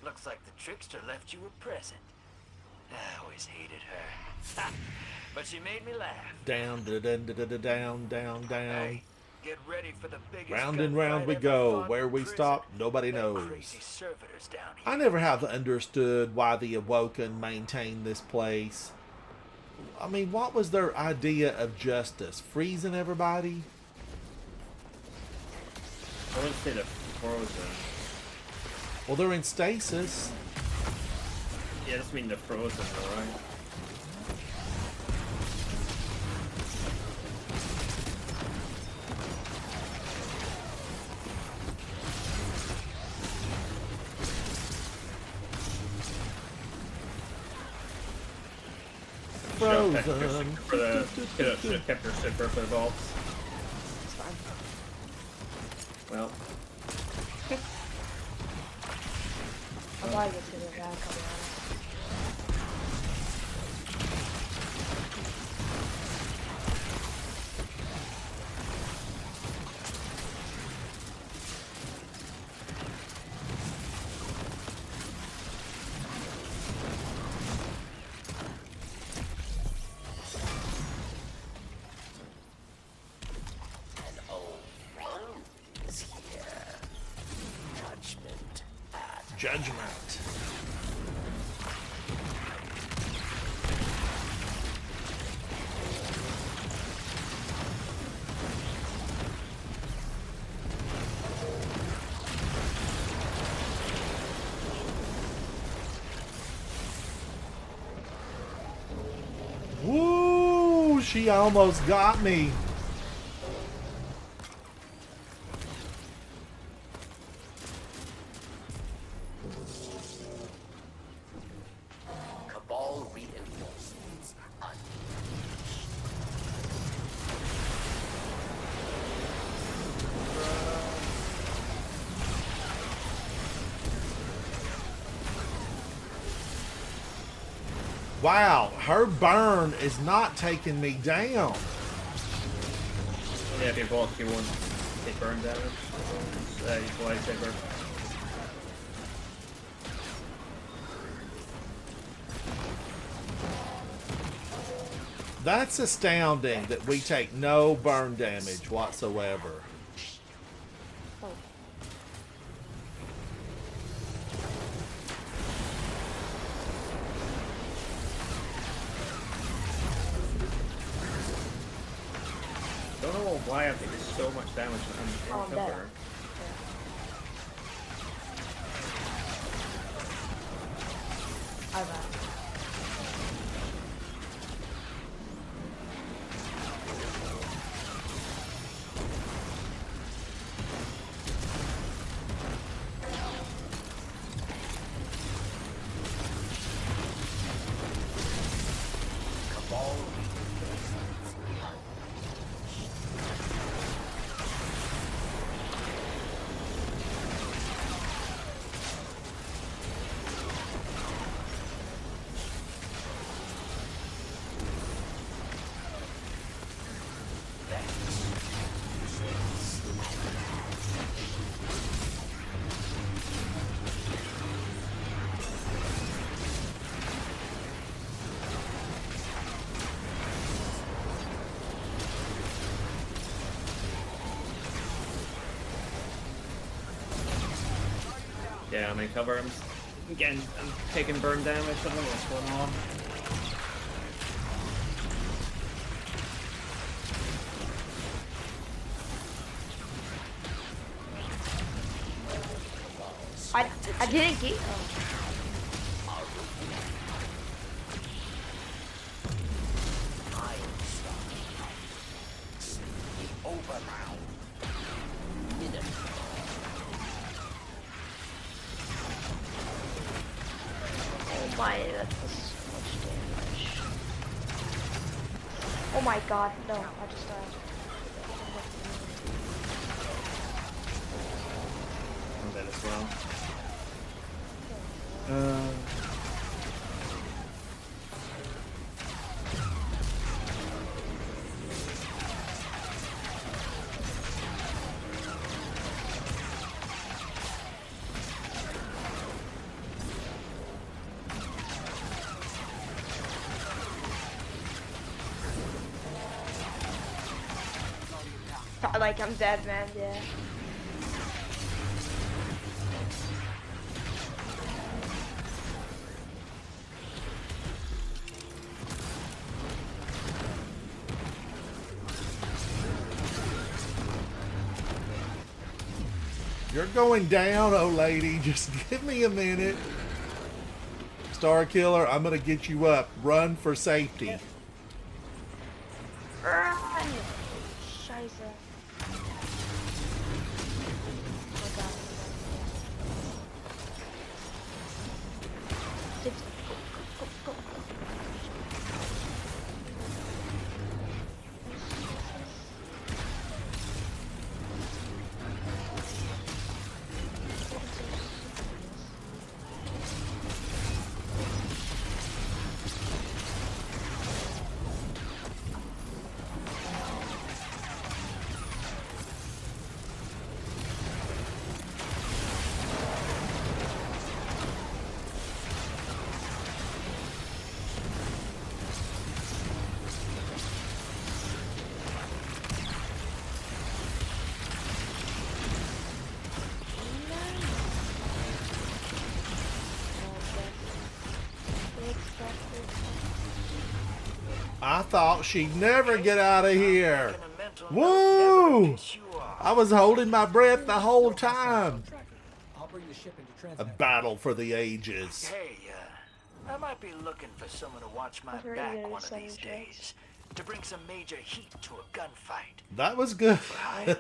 Looks like the trickster left you a present. I always hated her. But she made me laugh. Down, down, down. Hey, get ready for the biggest Round and round we gunfight ever go. fought Where in we prison. stop, nobody Them knows. Crazy servitors down here. I never have understood why the Awoken maintained this place. I mean, what was their idea of justice? Freezing everybody? I wouldn't say they're frozen. Well, they're in stasis. Yeah, that's mean they're frozen, though, right? Frozen. Should have kept her super for the vaults. It's fine. Well, I'll probably get to the back, I'll be honest. An old friend is here. Judgment at Judgment. Woo! She almost got me. Cabal reinforcements unleashed. Wow, her burn is not taking me down. Yeah, if you block, you won't take burn damage. Your lightsaber. That's astounding that we take no burn damage whatsoever. Oh. Don't know why I'm taking so much damage on I'm cover. dead. Yeah. I'm out. Yeah, I'm in cover. I'm taking burn damage. I don't know what's going on. I didn't get. Oh. Oh my, that was so much damage. Oh my god, no, I just died. I'm dead as well. Like, I'm dead, man, yeah. You're going down, oh lady. Just give me a minute. Star Killer, I'm gonna get you up. Run for safety. Run! Scheiße. Oh god. Go, go, go. I thought she'd never get out of here. Woo! I was holding my breath the whole time. I'll bring the ship into A transit. battle for the ages. Hey, I might be looking for someone to watch my I've already back got one of some these jokes. days. To bring some major heat to a gunfight. That was good.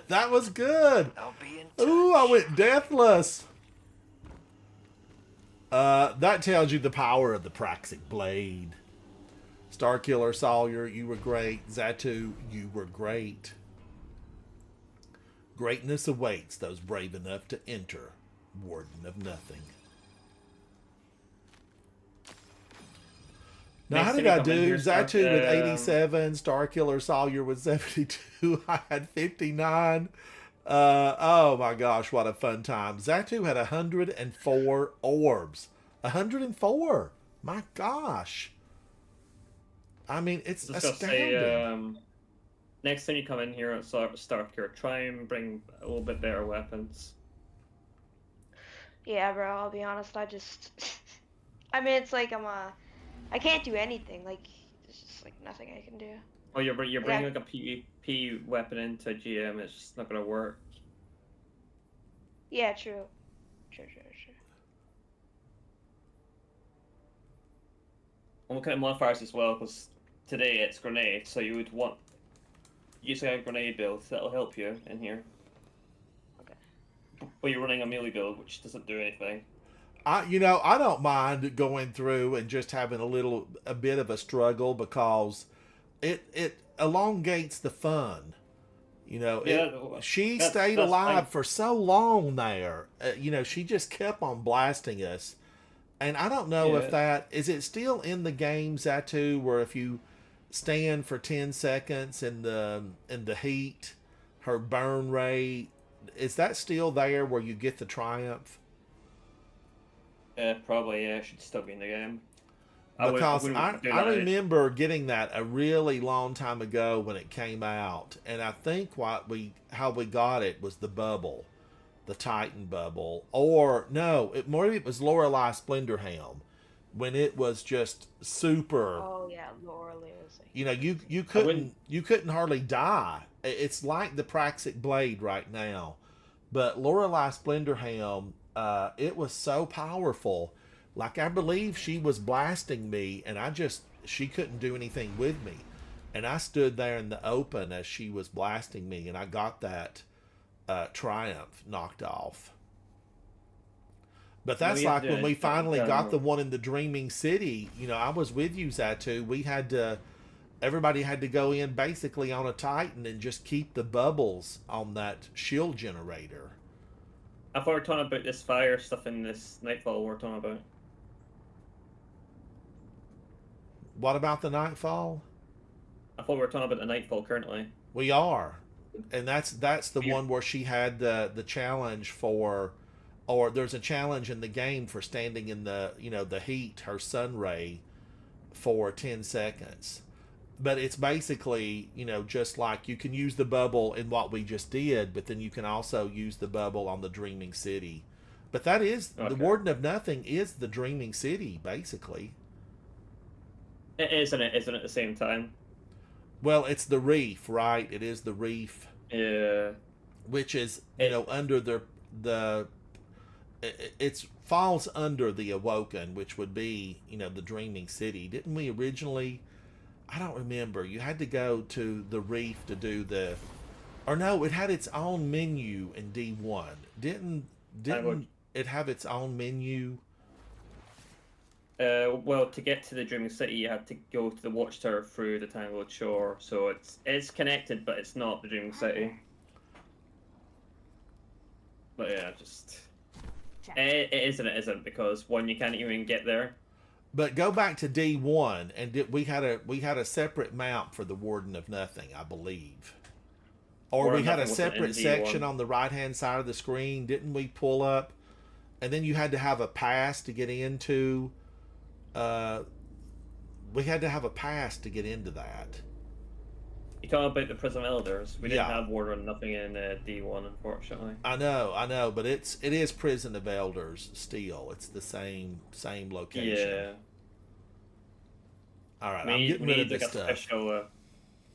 That was good. I'll be in touch. Ooh, I went deathless. That tells you the power of the Praxic Blade. Starkiller, Sawyer, you were great. Zatu, you were great. Greatness awaits those brave enough to enter Warden of Nothing. Now, how Next did time I you come in do? here, Zatu with Stark, 87, Star Killer Sawyer with 72. I had 59. Oh my gosh, what a fun time. Zatu had 104 orbs. 104. My gosh. I mean, it's Just gotta astounding. say, next time you come in here at Stark here, try and bring a little bit better weapons. Yeah, bro, I'll be honest, I just I mean, it's like I can't do anything. Like, there's just like nothing I can do. Oh, you're Yeah. bringing like a PvP weapon into GM. It's just not gonna work. Yeah, true. True. I'm looking at modifiers as well because today it's grenade, so you would want use a grenade build. That'll help you in here. Okay. But you're running a melee build, which doesn't do anything. I don't mind going through and just having a bit of a struggle because it elongates the fun. She stayed that's alive fine. for so long there. She just kept on blasting us. And I don't know if is it still in the game, Zatu, where if you stand for 10 seconds in the heat, her burn rate, is that still there where you get the triumph? Probably, yeah, it should still be in the game. Because wouldn't do I that. remember getting that a really long time ago when it came out, and I think how we got it was the bubble, the Titan bubble, or no, maybe it was Lorelei Splendorhelm, when it was just super. Oh yeah, Lorelei is like... You couldn't hardly die. It's like the Praxic Blade right now, but Lorelei Splendorhelm, it was so powerful. Like, I believe she was blasting me, and she couldn't do anything with me. And I stood there in the open as she was blasting me, and I got that triumph knocked off. But that's like when we finally got the one in the Dreaming City. I was with you, Zatu. Everybody had to go in basically on a Titan and just keep the bubbles on that shield generator. I thought we were talking about this fire stuff in this Nightfall we're talking about. What about the Nightfall? I thought we were talking about the Nightfall currently. We are. And that's the one where she had the challenge for, or there's a challenge in the game for standing in the heat, her sun ray, for 10 seconds. But it's basically, just like you can use the bubble in what we just did, but then you can also use the bubble on the Dreaming City. But that is, the Warden of Nothing is the Dreaming City, basically. It isn't it at the same time? Well, it's the Reef, right? It is the Reef. Yeah. Which is, under it falls under the Awoken, which would be, the Dreaming City. Didn't we originally... I don't remember. You had to go to the Reef to do or no, it had its own menu in D1. Didn't it have its own menu? Well, to get to the Dreaming City, you have to go to the Watchtower through the Tangled Shore. So it's connected, but it's not the Dreaming City. But yeah, just it isn't because one, you can't even get there. But go back to D1, and we had a separate map for the Warden of Nothing, I believe, or we had a separate section on the right-hand side of the screen. Didn't we pull up, and then you had to have a pass to get into. We had to have a pass to get into that. You talking about the Prison Elders? We didn't have Warden of Nothing in D1, unfortunately. I know, but it is Prison of Elders still. It's the same location. Yeah. All right, I'm getting rid of this stuff.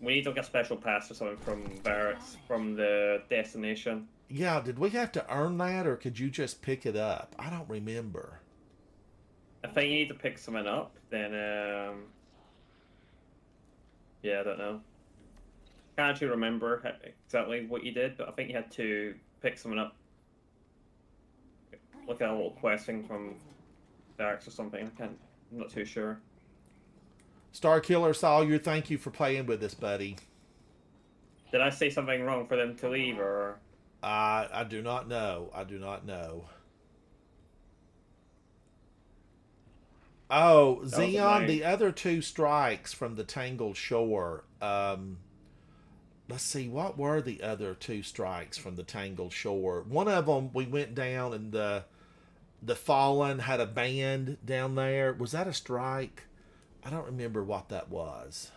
We need to get a special pass or something from Barracks, from the destination. Yeah, did we have to earn that, or could you just pick it up? I don't remember. I think you need to pick something up, then, yeah, I don't know. Can't actually remember exactly what you did, but I think you had to pick someone up. Look at a little quest thing from Barracks or something. I'm not too sure. Star Killer Sawyer, thank you for playing with us, buddy. Did I say something wrong for them to leave, or? I do not know. I do not know. Oh, was Xeon, mine. the other two strikes from the Tangled Shore. Let's see, what were the other two strikes from the Tangled Shore? One of them, we went down and the Fallen had a band down there. Was that a strike? I don't remember what that was.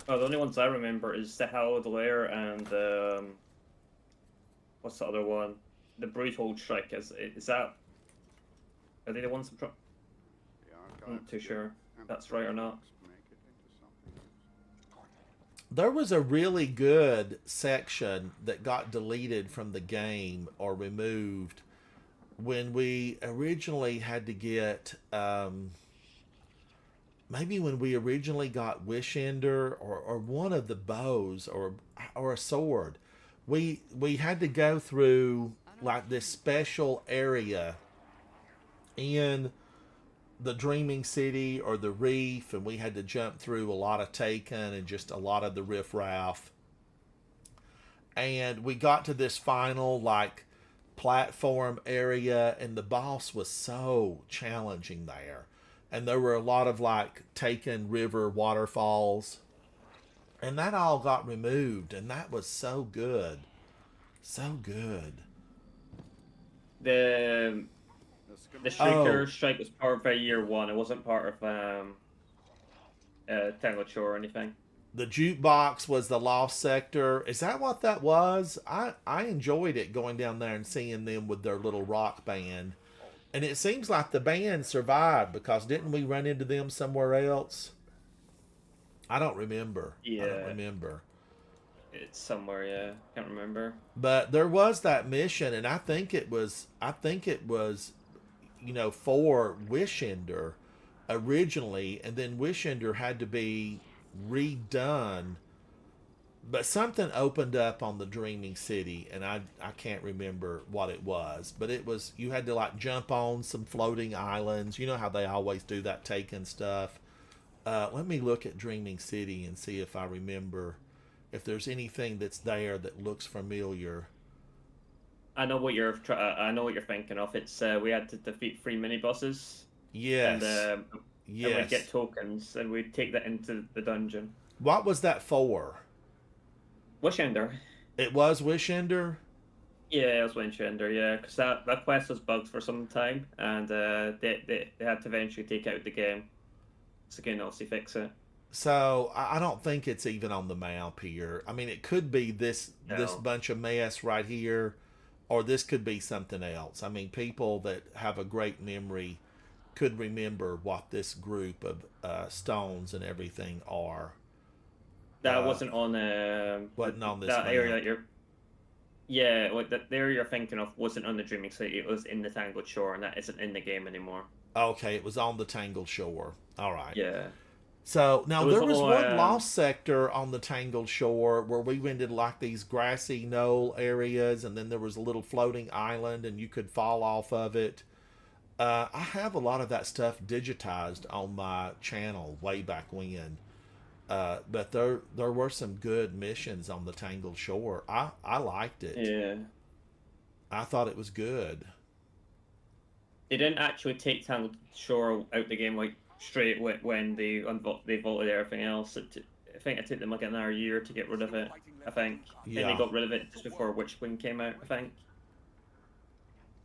Oh, the only ones I remember is the Hallowed Lair and what's the other one? The Brutal Strike. Is that? Are they the ones? I'm not too sure if that's right or not. There was a really good section that got deleted from the game or removed when we originally had to get maybe when we originally got Wish Ender or one of the bows or a sword. We had to go through like this special area in the Dreaming City or the Reef, and we had to jump through a lot of Taken and just a lot of the riffraff. And we got to this final like platform area, and the boss was so challenging there. And there were a lot of like Taken river waterfalls, and that all got removed, and that was so good, so good. The Shrieker Strike was part of year one. It wasn't part of Tangled Shore or anything. The jukebox was the Lost Sector. Is that what that was? I enjoyed it, going down there and seeing them with their little rock band. And it seems like the band survived, because didn't we run into them somewhere else? I don't remember. Yeah. I don't remember. It's somewhere, yeah. Can't remember. But there was that mission, and I think it was, you know, for Wish Ender originally, and then Wish Ender had to be redone. But something opened up on the Dreaming City, and I can't remember what it was. But it was, you had to like jump on some floating islands. You know how they always do that Taken stuff. Let me look at Dreaming City and see if I remember if there's anything that's there that looks familiar. I know what you're thinking of. It's we had to defeat 3 mini bosses. Yes. And yes. we'd get tokens, and we'd take that into the dungeon. What was that for? Wish Ender. It was Wish Ender? Yeah, it was Wish Ender, yeah. Because that quest was bugged for some time, and they had to eventually take out the game. So again, obviously fix it. So I don't think it's even on the map here. I mean, it could be this bunch of mess right here, or this could be something else. I mean, people that have a great memory could remember what this group of stones and everything are. That wasn't on wasn't on this that map. area that you're. Yeah, what the area you're thinking of wasn't on the Dreaming City. It was in the Tangled Shore, and that isn't in the game anymore. Okay, it was on the Tangled Shore. All right. Yeah. So now there was all, one lost sector on the Tangled Shore where we went into like these grassy knoll areas, and then there was a little floating island, and you could fall off of it. I have a lot of that stuff digitized on my channel way back when. But there were some good missions on the Tangled Shore. I liked it. Yeah. I thought it was good. They didn't actually take Tangled Shore out the game like straight when they vaulted everything else. I think it took them like another year to get rid of it. I think. Yeah. And they got rid of it just before Witchwing came out. I think.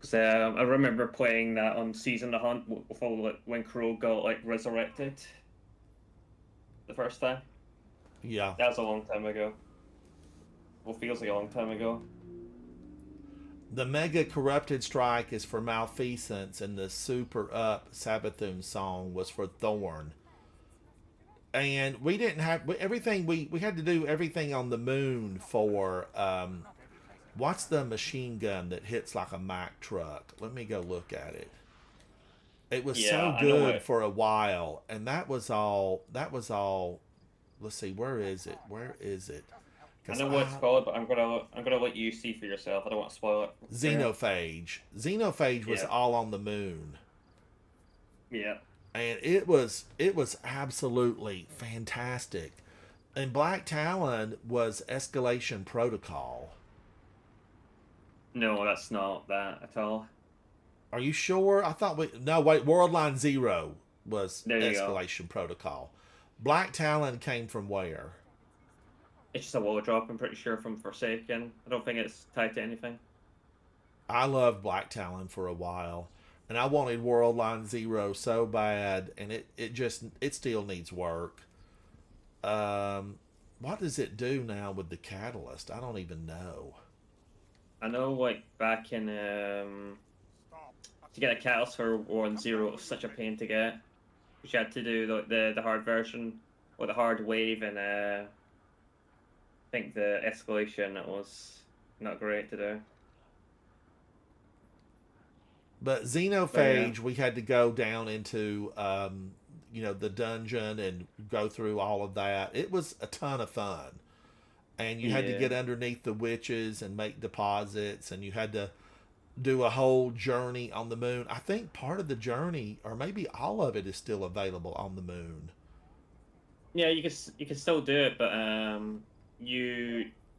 Because I remember playing that on Season of the Hunt when Crow got like resurrected. The first time. Yeah. That was a long time ago. Well, feels like a long time ago. The Mega Corrupted Strike is for Malfeasance, and the Super Up Sabathun song was for Thorn. And we didn't have everything. We had to do everything on the moon for what's the machine gun that hits like a Mack truck? Let me go look at it. It was so good for a while, and that was all. Let's see, where is it? I know what it's called, but I'm gonna let you see for yourself. I don't want to spoil it. Xenophage. Xenophage was all on the moon. Yeah. And it was absolutely fantastic. And Black Talon was Escalation Protocol. No, that's not that at all. Are you sure? I thought Worldline Zero. was There you go. Escalation Protocol. Black Talon came from where? It's just a wall drop, I'm pretty sure, from Forsaken. I don't think it's tied to anything. I loved Black Talon for a while, and I wanted World Line Zero so bad, and it still needs work. What does it do now with the catalyst? I don't even know. I know, like, back in, to get a catalyst for 1-0 was such a pain to get. You had to do the hard version, or the hard wave, and I think the escalation, it was not great to do. But Xenophage, we had to go down into, the dungeon and go through all of that. It was a ton of fun. And you had to get underneath the witches and make deposits, and you had to do a whole journey on the moon. I think part of the journey, or maybe all of it, is still available on the moon. Yeah, you can still do it, but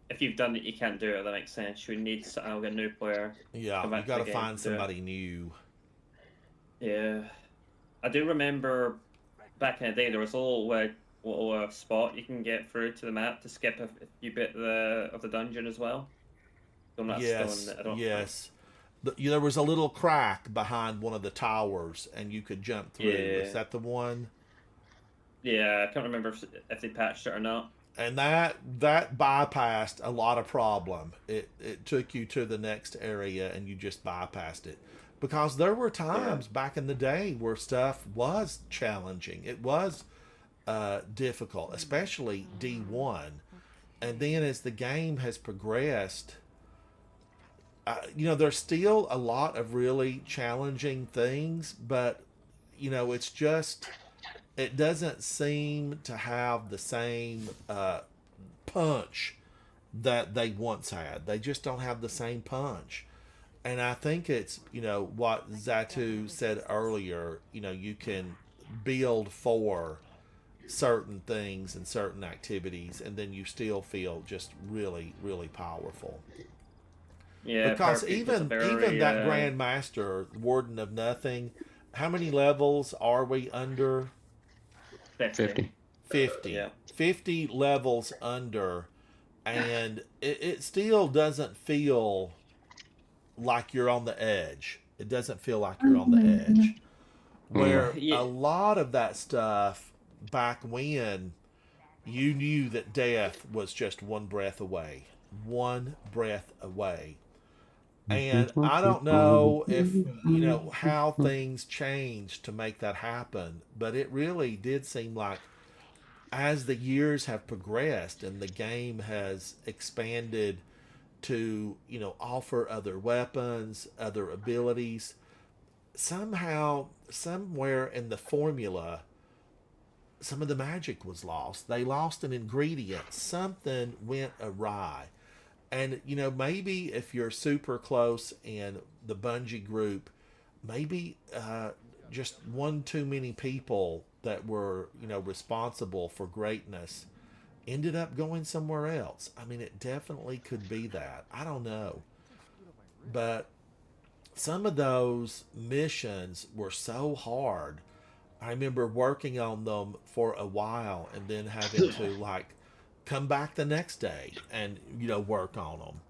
if you've done it, you can't do it. That makes sense. You need a new player. Yeah, you got to find somebody new. Yeah, I do remember back in the day there was a little spot you can get through to the map to skip a few bit of the dungeon as well. So Yes. There was a little crack behind one of the towers, and you could jump through. Yeah. Is that the one? Yeah, I can't remember if they patched it or not. And that bypassed a lot of problem. It took you to the next area, and you just bypassed it. Because there were times back in the day where stuff was challenging. It was difficult, especially D1. And then as the game has progressed, there's still a lot of really challenging things, but, it's just, it doesn't seem to have the same punch that they once had. They just don't have the same punch. And I think it's, what Zatu said earlier, you can build for certain things and certain activities, and then you still feel just really, really powerful. Yeah, because even that Grand Master, Warden of Nothing, how many levels are we under? 50. 50. Yeah. 50 levels under, and it still doesn't feel like you're on the edge. It doesn't feel like you're on the edge. Where a lot of that stuff back when, you knew that death was just one breath away. One breath away. And I don't know if, how things changed to make that happen, but it really did seem like as the years have progressed and the game has expanded to, offer other weapons, other abilities, somehow, somewhere in the formula, some of the magic was lost. They lost an ingredient. Something went awry. And, maybe if you're super close in the Bungie group, maybe just one too many people that were, responsible for greatness ended up going somewhere else. I mean, it definitely could be that. I don't know. But some of those missions were so hard. I remember working on them for a while and then having to, come back the next day and, work on them.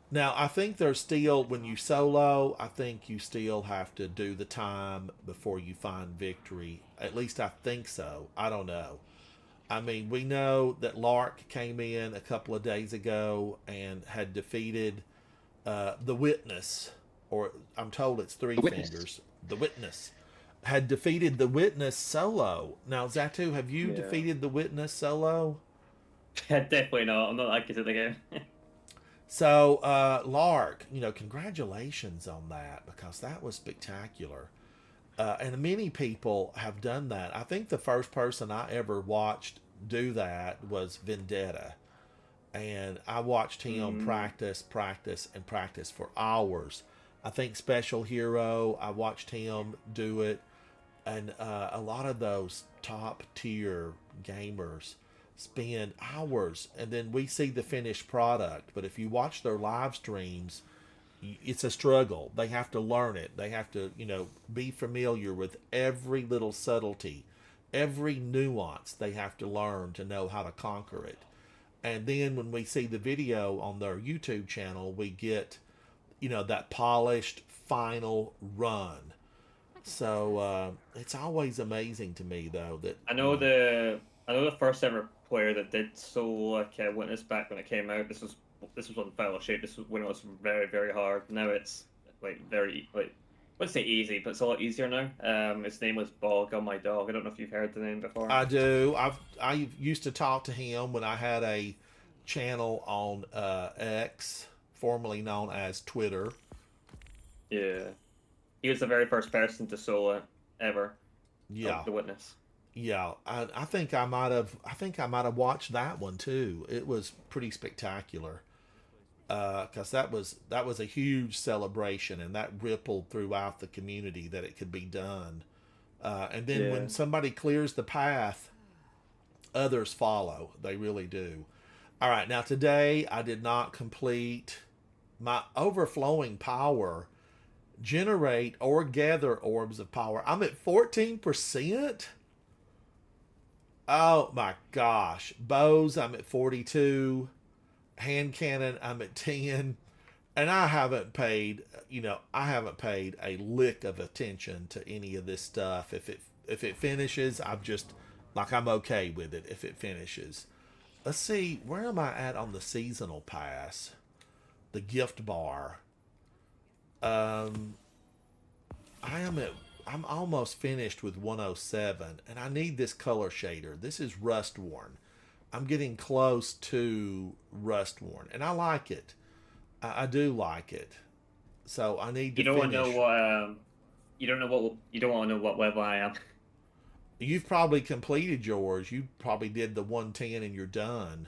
Now, I think there's still, when you solo, I think you still have to do the time before you find victory. At least I think so. I don't know. I mean, we know that Lark came in a couple of days ago and had defeated the Witness, or I'm told it's Three Fingers. The Witness had defeated the Witness solo. Now, Zatu, have you defeated the Witness solo? Definitely not. I'm not that good at the game. So, Lark, congratulations on that, because that was spectacular. And many people have done that. I think the first person I ever watched do that was Vendetta. And I watched him practice for hours. I think Special Hero, I watched him do it. And a lot of those top tier gamers spend hours, and then we see the finished product. But if you watch their live streams, it's a struggle. They have to learn it. They have to, be familiar with every little subtlety, every nuance they have to learn to know how to conquer it. And then when we see the video on their YouTube channel, we get, that polished final run. So it's always amazing to me, though, that I know the first ever player that did solo Witness back when it came out. This was on Fellowship. This was when it was very, very hard. Now it's very I wouldn't say easy, but it's a lot easier now. His name was Bog on My Dog. I don't know if you've heard the name before. I do. I used to talk to him when I had a channel on X, formerly known as Twitter. Yeah, he was the very first person to solo ever. Yeah, The Witness. Yeah, I think I might have watched that one too. It was pretty spectacular, because that was a huge celebration, and that rippled throughout the community that it could be done. And then when somebody clears the path, others follow. They really do. All right, now today I did not complete my overflowing power. Generate or gather orbs of power. I'm at 14%. Oh my gosh. Bows, I'm at 42. Hand cannon, I'm at 10. And I haven't paid a lick of attention to any of this stuff. If it finishes, I'm okay with it if it finishes. Let's see, where am I at on the seasonal pass? The gift bar. I'm almost finished with 107, and I need this color shader. This is rust worn. I'm getting close to rust worn, and I like it. I do like it. So I need to. You don't want to know what level I am. You've probably completed yours. You probably did the 110, and you're done.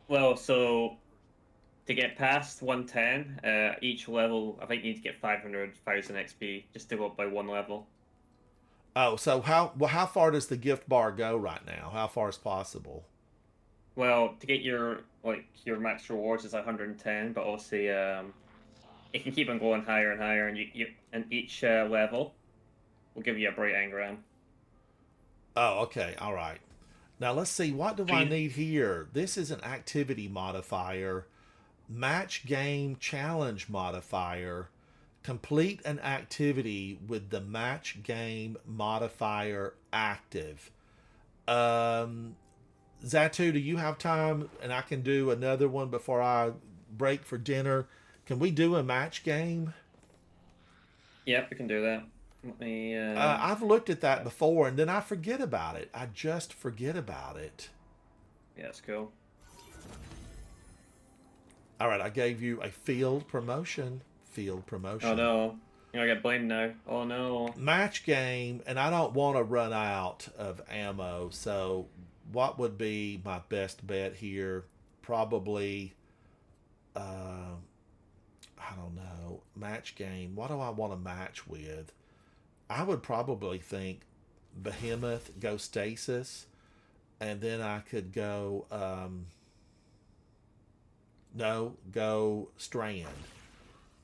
Well, so to get past 110, each level, I think you need to get 500,000 XP just to go up by one level. Oh, so how far does the gift bar go right now? How far is possible? Well, to get your max rewards is 110, but obviously it can keep on going higher and higher, and each level will give you a bright engram. Oh, okay, all right. Now let's see, what do I need here? This is an activity modifier. Match game challenge modifier. Complete an activity with the match game modifier active. Zatu, do you have time? And I can do another one before I break for dinner. Can we do a match game? Yep, we can do that. Let me. I've looked at that before, and then I forget about it. I just forget about it. Yeah, that's cool. All right, I gave you a field promotion. Oh no, I got blamed now. Oh no. Match game, and I don't want to run out of ammo. So, what would be my best bet here? Probably, I don't know. Match game. What do I want to match with? I would probably think Behemoth, go Stasis, and then I could go. Go Strand.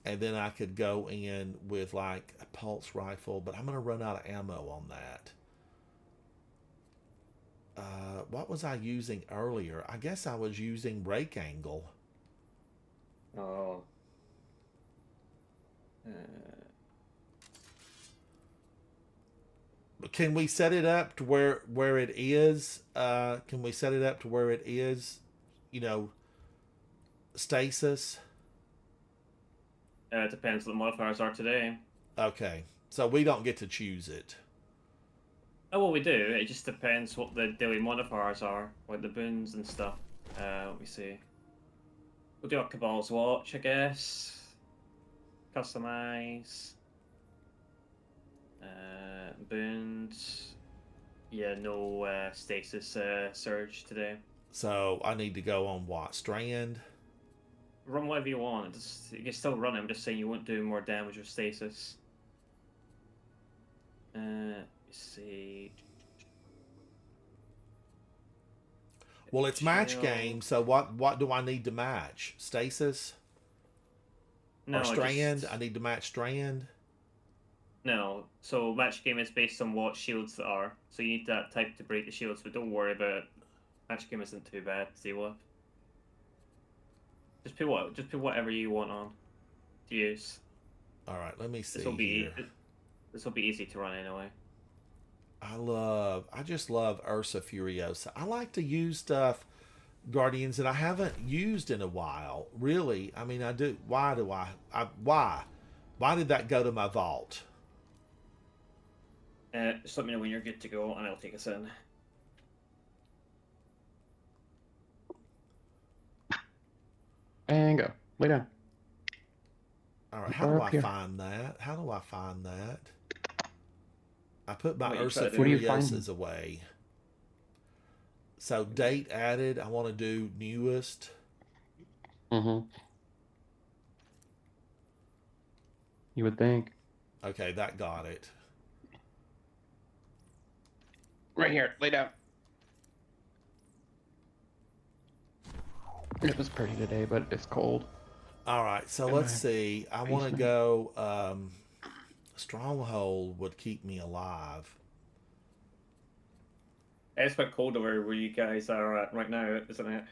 And then I could go in with like a pulse rifle, but I'm going to run out of ammo on that. What was I using earlier? I guess I was using Rake Angle. Oh. Can we set it up to where it is? Can we set it up to where it is, stasis? It depends what the modifiers are today. Okay, so we don't get to choose it. Oh, well, we do. It just depends what the daily modifiers are, like the boons and stuff. Let me see. We'll do a Cabal's Watch, I guess. Customize. Boons. Yeah, no stasis surge today. So I need to go on what? Strand? Run whatever you want. You can still run it. I'm just saying you won't do more damage with stasis. Let me see. Well, it's match game, so what do I need to match? Stasis? No, or Strand? just- I need to match Strand. No, so match game is based on what shields there are. So you need that type to break the shields, but don't worry about it. Match game isn't too bad to deal with. Just put whatever you want on to use. All right, let me see. This will be here. this will be easy to run anyway. I just love Ursa Furiosa. I like to use stuff, Guardians, that I haven't used in a while. Really, I mean, I do. Why do I why? Why did that go to my vault? Just let me know when you're good to go, and I'll take us in. And go. Lay down. All right, how We're do up I here. find that? How do I find that? I put my What you Ursa try to do? What do you find? Furiosas away. So date added. I want to do newest. Mm-hmm. You would think. Okay, that got it. Right here. Lay down. It was pretty today, but it's cold. All right, so In let's my see. I want to basement. go. Stronghold would keep me alive. It's quite cold over where you guys are at right now, isn't it?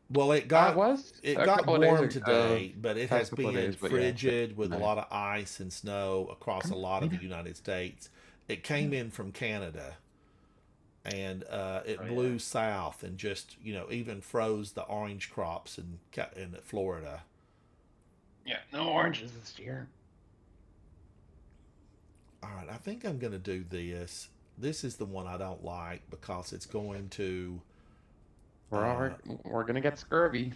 Well, it got was it a got couple of warm days ago. today, but it Past has couple of been days, but yeah, frigid with a no. lot of ice and snow across a lot of the United States. It came in from Canada, and it Oh, blew yeah. south and just even froze the orange crops in Florida. Yeah, no oranges this year. All right, I think I'm going to do this. This is the one I don't like because it's going to. We're gonna get scurvy.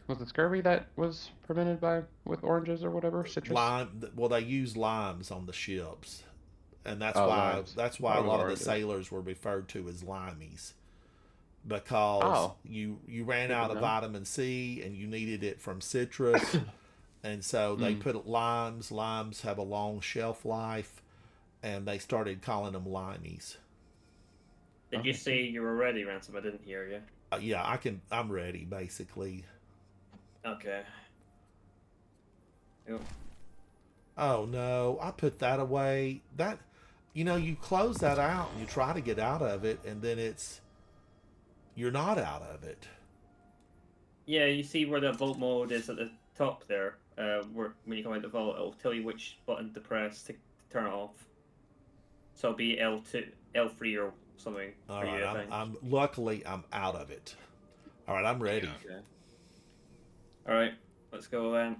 Was it scurvy that was prevented with oranges or whatever? Citrus. Lime. Well, they use limes on the ships, and that's Oh, why limes. that's why a Not lot of the oranges. sailors were referred to as limeys, because Oh. you ran Good out to of know. vitamin C and you needed it from citrus, and so they put limes. Limes have a long shelf life, and they started calling them limeys. Did you say you were ready, Ransom? I didn't hear you. Yeah, I'm ready basically. Okay. Yep. Oh no, I put that away. That, you close that out and you try to get out of it, and then you're not out of it. Yeah, you see where the vault mode is at the top there. Where when you come out the vault, it'll tell you which button to press to turn it off. So it'll be L2, L3 or something All for right, you, I think. I'm luckily I'm out of it. All right, I'm ready. Okay. All right, let's go then.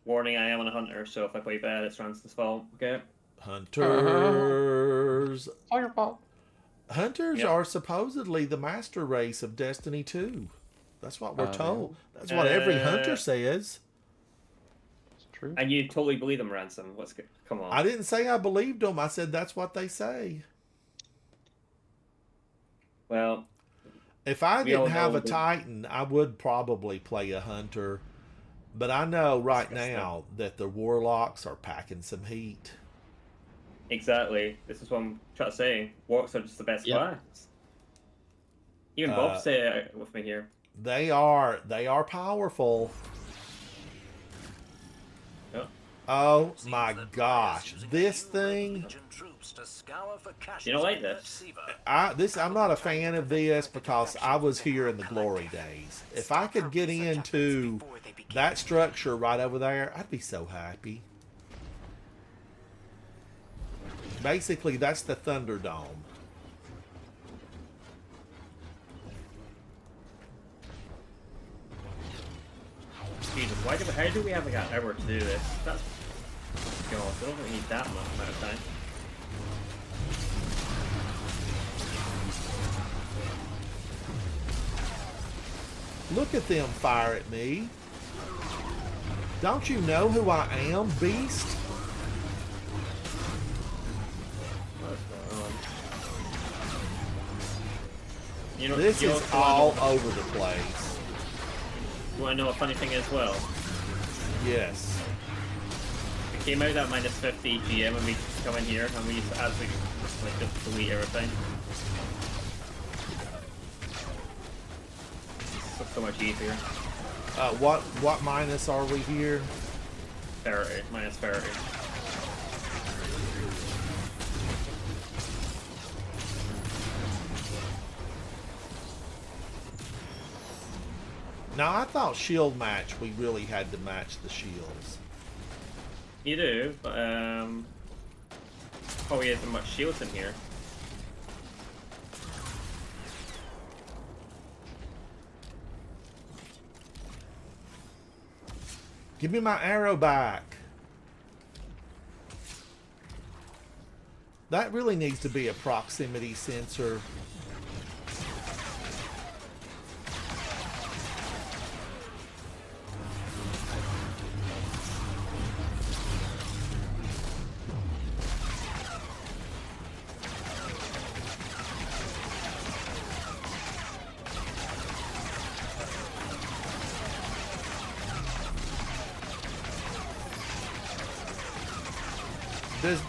Warning: I am on a hunter, so if I play bad, it's Ransom's fault. Okay. Hunters. All your fault. Hunters Yep. are supposedly the master race of Destiny 2. That's what we're Oh, told. That's what every hunter says. It's true. And you totally believe them, Ransom. Let's go. Come on. I didn't say I believed them. I said that's what they say. Well, If I We all didn't have know a that- Titan, I would probably play a hunter. But I know right Disgusting. now that the Warlocks are packing some heat. exactly. This is what I'm trying to say. Warlocks are just the best Yep. class. Even Bob said it with me here. They are powerful. Yep. Oh Seems my that gosh, Reyes using this a few Red thing! Legion troops to scour for caches You don't like on this? Siva. I'm not a fan of this because I was here in the glory days. If I could get into that structure right over there, I'd be so happy. Basically, that's the Thunderdome. Jesus, how do we have like an hour to do this? That's God, I don't really need that much amount of time. Look at them fire at me. Don't you know who I am, beast? What's going on? You know, This you is also all wanna over the place. You want to know a funny thing as well? Yes. We came out at minus 50 GM and we come in here and we used to absolutely like just delete everything. so much easier. What minus are we here? Parity, minus parity. Now I thought shield match we really had to match the shields. You do, but probably isn't much shields in here. Give me my arrow back. That really needs to be a proximity sensor.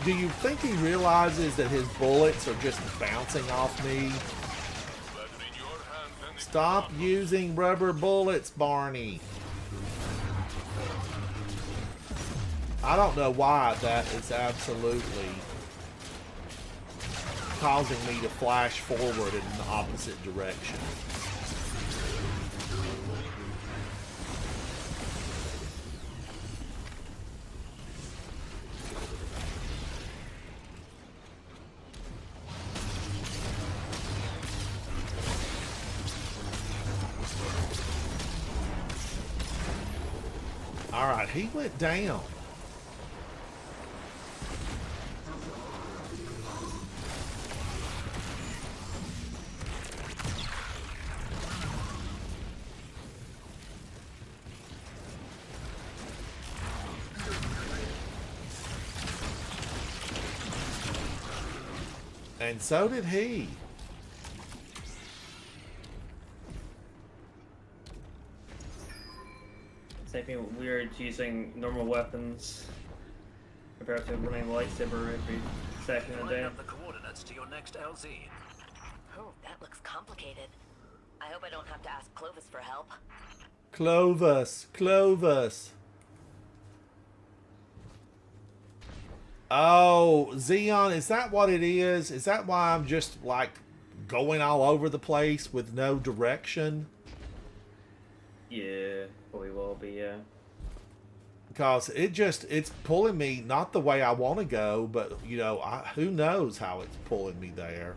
Do you think he realizes that his bullets are just bouncing off me? Stop using rubber bullets, Barney. I don't know why that is absolutely causing me to flash forward in the opposite direction. Alright, he went down. And so did he. Something weird using normal weapons compared to running lightsaber every second a day. Line up the coordinates to your next LZ. Oh, that looks complicated. I hope I don't have to ask Clovis for help. Clovis. Clovis. Oh, Xeon, is that what it is? Is that why I'm just, like, going all over the place with no direction? Yeah, probably will be, yeah. Because it's pulling me not the way I want to go, but, you know, who knows how it's pulling me there.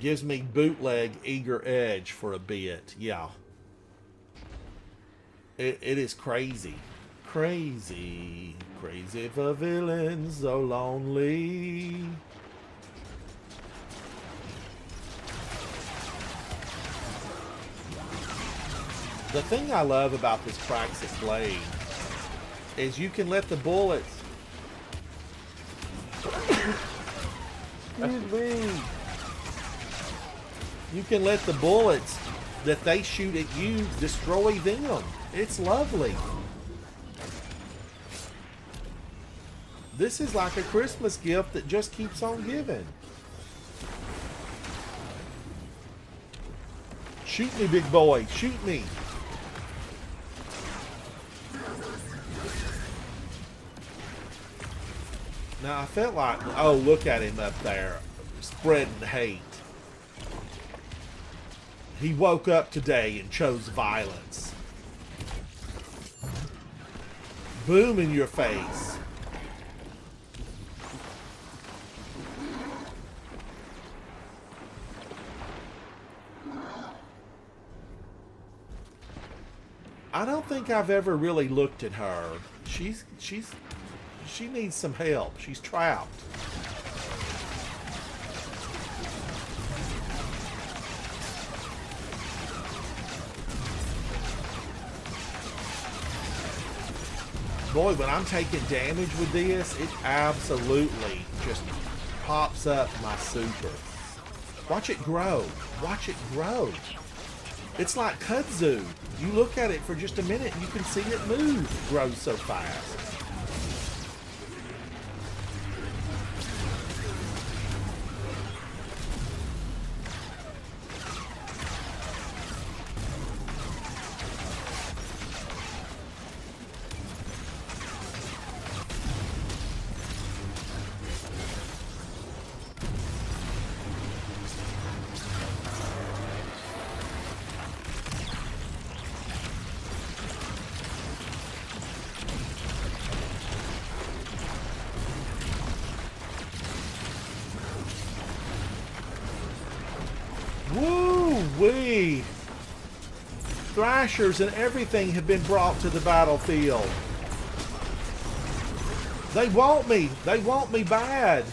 Gives me bootleg Eager Edge for a bit, yeah. It is crazy. Crazy. Crazy for villains, so lonely. The thing I love about this Praxis blade is you can let the bullets... Excuse me. You can let the bullets that they shoot at you destroy them. It's lovely. This is like a Christmas gift that just keeps on giving. Shoot me, big boy. Shoot me. Now, I felt like... Oh, look at him up there. Spreading hate. He woke up today and chose violence. Boom in your face. I don't think I've ever really looked at her. She needs some help. She's trapped. Boy, when I'm taking damage with this, it absolutely just pops up my super. Watch it grow. Watch it grow. It's like kudzu. You look at it for just a minute and you can see it move. It grows so fast. Woo-wee! Thrashers and everything have been brought to the battlefield. They want me. They want me bad.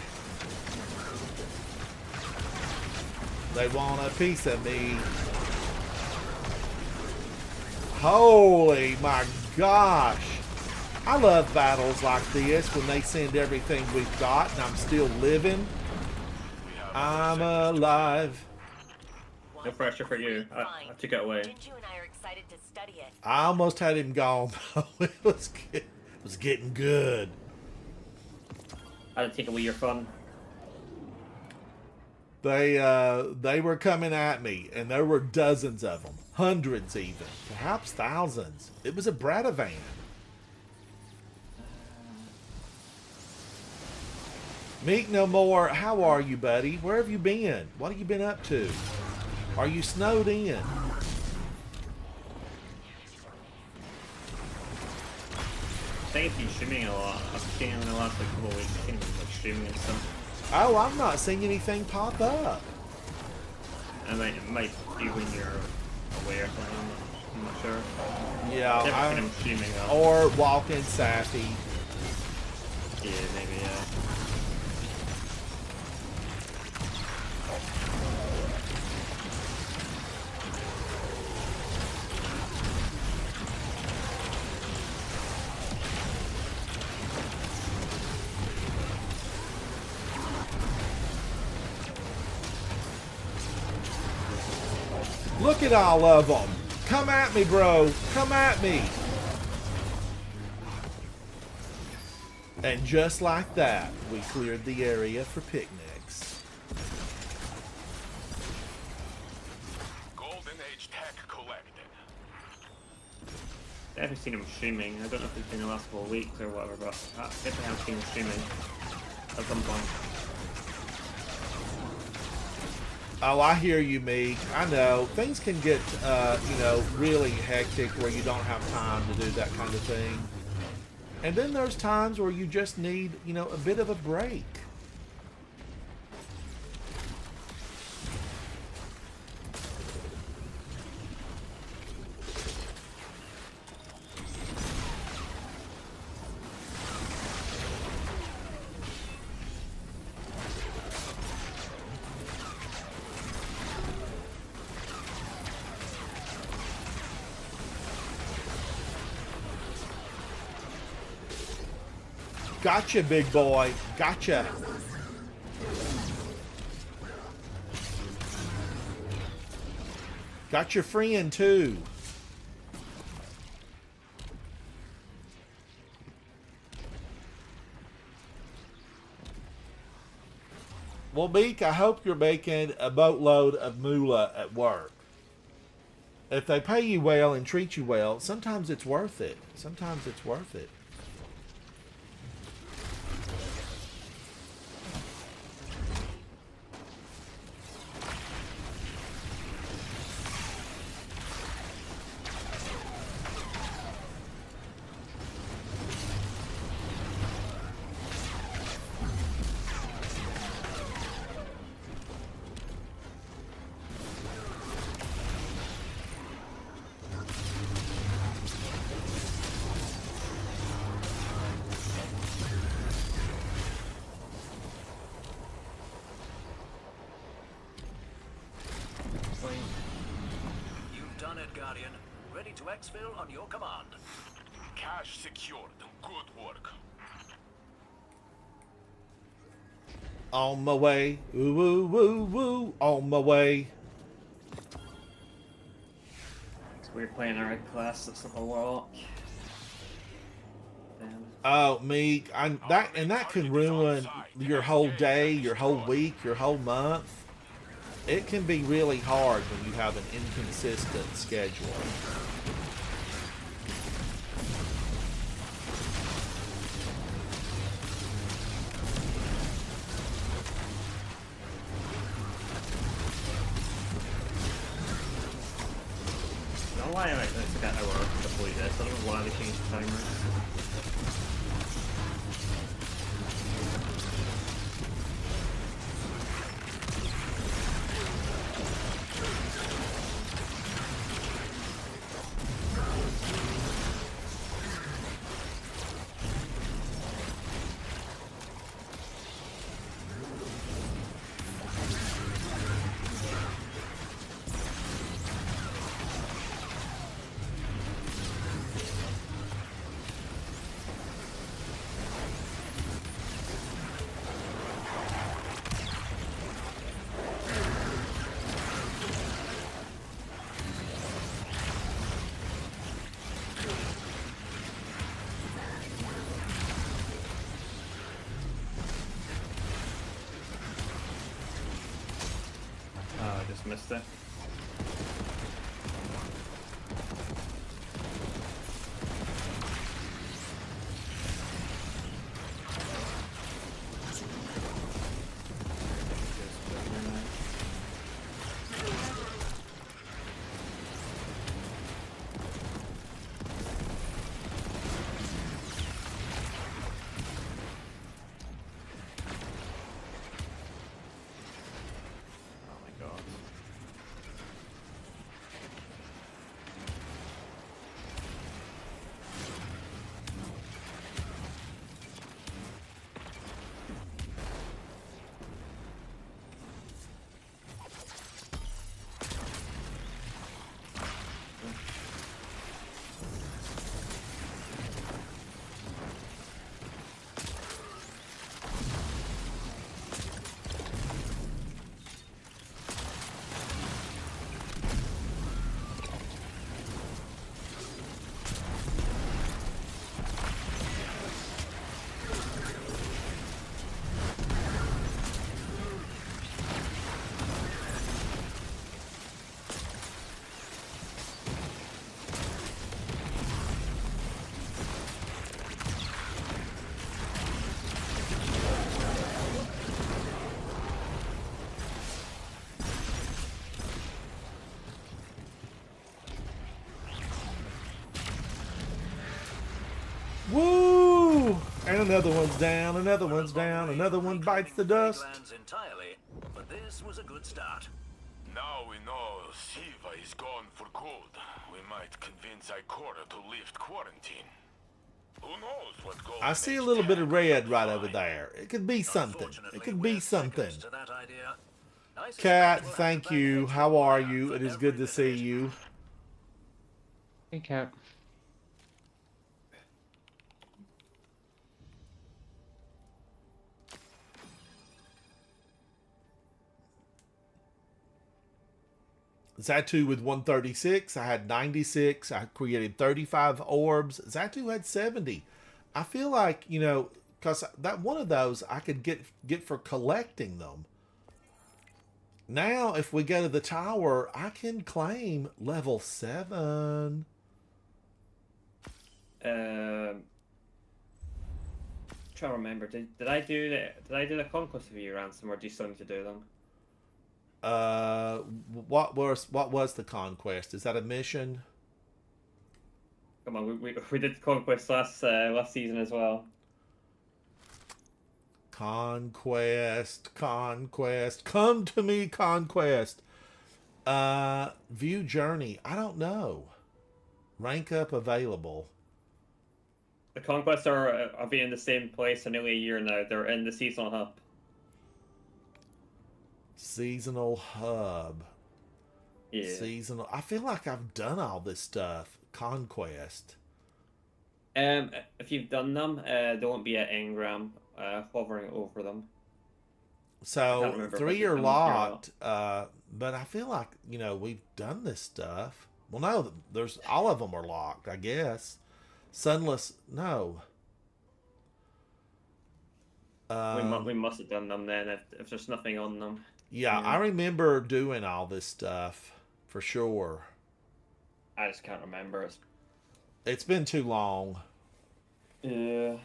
They want a piece of me. Holy my gosh. I love battles like this when they send everything we've got and I'm still living. I'm alive. No pressure for you. I took it away. Jinju and I are excited to study it. I almost had him gone though. It was getting good. I had to take away your fun. They were coming at me, and there were dozens of them, hundreds even, perhaps thousands. It was a Bradavan. Meek No More, how are you, buddy? Where have you been? What have you been up to? Are you snowed in? I think he's streaming a lot. I've seen him in the last couple of weeks. I've seen him streaming and stuff. Oh, I'm not seeing anything pop up. It might be when you're away or something. I'm not sure. Yeah, I've never seen him streaming though. Or walking Sappy. Yeah, maybe, yeah. Look at all of them. Come at me, bro. Come at me. And just like that, we cleared the area for picnics. Golden Age tech collected. I haven't seen him streaming. I don't know if it's been the last couple of weeks or whatever, but I definitely have seen him streaming at some point. Oh, I hear you, Meek. I know. Things can get, really hectic where you don't have time to do that kind of thing. And then there's times where you just need, a bit of a break. Gotcha, big boy. Gotcha. Got your friend, too. Well, Beak, I hope you're making a boatload of moolah at work. If they pay you well and treat you well, sometimes it's worth it. Sometimes it's worth it. You've done it, Guardian. Ready to exfil on your command. Cash secured. Good work. On my way. Woo, woo, woo, woo. On my way. So we're playing our red class. Looks like a warlock. Damn. Oh, Meek, that can ruin your whole day, your whole week, your whole month. It can be really hard when you have an inconsistent schedule. I don't know why I took an hour to complete this. I don't know why they changed the timer. just missed it. Oh my god. Woo! And another one's down, another one's down, another one bites the dust. Entirely, but this was a good start. Now we know Siva is gone for good. We might convince Ikora to lift quarantine. Who knows what goes I see a next little bit time of red down right the over line. there. It could be something. It could be We're something. seconds to that idea. I suspect Cat, we'll have thank to you. back How are Hexagon you? for It is every good to bit see of it. you. Hey, Cat. Zatu with 136. I had 96. I created 35 orbs. Zatu had 70. I feel like, you know, because that one of those I could get for collecting them. Now, if we go to the tower, I can claim level 7. Trying to remember. Did I do the conquest of you, Ransom, or do you still need to do them? What was the conquest? Is that a mission? Come on, we did conquest last season as well. Conquest. Come to me, conquest. View journey. I don't know. Rank up available. The conquests are been in the same place for nearly a year now. They're in the seasonal hub. Seasonal hub. Yeah. Seasonal. I feel like I've done all this stuff. Conquest. If you've done them, there won't be an engram hovering over them. I can't So remember 3 if you've are done them or not. locked. But I feel like, you know, we've done this stuff. Well, no, there's all of them are locked, I guess. Sunless, no. We must have done them then if there's nothing on them. Yeah, I remember doing all this stuff for sure. I just can't remember. It's been too long. Yeah.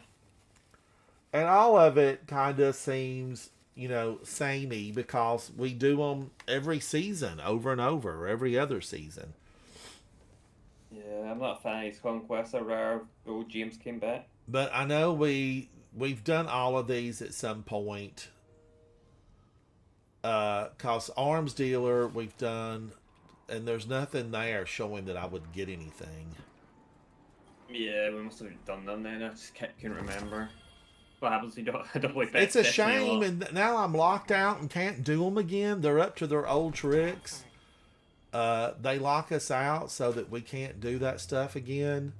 And all of it kind of seems, you know, samey because we do them every season over and over, every other season. Yeah, I'm not a fan of these conquests. Are rare. Old James came back. But I know we've done all of these at some point. Cause Arms Dealer we've done, and there's nothing there showing that I would get anything. Yeah, we must have done them then. I just couldn't remember. What happens when you don't play It's a Destiny shame, lot? and now I'm locked out and can't do them again. They're up to their old tricks. They lock us out so that we can't do that stuff again.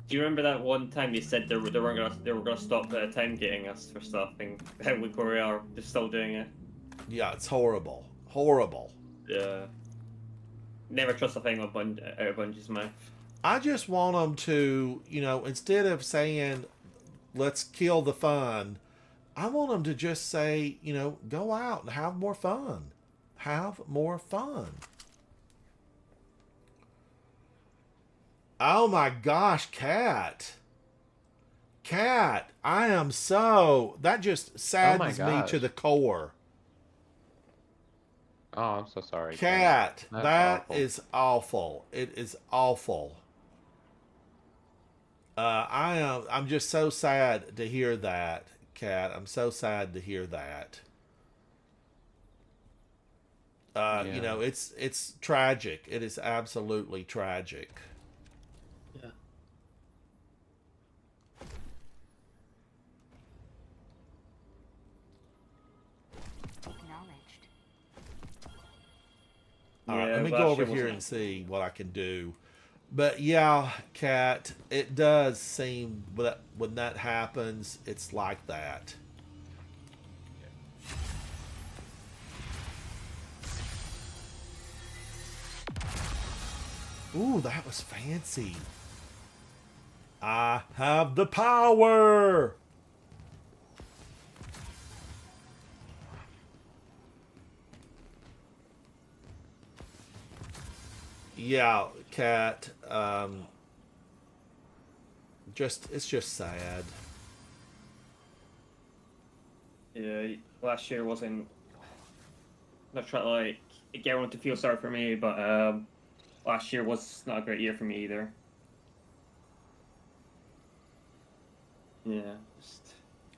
Do you remember that one time you said they were gonna stop time getting us for stuff, and look where we are, just still doing it. Yeah, it's horrible. Horrible. Yeah. Never trust a thing out of Bungie's mouth. I just want them to, you know, instead of saying, let's kill the fun, I want them to just say, you know, go out and have more fun. have more fun. Oh my gosh, Cat. Cat, I am so... That just saddens me gosh. to the core. Oh, I'm so sorry. Cat, That's that awful. is awful. It is awful. I'm just so sad to hear that, Cat. I'm so sad to hear that. You know, it's tragic. It is absolutely tragic. Yeah. All right, Yeah, let me last go over year here wasn't- and see what I can do. But yeah, Cat, it does seem that when that happens, it's like that. Ooh, that was fancy. I have the power. Yeah, Cat. It's just sad. Yeah, last year wasn't. Not trying to like get everyone to feel sorry for me, but last year was not a great year for me either. Yeah, just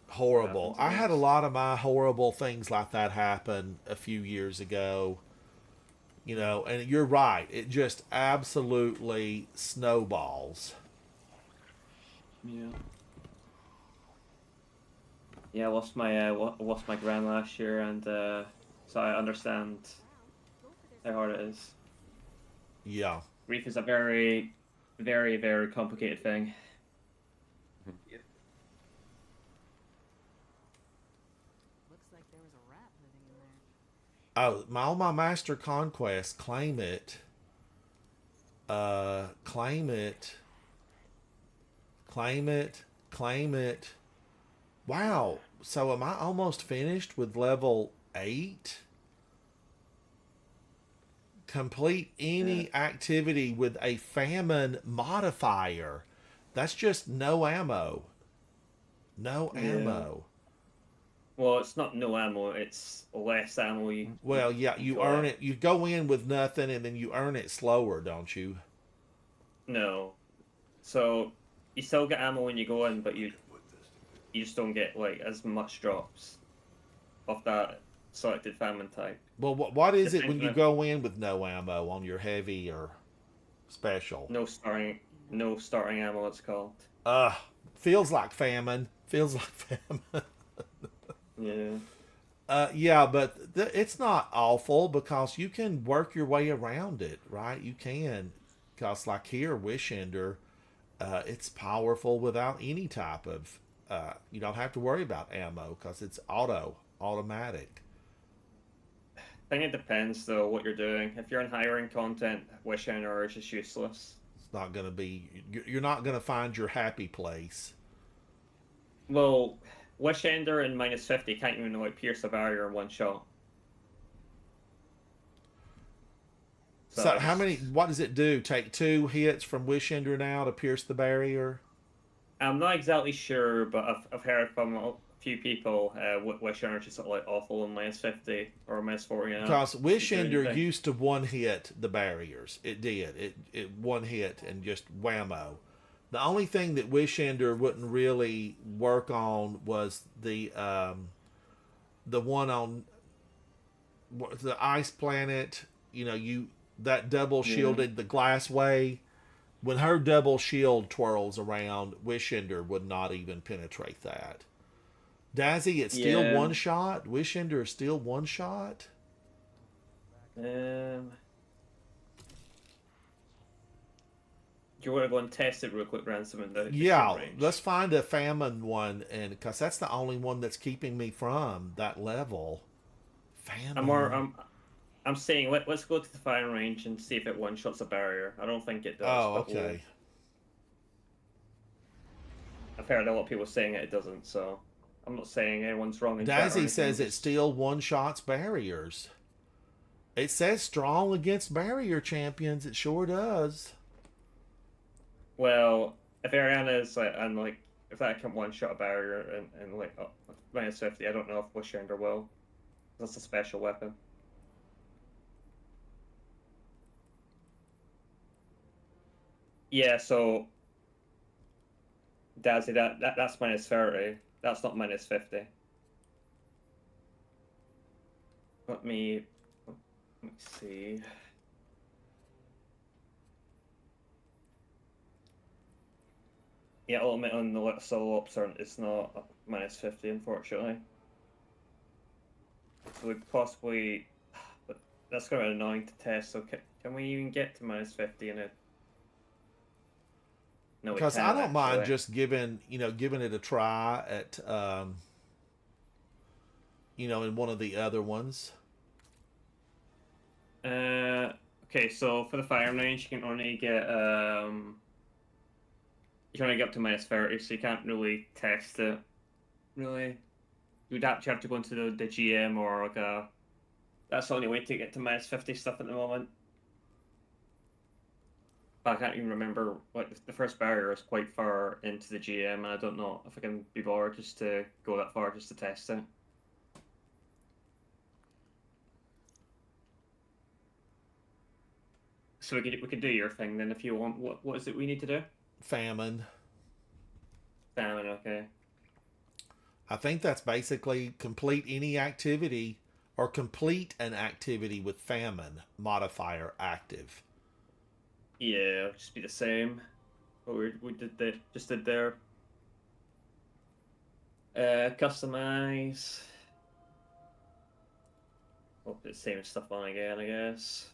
Horrible. happens, I I had a guess. lot of my horrible things like that happen a few years ago. You know, and you're right. It just absolutely snowballs. Yeah. Yeah, I lost my grand last year, and so I understand how hard it is. Yeah. Grief is a very, very, very complicated thing. Oh, all my Master Conquest, claim it. Claim it. Claim it. Claim it. Wow. So am I almost finished with level 8? Complete any activity with a famine modifier. That's just no ammo. No ammo. Well, it's not no ammo; it's less ammo. Well, yeah, you earn it. You go in with nothing, and then you earn it slower, don't you? No, so you still get ammo when you go in, but you just don't get like as much drops of that selected famine type. Well, what is it when Depends you on- go in with no ammo on your heavy or special? No starting ammo. It's called. Feels like famine. Feels like famine. Yeah. Yeah, but it's not awful because you can work your way around it, right? You can, because like here, Wish Ender, it's powerful without any type of. You don't have to worry about ammo because it's automatic. I think it depends though what you're doing. If you're in hiring content, Wish Ender is just useless. It's not going to be. You're not going to find your happy place. Well, Wish Ender and -50 can't even like pierce the barrier in one shot. So how many? What does it do? Take 2 hits from Wish Ender now to pierce the barrier? I'm not exactly sure, but I've heard from a few people Wish Ender is like awful in -50 or -40. Because Wish Ender used to one hit the barriers. It did. It one hit and just whammo. The only thing that Wish Ender wouldn't really work on was the one on the ice planet. You know, that double shielded the glass way. When her double shield twirls around, Wish Ender would not even penetrate that. Dazzy, it's still one shot. Wish Ender is still one shot. Do you want to go and test it real quick, Ransom? Yeah, let's find a famine one, and because that's the only one that's keeping me from that level. Famine. I'm saying let's go to the firing range and see if it one shots a barrier. I don't think it does. Oh, but okay. I've heard a lot of people saying it doesn't, so I'm not saying anyone's wrong. In chat or Dazzy anything, says it just- still one shots barriers. It says strong against barrier champions. It sure does. Well, if Ariana's like, and like, if that can one shot a barrier and like -50, I don't know if Wishender will. That's a special weapon. Yeah, so Dazzy, that's -30. That's not -50. Let me see. Yeah, ultimate on the solo ops it's not a -50, unfortunately. So we possibly, but that's gonna be annoying to test. So can we even get to -50 in it? No, Because I don't mind just giving it a try at in one of the other ones. Okay, so for the firearm range, you can only get you can only get up to -30, so you can't really test it. Really, you'd actually have to go into the GM or like a. That's the only way to get to -50 stuff at the moment. I can't even remember. Like the first barrier is quite far into the GM, and I don't know if I can be bothered just to go that far just to test it. So we could do your thing then if you want. What is it we need to do? Famine. Famine, okay. I think that's basically complete any activity or complete an activity with famine modifier active. Yeah, it'll just be the same. What we just did there. Customize. We'll put the same stuff on again, I guess.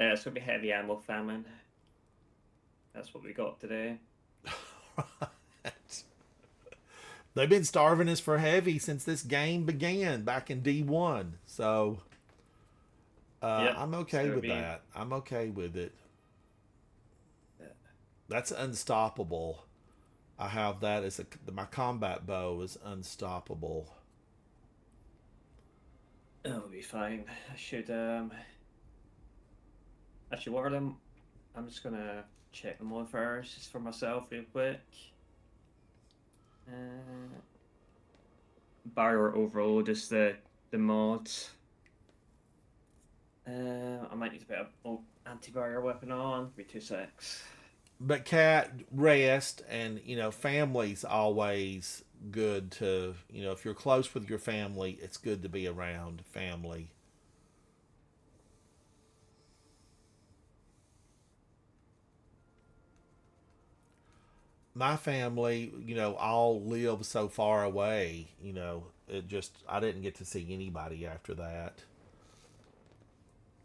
It's gonna be heavy ammo famine. That's what we got today. They've been starving us for heavy since this game began back in D1. So Yep, I'm okay with that. I'm okay with it. That's unstoppable. I have that as my combat bow is unstoppable. That'll be fine. I should actually, what are them? I'm just gonna check them all first, just for myself, real quick. Barrier overall, just the mods. I might need to put an anti-barrier weapon on. Give me 2 secs. But cat rest and family's always good to if you're close with your family, it's good to be around family. My family, all live so far away, I didn't get to see anybody after that.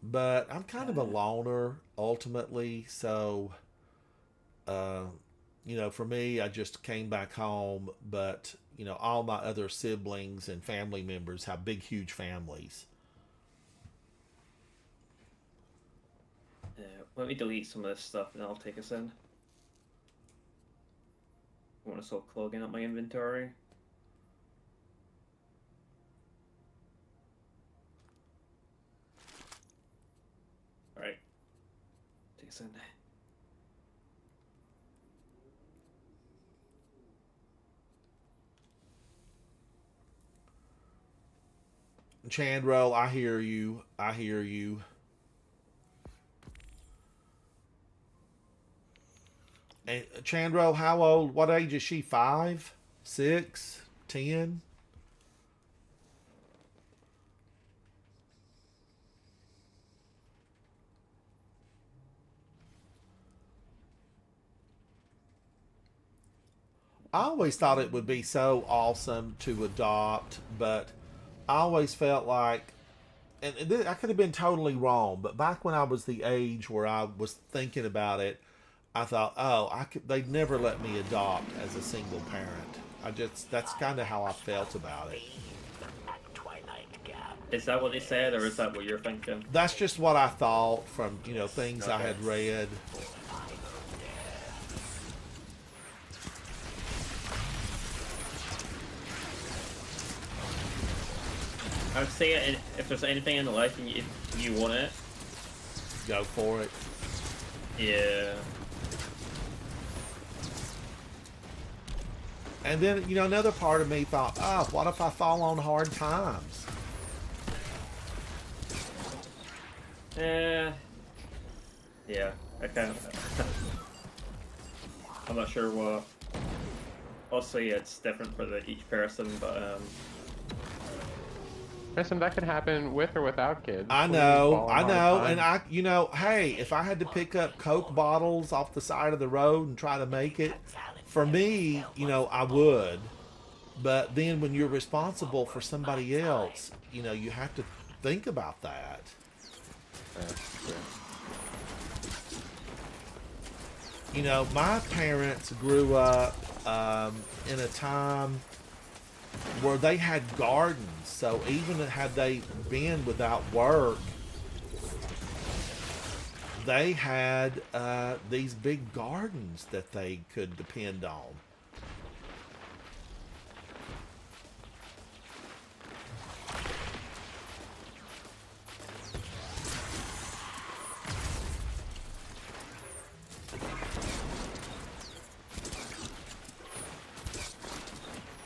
But I'm kind of a loner ultimately, so for me, I just came back home, but all my other siblings and family members have big, huge families. Let me delete some of this stuff and I'll take us in. I want to start clogging up my inventory. Alright. Take us in. Chandro, I hear you. I hear you. And Chandro, how old? What age is she? 5, 6, 10? I always thought it would be so awesome to adopt, but I always felt like, and I could have been totally wrong, but back when I was the age where I was thinking about it, I thought, they'd never let me adopt as a single parent. That's kind of how I felt about it. At Twilight Gap. Is that what they said, or is that what you're thinking? That's just what I thought from, you know, things I had read. I would say if there's anything in the life and you want it, Go for it. yeah. And then, you know, another part of me thought, oh, what if I fall on hard times? Yeah, I kind of. I'm not sure what. Obviously, it's different for each person, but Listen, that can happen with or without kids. I Please know, fall on hard and times. you know, hey, if I had to pick up Coke bottles off the side of the road and try to make it, for me, you know, I would. But then when you're responsible for somebody else, you know, you have to think about that. Yeah. You know, my parents grew up in a time where they had gardens, so even had they been without work, they had these big gardens that they could depend on.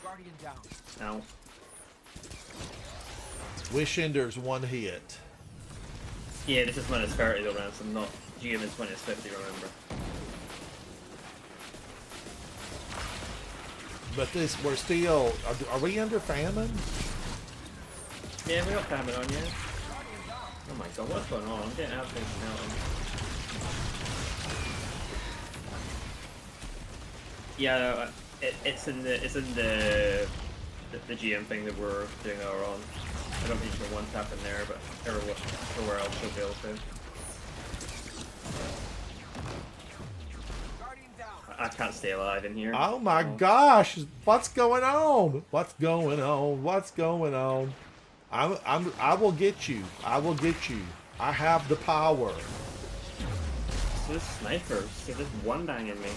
Guardian down. now. Wishender's one hit. Yeah, this is minus 30 though, Ransom, not GM is minus 50, remember. But this, we're still, are we under famine? Yeah, we got famine on, yeah. Oh my god, what's going on? I'm getting absolutely melted. Yeah, no, it's in the GM thing that we're doing our own. I don't think you can one tap in there, but everywhere else you'll be able to. Guardian down. I can't stay alive in here. Oh my so- gosh, what's going on? What's going on? What's going on? I will get you. I will get you. I have the power. So this sniper, see this one banging me.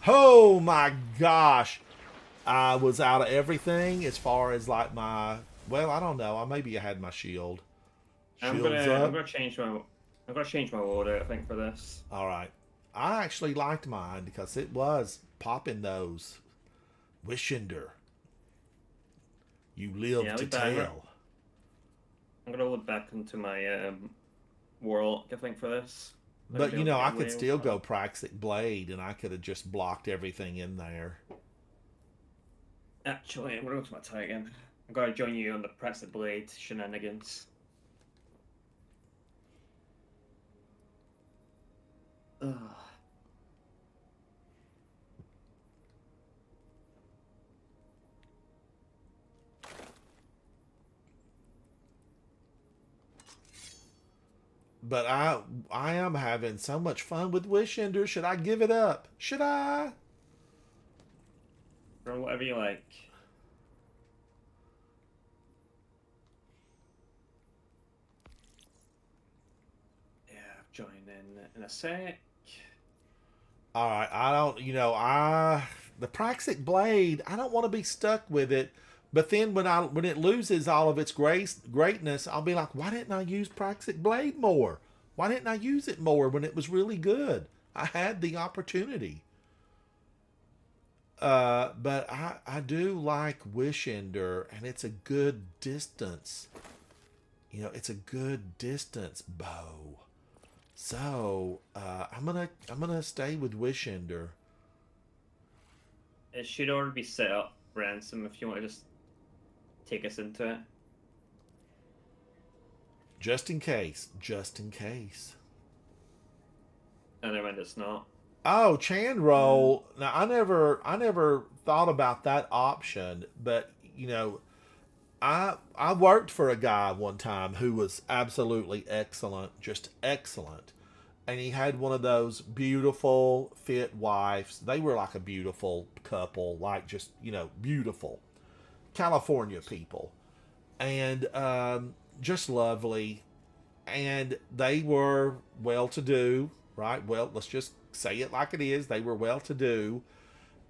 Oh my gosh. I was out of everything as far as like my, well, I don't know. Maybe I had my shield. I'm Shield's gonna up. change my order, I think, for this. All right. I actually liked mine because it was popping those. Wishender. You live Yeah, to we bang it. tell. I'm gonna look back into my warlock, I think, for this. But you know, I could Whale. still go Praxic Blade and I could have just blocked everything in there. Actually, I'm gonna go to my tie again. I'm gonna join you on the Praxic Blade shenanigans. Ugh. But I am having so much fun with Wishender. Should I give it up? Should I? Or whatever you like. Yeah, join in a sec. All right, I don't, you know, the Praxic Blade, I don't want to be stuck with it. But then when it loses all of its greatness, I'll be like, why didn't I use Praxic Blade more? Why didn't I use it more when it was really good? I had the opportunity. But I do like Wishender, and it's a good distance. You know, it's a good distance bow. So I'm gonna stay with Wishender. It should already be set up, Ransom, if you want to just take us into it. Just in case. Just in case. And never mind, it's not. Oh, Chandroll. Now I never thought about that option, but you know, I worked for a guy one time who was absolutely excellent, just excellent. And he had one of those beautiful fit wives. They were like a beautiful couple, like just, you know, beautiful California people. And just lovely. And they were well to do, right? Well, let's just say it like it is. They were well to do.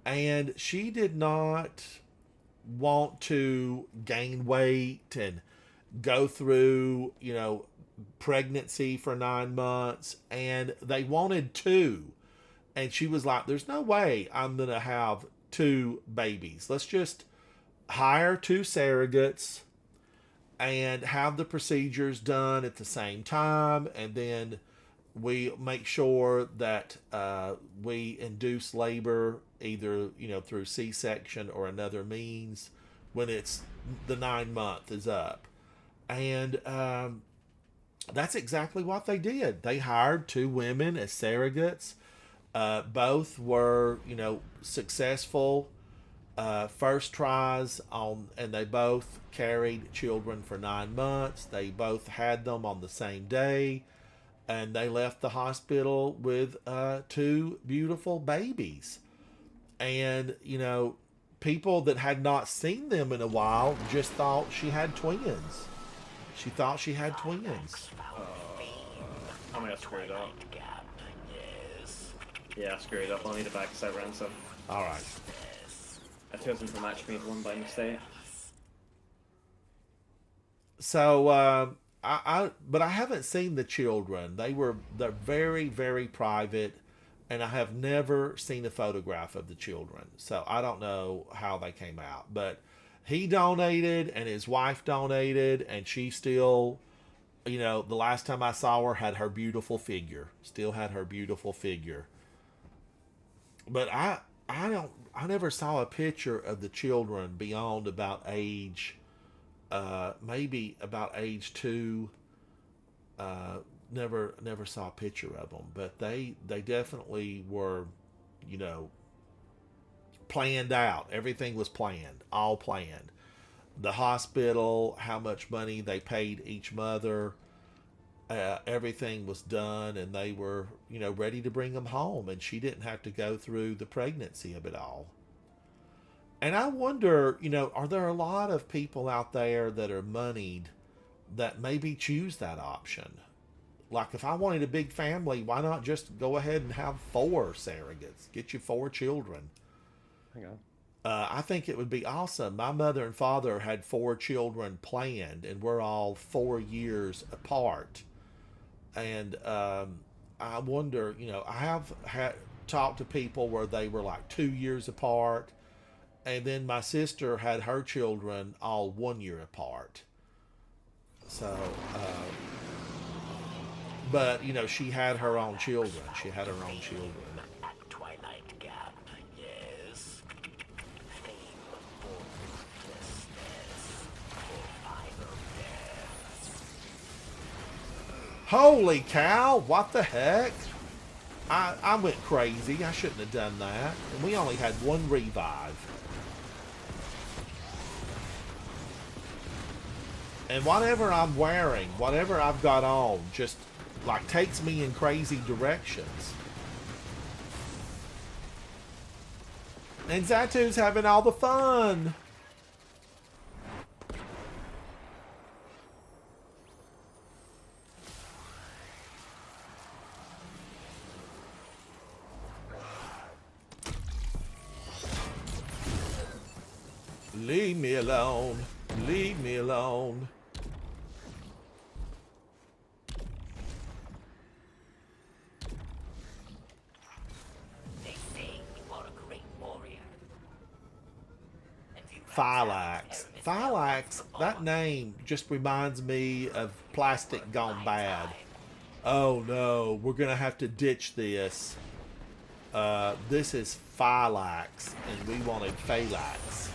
And she did not want to gain weight and go through, pregnancy for 9 months. And they wanted 2. And she was like, there's no way I'm going to have 2 babies. Let's just hire 2 surrogates and have the procedures done at the same time. And then we make sure that we induce labor either, through C-section or another means when it's the 9 month is up. And that's exactly what they did. They hired 2 women as surrogates. Both were, successful first tries on, and they both carried children for 9 months. They both had them on the same day, and they left the hospital with 2 beautiful babies. And, people that had not seen them in a while just thought she had twins. She thought she had twins. I'm gonna screw it up. Yeah, screw it up. I'll need a backside ransom. All right. I chose them for match made 1 by mistake. So, but I haven't seen the children. They're very, very private, and I have never seen a photograph of the children. So I don't know how they came out. But he donated, and his wife donated, and she still, the last time I saw her, had her beautiful figure. Still had her beautiful figure. But I never saw a picture of the children beyond about age, maybe about age 2. Never saw a picture of them, but they definitely were, planned out. Everything was planned, all planned. The hospital, how much money they paid each mother, everything was done, and they were, ready to bring them home, and she didn't have to go through the pregnancy of it all. And I wonder, are there a lot of people out there that are moneyed that maybe choose that option? Like, if I wanted a big family, why not just go ahead and have 4 surrogates? Get you 4 children. Hang on. I think it would be awesome. My mother and father had 4 children planned, and we're all 4 years apart. And I wonder, I have talked to people where they were like 2 years apart, and then my sister had her children all 1 year apart. So, but she had her own children. She had her own children. At Twilight Gap, yes. Fame for ruthlessness, for final death. Holy cow! What the heck? I went crazy. I shouldn't have done that. And we only had 1 revive. And whatever I'm wearing, whatever I've got on, just like takes me in crazy directions. And Zatu's having all the fun. Leave me alone. Leave me alone. They say you are a great warrior. And you Phylax. Phylax, that name just reminds me of plastic gone bad. Oh no, we're gonna have to ditch this. This is Phylax, and we wanted Phylax.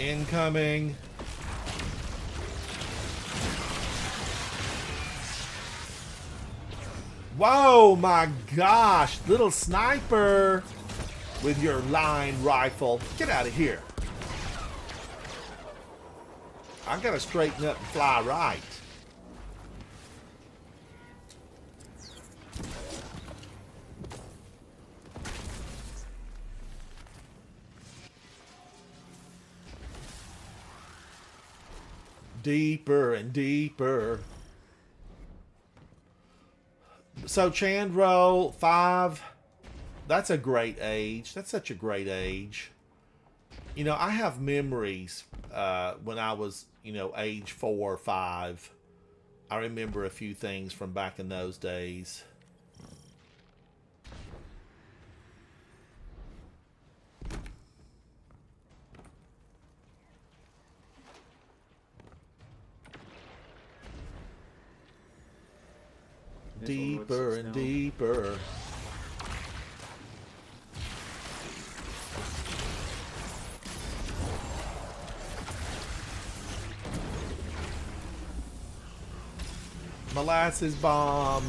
Incoming. Whoa, my gosh. Little sniper with your line rifle. Get out of here. I gotta straighten up and fly right. Deeper and deeper. So Chandro 5, that's a great age. That's such a great age. You know, I have memories when I was, you know, age 4 or 5. I remember a few things from back in those days. Deeper and deeper. Molasses bomb.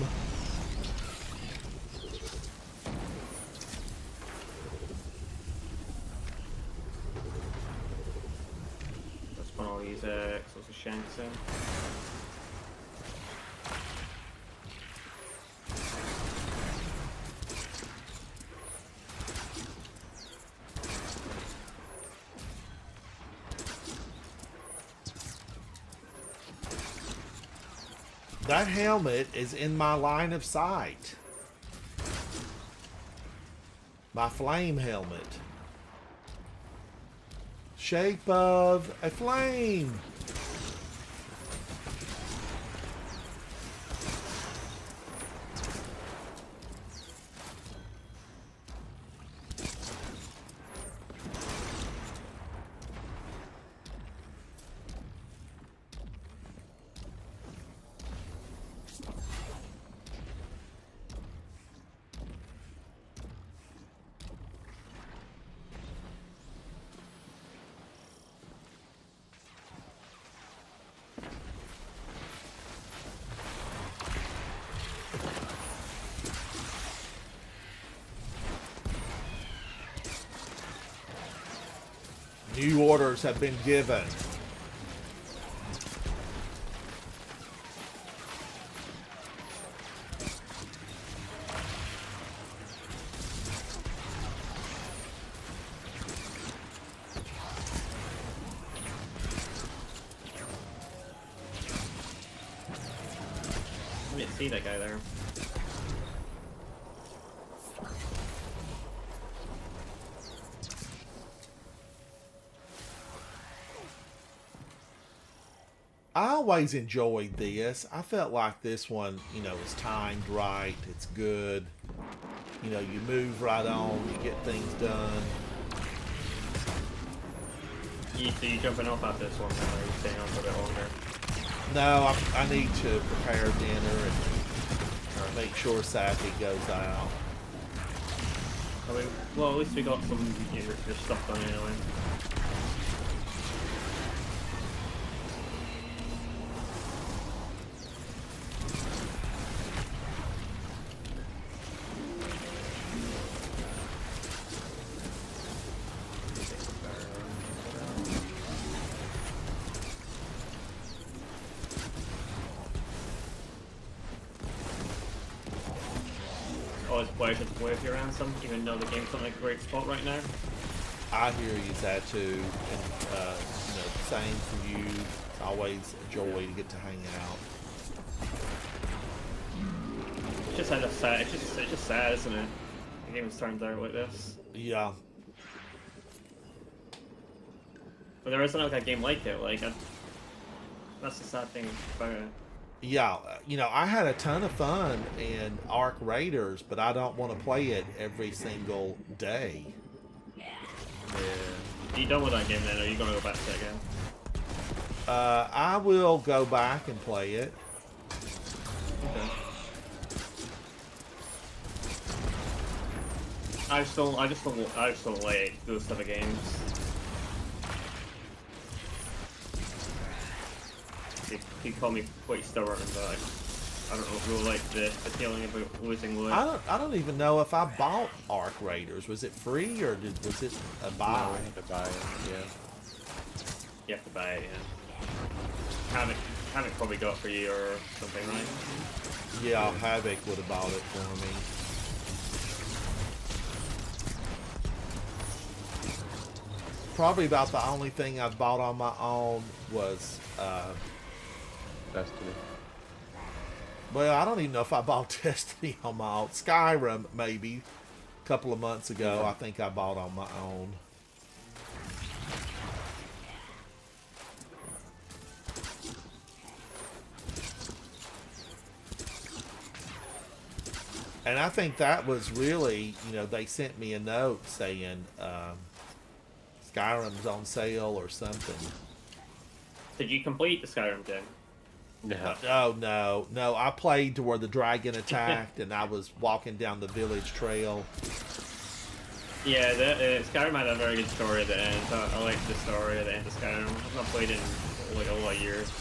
That's one of these exos of shanks in. That helmet is in my line of sight. My flame helmet. Shape of a flame. New orders have been given. I didn't see that guy there. I always enjoyed this. I felt like this one, you know, is timed right. It's good. You know, you move right on. You get things done. So you jumping off after this one, or are you staying on for a bit longer? No, I need to prepare dinner and make sure Sappy goes out. I mean, well, at least we got some your stuff done anyway. Always a pleasure to play with you, Ransom, even though the game's not in a great spot right now. I hear you, that too. And, you know, same for you. It's always a joy to get to hang out. It's just kind of sad. It's just sad, isn't it? The game turns out like this. Yeah. But there isn't like a game like it. Like, that's the sad thing about it. Yeah, you know, I had a ton of fun in Ark Raiders, but I don't want to play it every single day. Yeah. Are you done with that game then, or are you going to go back to it again? I will go back and play it. Okay. I just don't like those type of games. could call me quite stubborn, but I don't really like the feeling about losing loot. I don't even know if I bought Arc Raiders. Was it free or was it a buy? No, I had to buy it. Yeah. You have to buy it, yeah. Havoc probably got it for you or something, right? Yeah, Havoc would have bought it for me. Probably about the only thing I've bought on my own was, Destiny. well, I don't even know if I bought Destiny on my own. Skyrim, maybe, a couple of months ago, I think I bought on my own. And I think that was really, you know, they sent me a note saying Skyrim's on sale or something. Did you complete the Skyrim thing? Yeah. Oh, no. I played to where the dragon attacked and I was walking down the village trail. Yeah, Skyrim had a very good story at the end. I like the story at the end of Skyrim. I've not played it in like a lot of years.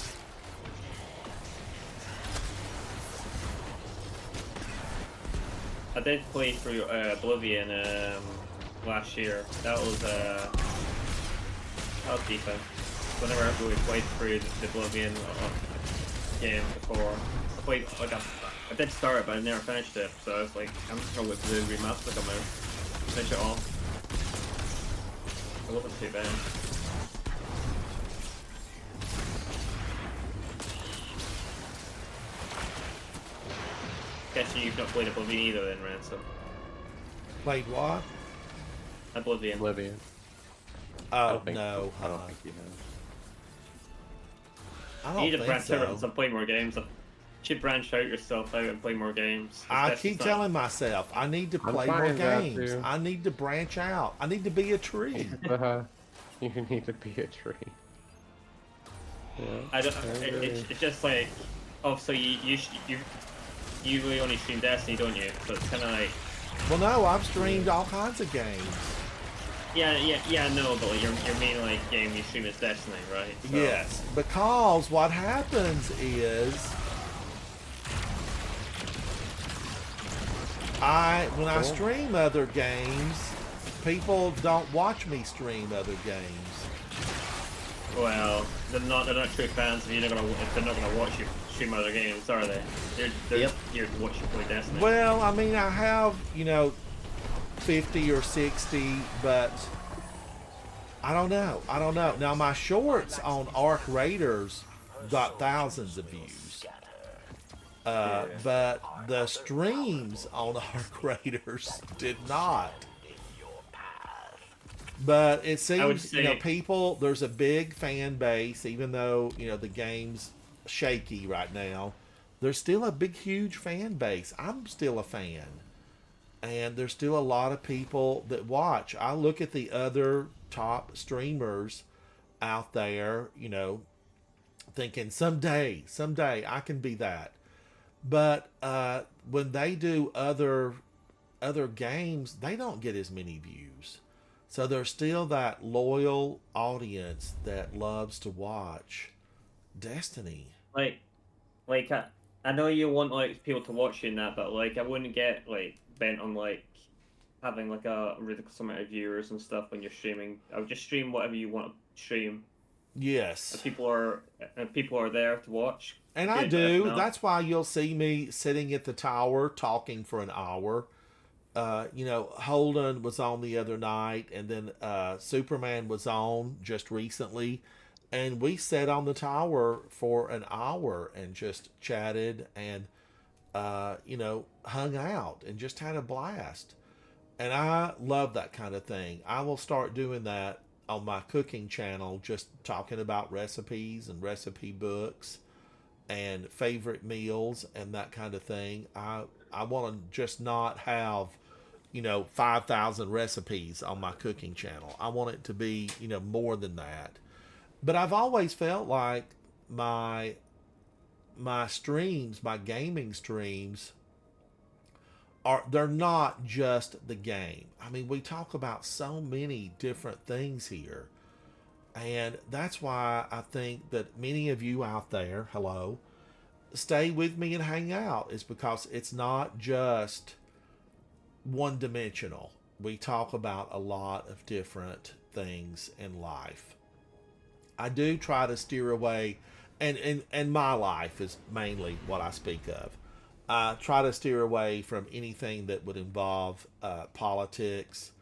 I did play through Oblivion last year. That was decent. Whenever I really played through the Oblivion game before, I did start it, but I never finished it. So I was like, I'm just gonna wait for the remaster to come out, finish it all. It wasn't too bad. Guess you've not played Oblivion either then, Ransom. Played what? Oblivion. Oblivion. Oh, no. I don't think you have. I You need don't to think branch out so. and play more games. You should branch out yourself out and play more games. I keep telling myself, I need to play more finding that games. too. I need to branch out. I need to be a tree. You need to be a tree. Yeah. I don't. It's just like, oh, so you really only stream Destiny, don't you? So it's kind of like, Well, no, I've streamed all kinds of games. yeah, no, but like your main like game you stream is Destiny, right? So, Yes, because what happens is when I stream other games, people don't watch me stream other games. Well, they're not true fans. If they're not gonna watch you stream other games, are they? They're here to watch you play Destiny. Well, I mean, I have, 50 or 60, but I don't know. Now, my shorts on Arc Raiders got thousands of views. But the streams on Arc Raiders did not. But it seems, people, there's a big fan base, even though, the game's shaky right now. There's still a big, huge fan base. I'm still a fan. And there's still a lot of people that watch. I look at the other top streamers out there, thinking someday I can be that. But when they do other games, they don't get as many views. So there's still that loyal audience that loves to watch Destiny. Like I know you want like people to watch you and that, but like I wouldn't get like bent on like having like a ridiculous amount of viewers and stuff when you're streaming. I would just stream whatever you want to stream. Yes. And people are there to watch. And I do. That's why you'll see me sitting at the tower talking for an hour. Holden was on the other night, and then Superman was on just recently, and we sat on the tower for an hour and just chatted and hung out and just had a blast. And I love that kind of thing. I will start doing that on my cooking channel, just talking about recipes and recipe books and favorite meals and that kind of thing. I want to just not have 5,000 recipes on my cooking channel. I want it to be, more than that. But I've always felt like my streams, my gaming streams, they're not just the game. I mean, we talk about so many different things here. And that's why I think that many of you out there, hello, stay with me and hang out, is because it's not just one dimensional. We talk about a lot of different things in life. I do try to steer away, and my life is mainly what I speak of. I try to steer away from anything that would involve politics,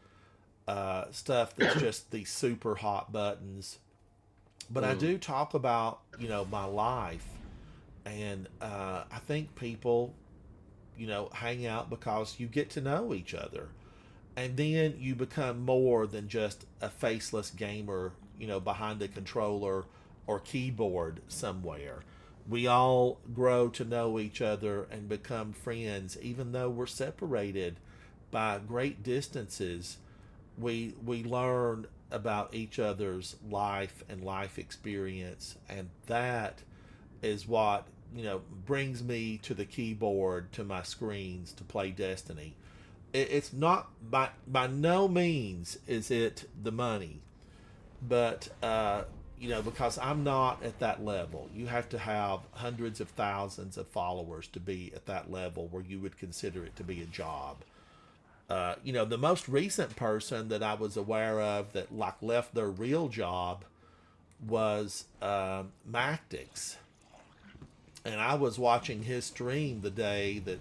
stuff that's just these super hot buttons. But I do talk about, my life. And I think people, hang out because you get to know each other. And then you become more than just a faceless gamer, behind a controller or keyboard somewhere. We all grow to know each other and become friends, even though we're separated by great distances. We learn about each other's life and life experience, and that is what brings me to the keyboard, to my screens, to play Destiny. It's not, by no means is it the money, but because I'm not at that level. You have to have hundreds of thousands of followers to be at that level where you would consider it to be a job. The most recent person that I was aware of that left their real job was Mactix. And I was watching his stream the day that,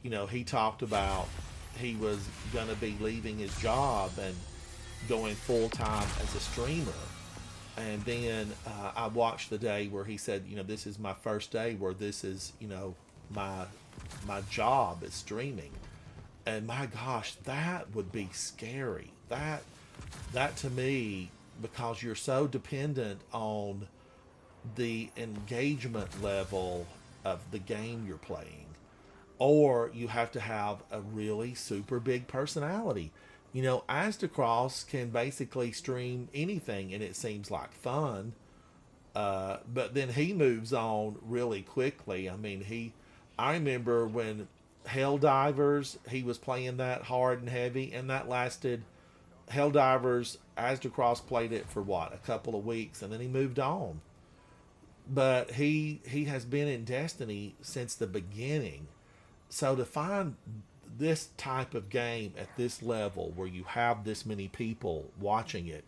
he talked about he was going to be leaving his job and going full time as a streamer. And then I watched the day where he said, this is my first day where this is, my job is streaming. And my gosh, that would be scary. That to me, because you're so dependent on the engagement level of the game you're playing, or you have to have a really super big personality. Astacross can basically stream anything and it seems like fun, but then he moves on really quickly. I remember when Helldivers, he was playing that hard and heavy, and that lasted. Helldivers, Astacross played it for a couple of weeks, and then he moved on. But he has been in Destiny since the beginning. So to find this type of game at this level where you have this many people watching it,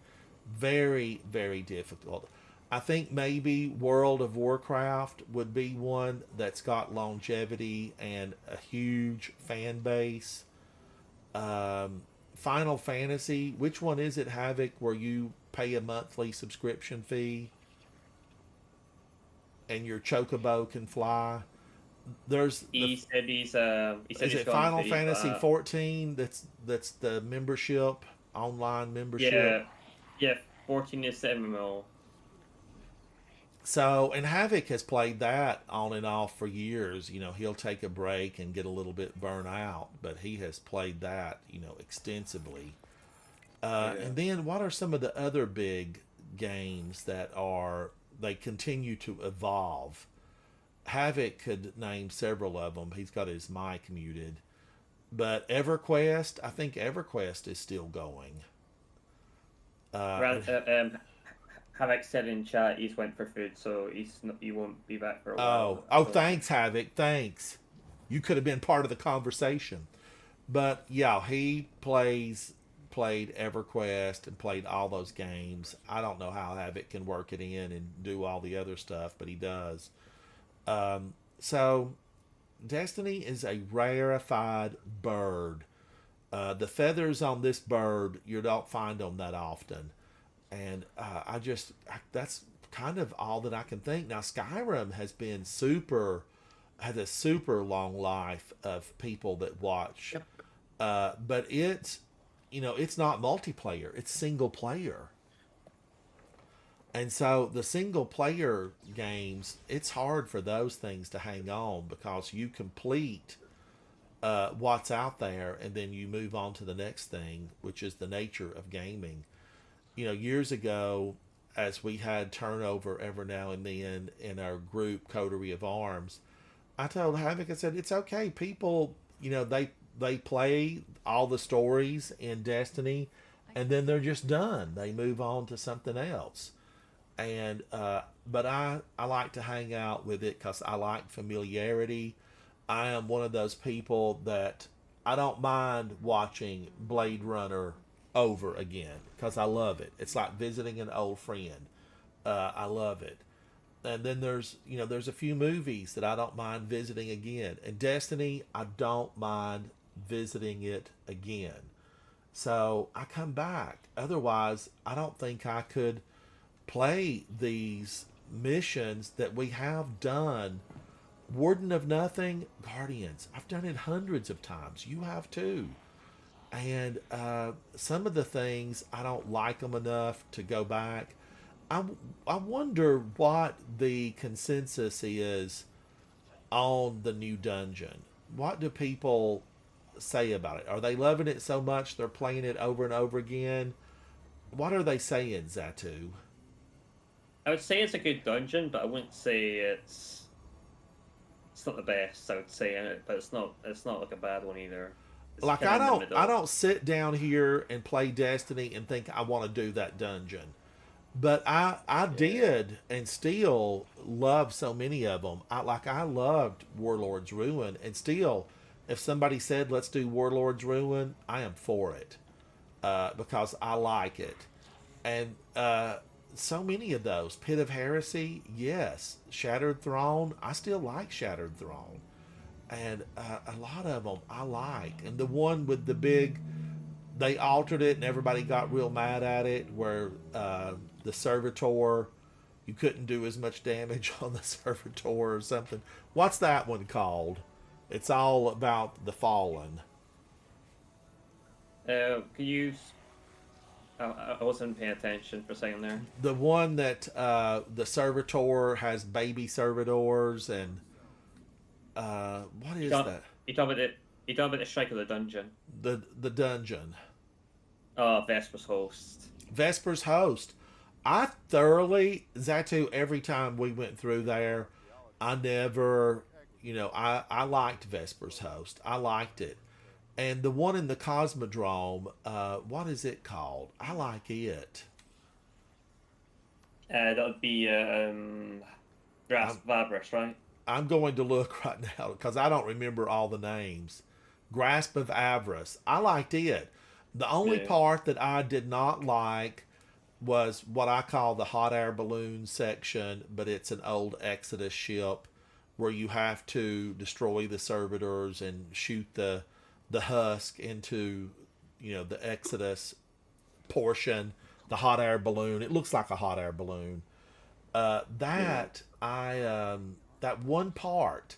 very, very difficult. I think maybe World of Warcraft would be one that's got longevity and a huge fan base. Final Fantasy, which one is it, Havoc, where you pay a monthly subscription fee and your chocobo can fly? Is it Final Fantasy 14? That's the membership, online membership. Yeah, 14 is MMO. So, and Havoc has played that on and off for years. He'll take a break and get a little bit burnt out, but he has played that, extensively. And then what are some of the other big games that they continue to evolve? Havoc could name several of them. He's got his mic muted. But EverQuest, I think EverQuest is still going. Havoc said in chat he's went for food, so he won't be back for a while. Oh, thanks, Havoc. Thanks. You could have been part of the conversation. But yeah, he played EverQuest and played all those games. I don't know how Havoc can work it in and do all the other stuff, but he does. So Destiny is a rarefied bird. The feathers on this bird, you don't find them that often. And that's kind of all that I can think. Now, Skyrim has a super long life of people that watch. Yep. But it's not multiplayer, it's single player. And so the single player games, it's hard for those things to hang on because you complete what's out there and then you move on to the next thing, which is the nature of gaming. Years ago, as we had turnover every now and then in our group, Coterie of Arms, I told Havoc, I said, it's okay. People, they play all the stories in Destiny and then they're just done. They move on to something else. And but I like to hang out with it because I like familiarity. I am one of those people that I don't mind watching Blade Runner over again because I love it. It's like visiting an old friend. I love it. And then there's a few movies that I don't mind visiting again. And Destiny, I don't mind visiting it again. So I come back. Otherwise, I don't think I could play these missions that we have done. Warden of Nothing, Guardians. I've done it hundreds of times. You have too. And some of the things, I don't like them enough to go back. I wonder what the consensus is on the new dungeon. What do people say about it? Are they loving it so much they're playing it over and over again? What are they saying, Zatu? I would say it's a good dungeon, but I wouldn't say it's not the best. I would say, but it's not like a bad one either. It's Like kinda in the I middle. don't sit down here and play Destiny and think I want to do that dungeon. But I did and still love so many of them. I loved Warlord's Ruin, and still, if somebody said let's do Warlord's Ruin, I am for it because I like it. And so many of those, Pit of Heresy, yes. Shattered Throne, I still like Shattered Throne, and a lot of them I like. And the one with the big, they altered it and everybody got real mad at it, where the servitor, you couldn't do as much damage on the servitor or something. What's that one called? It's all about the fallen. Can you? I wasn't paying attention for a second there. The one that the servitor has baby servitors, and what is that? You talk about the Strike of the Dungeon. The dungeon. Oh, Vesper's Host. Vesper's Host. I thoroughly, Zatu, every time we went through there, I never, I liked Vesper's Host. I liked it. And the one in the Cosmodrome, what is it called? I like it. That would be Grasp of Avarice, right? I'm going to look right now because I don't remember all the names. Grasp of Avarice. I liked it. The only part that I did not like was what I call the hot air balloon section, but it's an old Exodus ship where you have to destroy the servitors and shoot the husk into, the Exodus portion, the hot air balloon. It looks like a hot air balloon. That one part,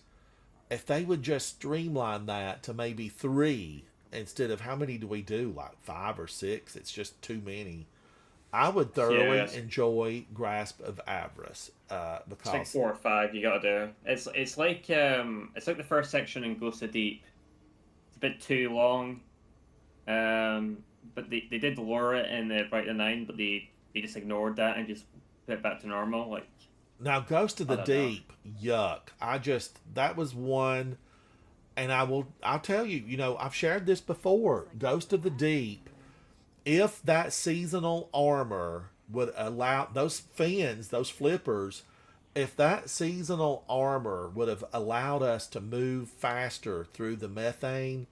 if they would just streamline that to maybe 3 instead of, how many do we do? Like 5 or 6? It's just too many. I would thoroughly enjoy Grasp of Avarice because it's like 4 or 5 you gotta do. It's like the first section in Ghost of Deep. It's a bit too long, but they did lower it in the Bright the 9, but they just ignored that and just put it back to normal. Like, now Ghost of the Deep, yuck! That was one, and I'll tell you, I've shared this before. Ghost of the Deep. If that seasonal armor would allow those fins, those flippers, if that seasonal armor would have allowed us to move faster through the methane,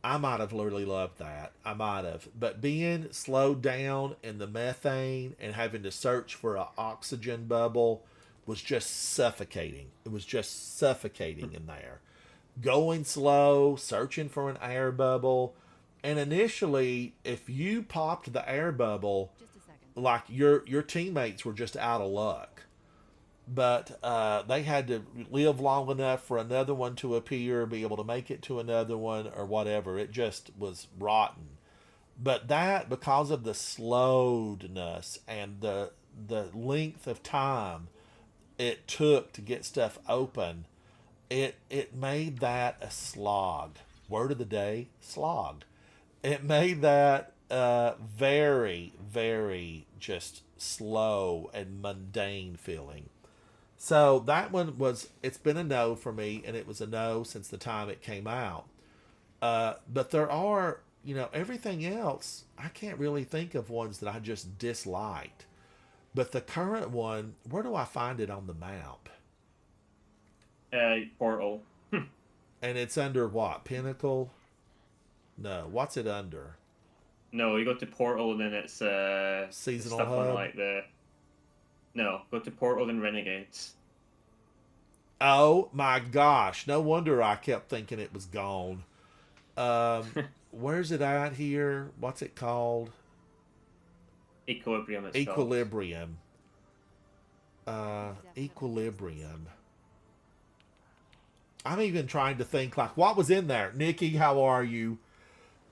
I might have literally loved that. I might have. But being slowed down in the methane and having to search for an oxygen bubble was just suffocating. It was just suffocating in there. Going slow, searching for an air bubble. And initially, if you popped the air bubble, like your teammates were just out of luck. But they had to live long enough for another one to appear, be able to make it to another one or whatever. It just was rotten. But that, because of the slowedness and the length of time it took to get stuff open, it made that a slog. Word of the day, slog. It made that very, very just slow and mundane feeling. So that one it's been a no for me, and it was a no since the time it came out. But there are you know, everything else, I can't really think of ones that I just disliked. But the current one, where do I find it on the map? Portal. And it's under what? Pinnacle? No, what's it under? No, you go to Portal, then it's Seasonal stuff on Hub? like the. No, go to Portal and Renegades. Oh my gosh! No wonder I kept thinking it was gone. Where's it at here? What's it called? Equilibrium. It's Equilibrium. Equilibrium. I'm even trying to think like what was in there. Nikki, how are you?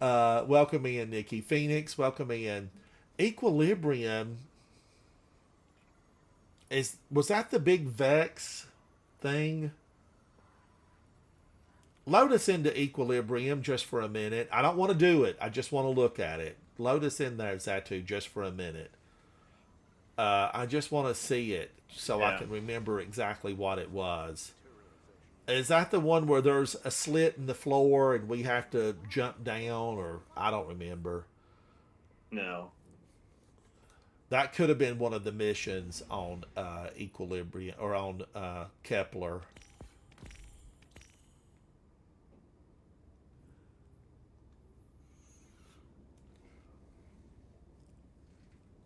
Welcome in, Nikki. Phoenix, welcome in. Equilibrium was that the big Vex thing? Load us into Equilibrium just for a minute. I don't want to do it. I just want to look at it. Load us in there, Zatu, just for a minute. I just want to see it so I can remember exactly what it was. Is that the one where there's a slit in the floor and we have to jump down, or I don't remember. No. That could have been one of the missions on Equilibrium or on Kepler.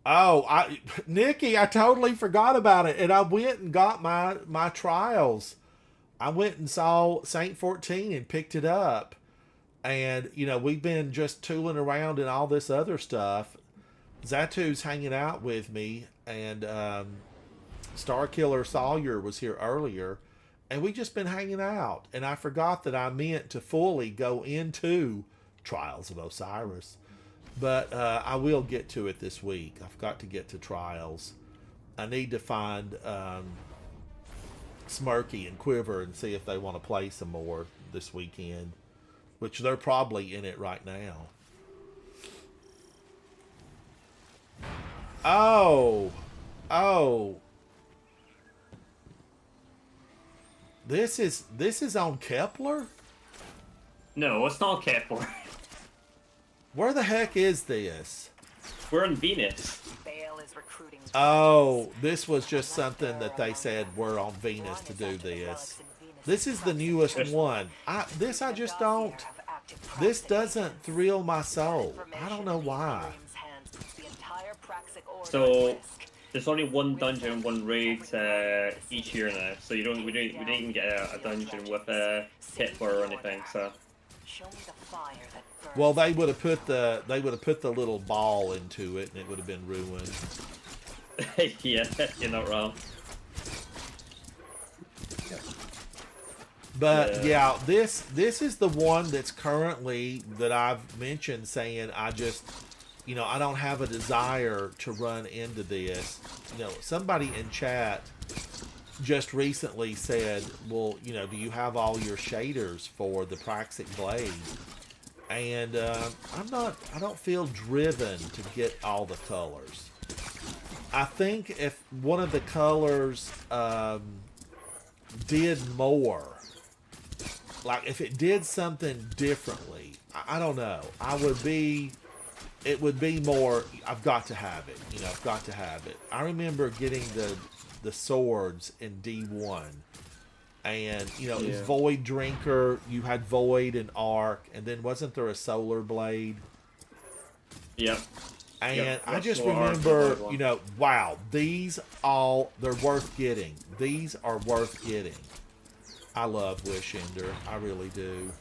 Oh, Nikki, I totally forgot about it, and I went and got my trials. I went and saw Saint 14 and picked it up, and you know we've been just tooling around and all this other stuff. Zatu's hanging out with me, and Starkiller Sawyer was here earlier, and we just been hanging out. And I forgot that I meant to fully go into Trials of Osiris. But I will get to it this week. I've got to get to Trials. I need to find Smirky and Quiver and see if they want to play some more this weekend. Which they're probably in it right now. Oh. This is on Kepler? No, it's not Kepler. Where the heck is this? We're on Venus. Oh, this was just something that they said we're on Venus to do this. This is the newest one. I just don't. This doesn't thrill my soul. I don't know why. So there's only one dungeon, one raid each year now. So we don't even get a dungeon with Kepler or anything. So. Well, they would have put the little ball into it, and it would have been ruined. Yeah, you're not wrong. But yeah, this is the one that's currently that I've mentioned saying I just, you know, I don't have a desire to run into this. You know, somebody in chat just recently said, well, you know, do you have all your shaders for the Praxic Blade? And I don't feel driven to get all the colors. I think if one of the colors did more, like if it did something differently, I don't know. It would be more, I've got to have it. You know, I've got to have it. I remember getting the swords in D1. And, you know, it was Void Drinker, you had Void and Arc, and then wasn't there a Solar Blade? Yep. And I just remember, you know, wow, they're worth getting. These are worth getting. I love Wish Ender. I really do.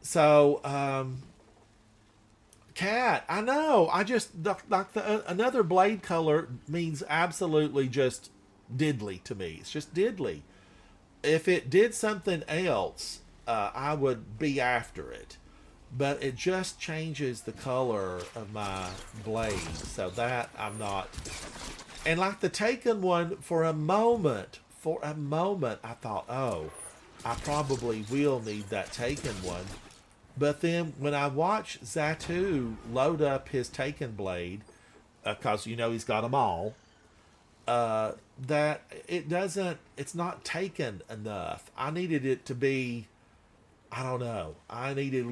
So, Cat, I know. I just, another blade color means absolutely just diddly to me. It's just diddly. If it did something else, I would be after it. But it just changes the color of my blade. So that I'm not. And like the Taken one, for a moment, I thought, oh, I probably will need that Taken one. But then when I watch Zatu load up his Taken blade, because you know he's got them all, that it's not taken enough. I needed it to be, I don't know, I needed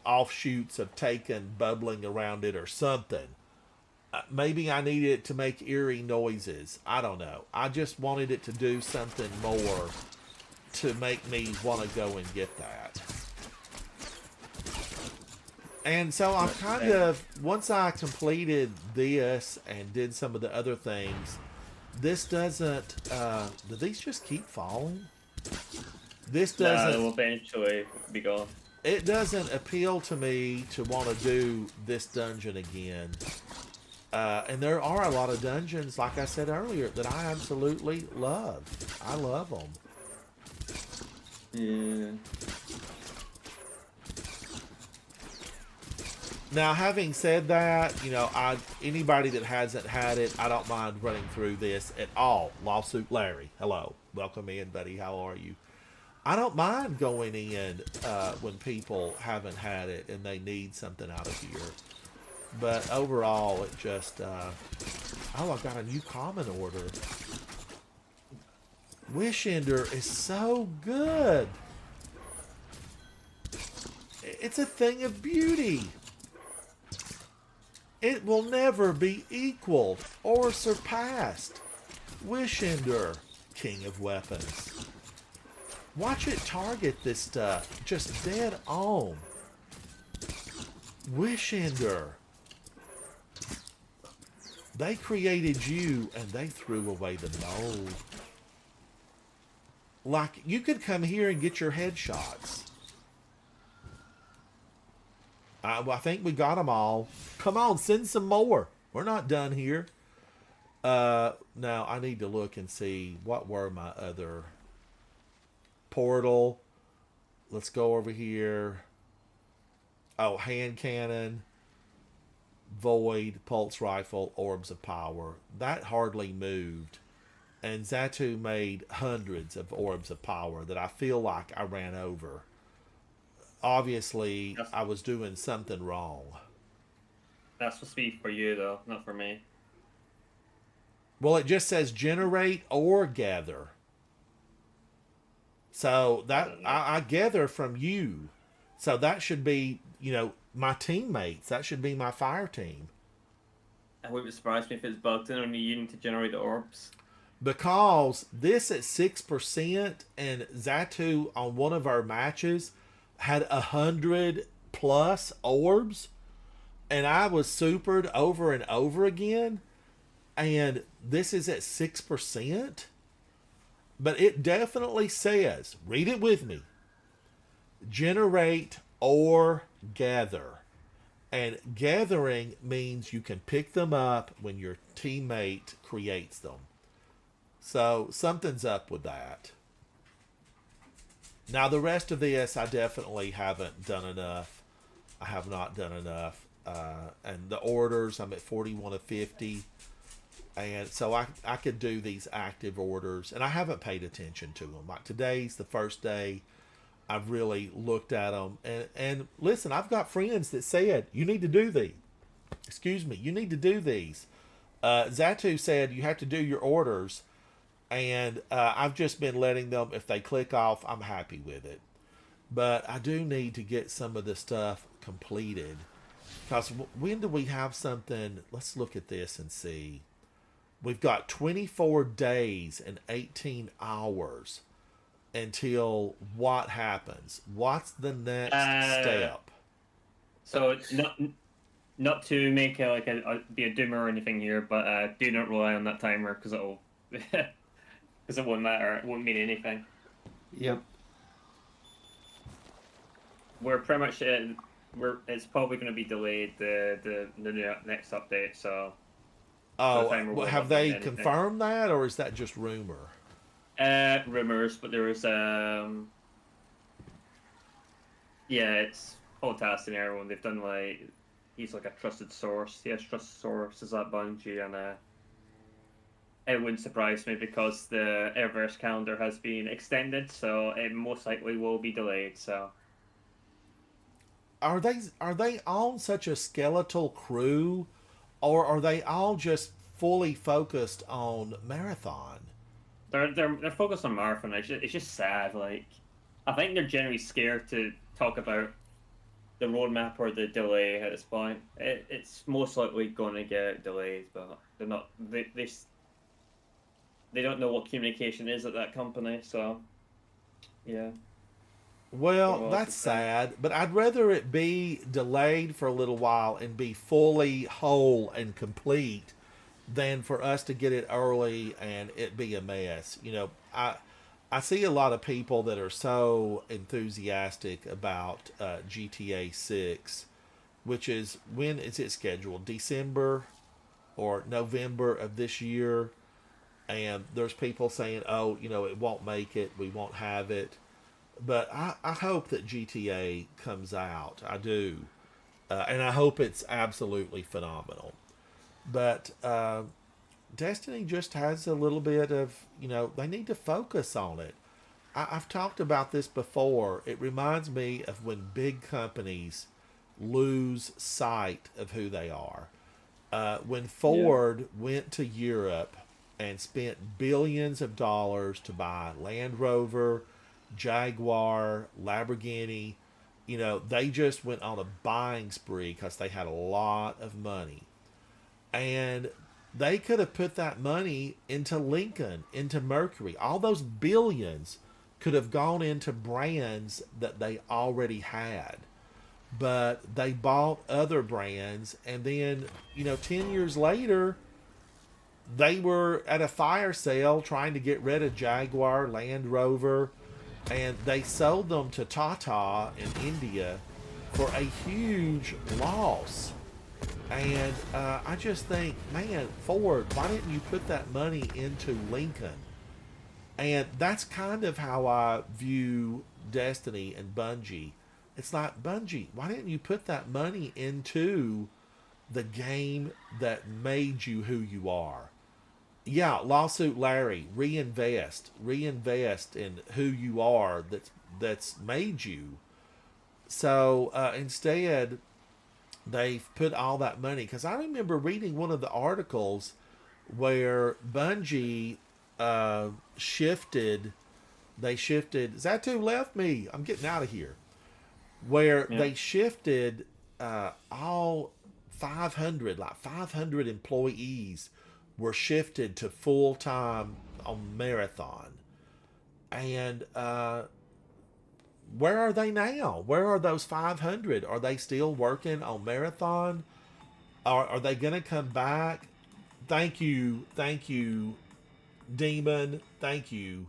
offshoots of taken bubbling around it or something. Maybe I needed it to make eerie noises. I don't know. I just wanted it to do something more to make me want to go and get that. And so I'm kind of, once I completed this and did some of the other things, this doesn't, do these just keep falling? This doesn't. It will eventually be gone. It doesn't appeal to me to want to do this dungeon again. And there are a lot of dungeons, like I said earlier, that I absolutely love. I love them. Yeah. Now, having said that, you know, anybody that hasn't had it, I don't mind running through this at all. Lawsuit Larry, hello. Welcome in, buddy. How are you? I don't mind going in when people haven't had it and they need something out of here. But overall, it just... oh, I got a new common order. Wish Ender is so good. It's a thing of beauty. It will never be equaled or surpassed. Wish Ender, king of weapons. Watch it target this stuff just dead on. Wish Ender. They created you and they threw away the mold. Like, you could come here and get your headshots. I think we got them all. Come on, send some more. We're not done here. Now, I need to look and see what were my other... Portal. Let's go over here. Oh, hand cannon. Void, pulse rifle, orbs of power. That hardly moved. And Xatu made hundreds of orbs of power that I feel like I ran over. Obviously, I was doing something wrong. That's supposed to be for you, though, not for me. Well, it just says generate or gather. So that I gather from you. So that should be, you know, my teammates. That should be my fire team. It wouldn't surprise me if it's bugged in only you need to generate the orbs. Because this at 6% and Xatu on one of our matches had 100+ orbs, and I was supered over and over again, and this is at 6%. But it definitely says, read it with me, generate or gather. And gathering means you can pick them up when your teammate creates them. So something's up with that. Now the rest of this, I definitely haven't done enough. I have not done enough. And the orders, I'm at 41 of 50. And so I could do these active orders, and I haven't paid attention to them. Like today's the first day I've really looked at them. And listen, I've got friends that said, you need to do these. Excuse me, you need to do these. Xatu said you have to do your orders, and I've just been letting them, if they click off, I'm happy with it. But I do need to get some of the stuff completed. Because when do we have something? Let's look at this and see. We've got 24 days and 18 hours until what happens? What's the next step? So it's not to make be a doomer or anything here, but do not rely on that timer because it'll because it won't matter. It won't mean anything. Yep. We're pretty much it's probably going to be delayed the next update. So. Oh, have they confirmed that, or is that just rumor? Rumors, but there was yeah, it's Holtastic and everyone. They've done he's like a trusted source. He has trusted sources at Bungie, and it wouldn't surprise me because the Eververse calendar has been extended, so it most likely will be delayed. So. Are they on such a skeletal crew? Or are they all just fully focused on Marathon? They're focused on Marathon. It's just sad. Like, I think they're generally scared to talk about the roadmap or the delay at this point. It's most likely going to get delayed, but they're not. They don't know what communication is at that company, so yeah. Well, that's sad, but I'd rather it be delayed for a little while and be fully whole and complete than for us to get it early and it be a mess. You know, I see a lot of people that are so enthusiastic about GTA 6, which is, when is it scheduled? December or November of this year. And there's people saying, oh, you know, it won't make it. We won't have it. But I hope that GTA comes out. I do. And I hope it's absolutely phenomenal. But Destiny just has a little bit of, you know, they need to focus on it. I've talked about this before. It reminds me of when big companies lose sight of who they are. When Ford went to Europe and spent billions of dollars to buy Land Rover, Jaguar, Lamborghini, you know, they just went on a buying spree because they had a lot of money. And they could have put that money into Lincoln, into Mercury. All those billions could have gone into brands that they already had. But they bought other brands, and then, you know, 10 years later, they were at a fire sale trying to get rid of Jaguar, Land Rover, and they sold them to Tata in India for a huge loss. And I just think, man, Ford, why didn't you put that money into Lincoln? And that's kind of how I view Destiny and Bungie. It's like, Bungie, why didn't you put that money into the game that made you who you are? Yeah, Lawsuit Larry, reinvest in who you are that's made you. So instead, they've put all that money, because I remember reading one of the articles where Bungie shifted. Zatu left me. I'm getting out of here. Where they shifted all 500 employees were shifted to full-time on Marathon. And where are they now? Where are those 500? Are they still working on Marathon? Are they going to come back? Thank you, Demon. Thank you.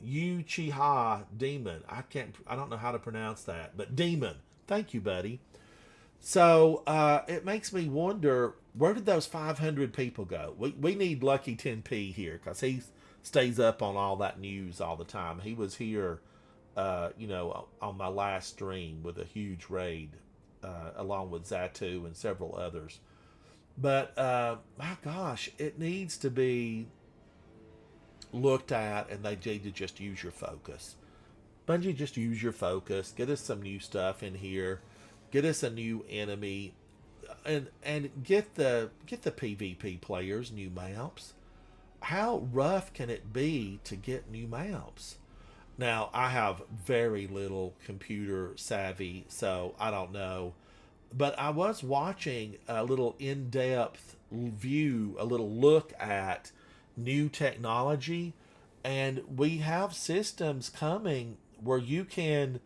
Uchiha Demon. I don't know how to pronounce that, but Demon. Thank you, buddy. So it makes me wonder, where did those 500 people go? We need Lucky 10P here, because he stays up on all that news all the time. He was here, on my last stream with a huge raid, along with Zatu and several others. But my gosh, it needs to be looked at, and they need to just use your focus. Bungie, just use your focus. Get us some new stuff in here. Get us a new enemy, and get the PvP players new maps. How rough can it be to get new maps? Now, I have very little computer savvy, so I don't know. But I was watching a little in-depth view, a little look at new technology, and we have systems coming where you can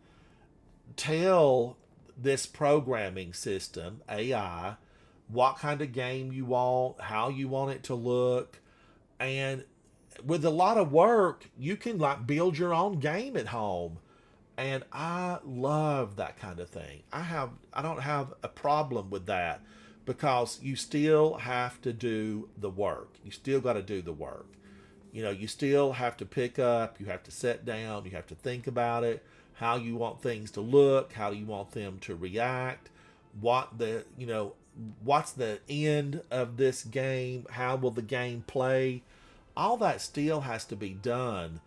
tell this programming system, AI, what kind of game you want, how you want it to look, and with a lot of work, you can like build your own game at home. And I love that kind of thing. I don't have a problem with that, because you still have to do the work. You still got to do the work. You know, you still have to pick up, you have to sit down, you have to think about it, how you want things to look, how you want them to react, what's the end of this game, how will the game play. All that still has to be done.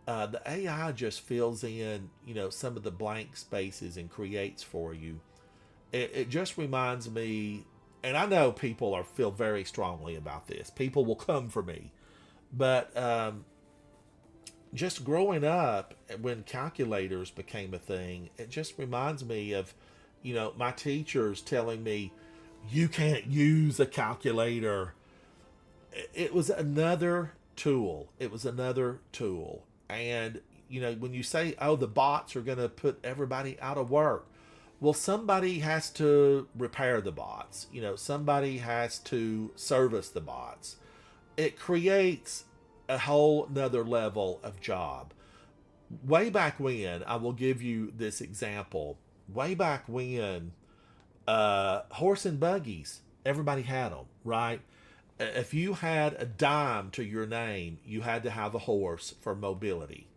The AI just fills in, some of the blank spaces and creates for you. It just reminds me, and I know people feel very strongly about this. People will come for me. But just growing up when calculators became a thing, it just reminds me of, my teachers telling me, you can't use a calculator. It was another tool. It was another tool. And, when you say, oh, the bots are going to put everybody out of work, well, somebody has to repair the bots. Somebody has to service the bots. It creates a whole nother level of job. Way back when, I will give you this example. Way back when, horse and buggies, everybody had them, right? If you had a dime to your name, you had to have a horse for mobility.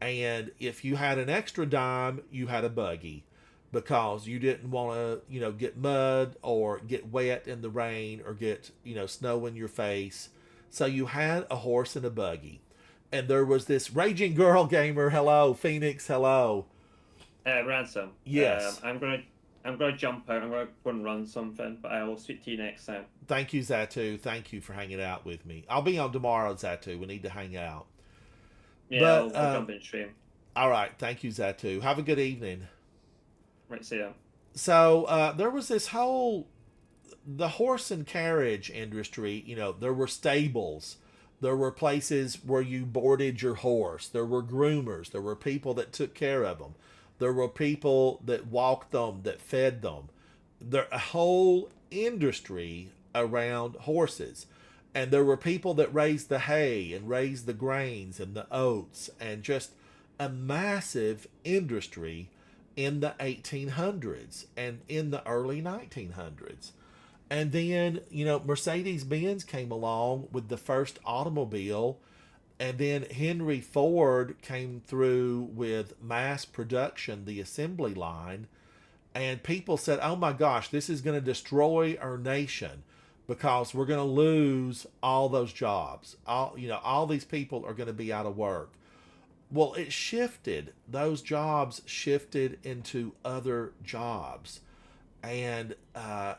And if you had an extra dime, you had a buggy, because you didn't want to, get mud or get wet in the rain or get, snow in your face. So you had a horse and a buggy. And there was this Raging Girl Gamer, hello, Phoenix, hello. Ransom. Yes. I'm gonna jump out. I'm gonna go and run something, but I will speak to you next time. Thank you, Zatu. Thank you for hanging out with me. I'll be on tomorrow, Zatu. We need to hang out. Yeah, I'll jump in stream. All right. Thank you, Zatu. Have a good evening. Right, see ya. So there was this the horse and carriage industry. There were stables. There were places where you boarded your horse. There were groomers. There were people that took care of them. There were people that walked them, that fed them. There a whole industry around horses. And there were people that raised the hay and raised the grains and the oats, and just a massive industry in the 1800s and in the early 1900s. And then, Mercedes-Benz came along with the first automobile, and then Henry Ford came through with mass production, the assembly line, and people said, oh my gosh, this is going to destroy our nation, because we're going to lose all those jobs. All these people are going to be out of work. Well, it shifted. Those jobs shifted into other jobs. And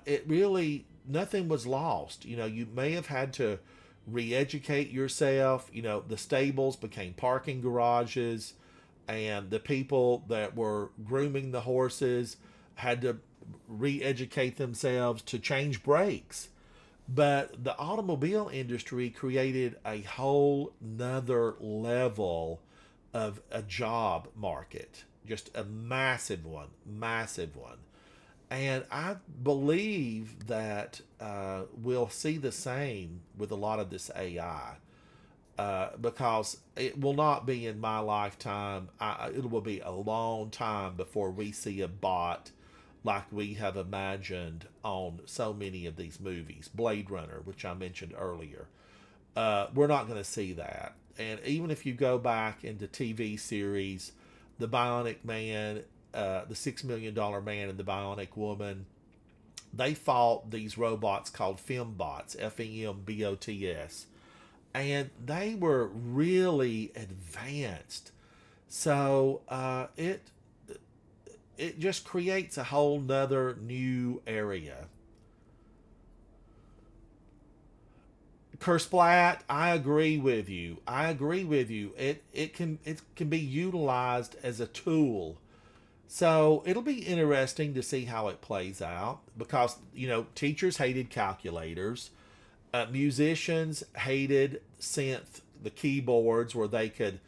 it really, nothing was lost. You may have had to re-educate yourself. The stables became parking garages, and the people that were grooming the horses had to re-educate themselves to change brakes. But the automobile industry created a whole nother level of a job market, just a massive one. And I believe that we'll see the same with a lot of this AI, because it will not be in my lifetime. It will be a long time before we see a bot like we have imagined on so many of these movies. Blade Runner, which I mentioned earlier. We're not going to see that. And even if you go back into TV series, The Bionic Man, the $6 Million Man and the Bionic Woman, they fought these robots called fembots, Fembots, and they were really advanced. So it just creates a whole nother new area. Kersplat, I agree with you. It can be utilized as a tool. So it'll be interesting to see how it plays out, because teachers hated calculators, musicians hated the keyboards where they could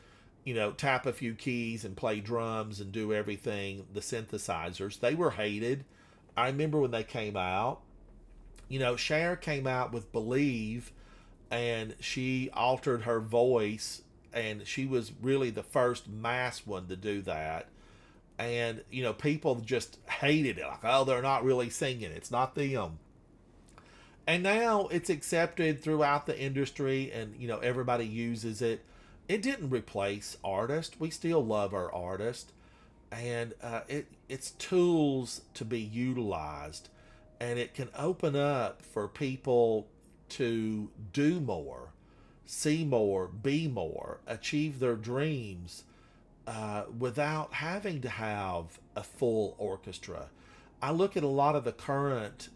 tap a few keys and play drums and do everything. The synthesizers, they were hated. I remember when they came out. Cher came out with Believe, and she altered her voice, and she was really the first mass one to do that. And, people just hated it. Like, oh, they're not really singing. It's not them. And now it's accepted throughout the industry, and, everybody uses it. It didn't replace artists. We still love our artists. And it's tools to be utilized. And it can open up for people to do more, see more, be more, achieve their dreams, without having to have a full orchestra. I look at a lot of the current,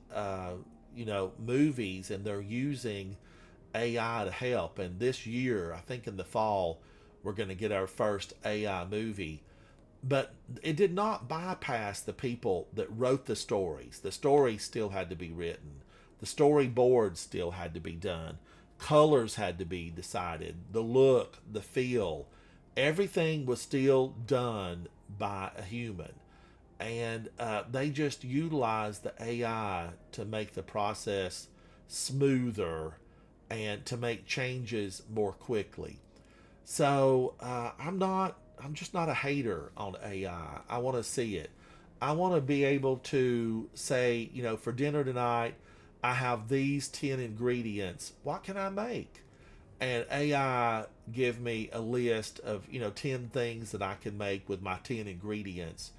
movies, and they're using AI to help. And this year, I think in the fall, we're going to get our first AI movie. But it did not bypass the people that wrote the stories. The stories still had to be written. The storyboards still had to be done. Colors had to be decided. The look, the feel, everything was still done by a human. And they just utilized the AI to make the process smoother and to make changes more quickly. So I'm just not a hater on AI. I want to see it. I want to be able to say, you know, for dinner tonight, I have these 10 ingredients. What can I make? And AI give me a list of, you know, 10 things that I can make with my 10 ingredients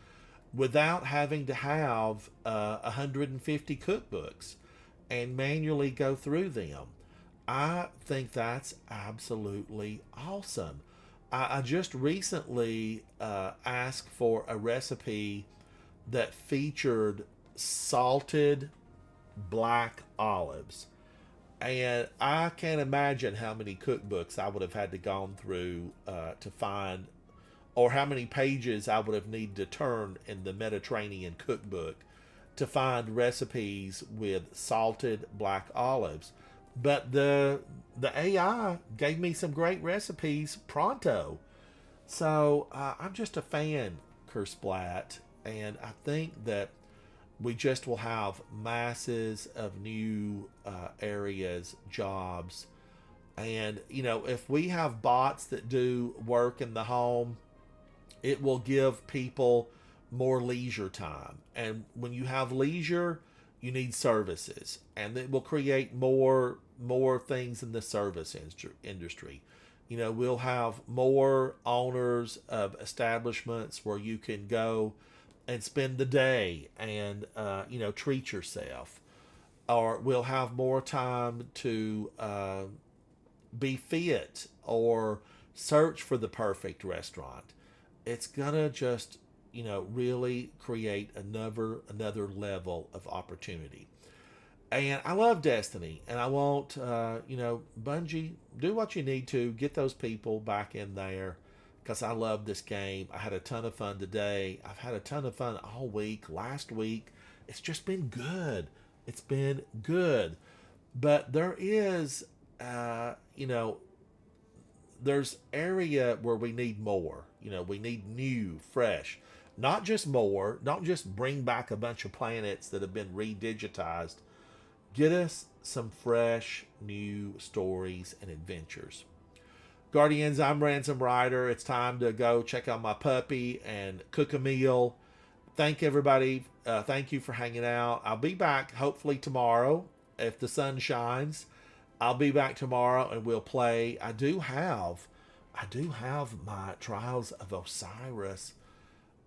without having to have 150 cookbooks and manually go through them. I think that's absolutely awesome. I just recently asked for a recipe that featured salted black olives. And I can't imagine how many cookbooks I would have had to gone through to find, or how many pages I would have needed to turn in the Mediterranean cookbook to find recipes with salted black olives. But the AI gave me some great recipes pronto. So I'm just a fan, Kersplat, and I think that we just will have masses of new areas, jobs. And, you know, if we have bots that do work in the home, it will give people more leisure time. And when you have leisure, you need services. And it will create more things in the service industry. You know, we'll have more owners of establishments where you can go and spend the day and, you know, treat yourself. Or we'll have more time to be fit or search for the perfect restaurant. It's gonna just, you know, really create another level of opportunity. And I love Destiny, and I want, you know, Bungie, do what you need to get those people back in there, because I love this game. I had a ton of fun today. I've had a ton of fun all week. Last week, it's just been good. It's been good. But there is, you know, there's area where we need more. You know, we need new, fresh. Not just more, not just bring back a bunch of planets that have been redigitized. Get us some fresh, new stories and adventures. Guardians, I'm Ransom Rider. It's time to go check out my puppy and cook a meal. Thank everybody. Thank you for hanging out. I'll be back hopefully tomorrow if the sun shines. I'll be back tomorrow and we'll play. I do have my Trials of Osiris.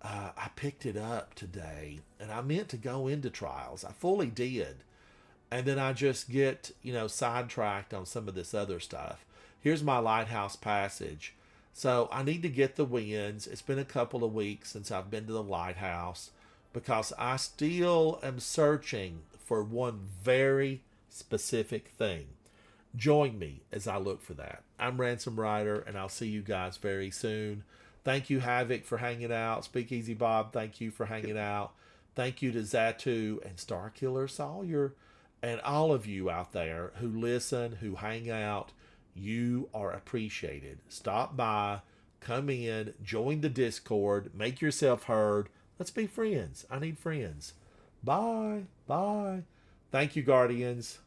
I picked it up today, and I meant to go into Trials. I fully did. And then I just get, you know, sidetracked on some of this other stuff. Here's my Lighthouse Passage. So I need to get the wins. It's been a couple of weeks since I've been to the Lighthouse because I still am searching for one very specific thing. Join me as I look for that. I'm Ransom Rider, and I'll see you guys very soon. Thank you, Havoc, for hanging out. Speakeasy Bob, thank you for hanging out. Thank you to Zatu and Starkiller Sawyer and all of you out there who listen, who hang out. You are appreciated. Stop by, come in, join the Discord, make yourself heard. Let's be friends. I need friends. Bye. Bye. Thank you, Guardians.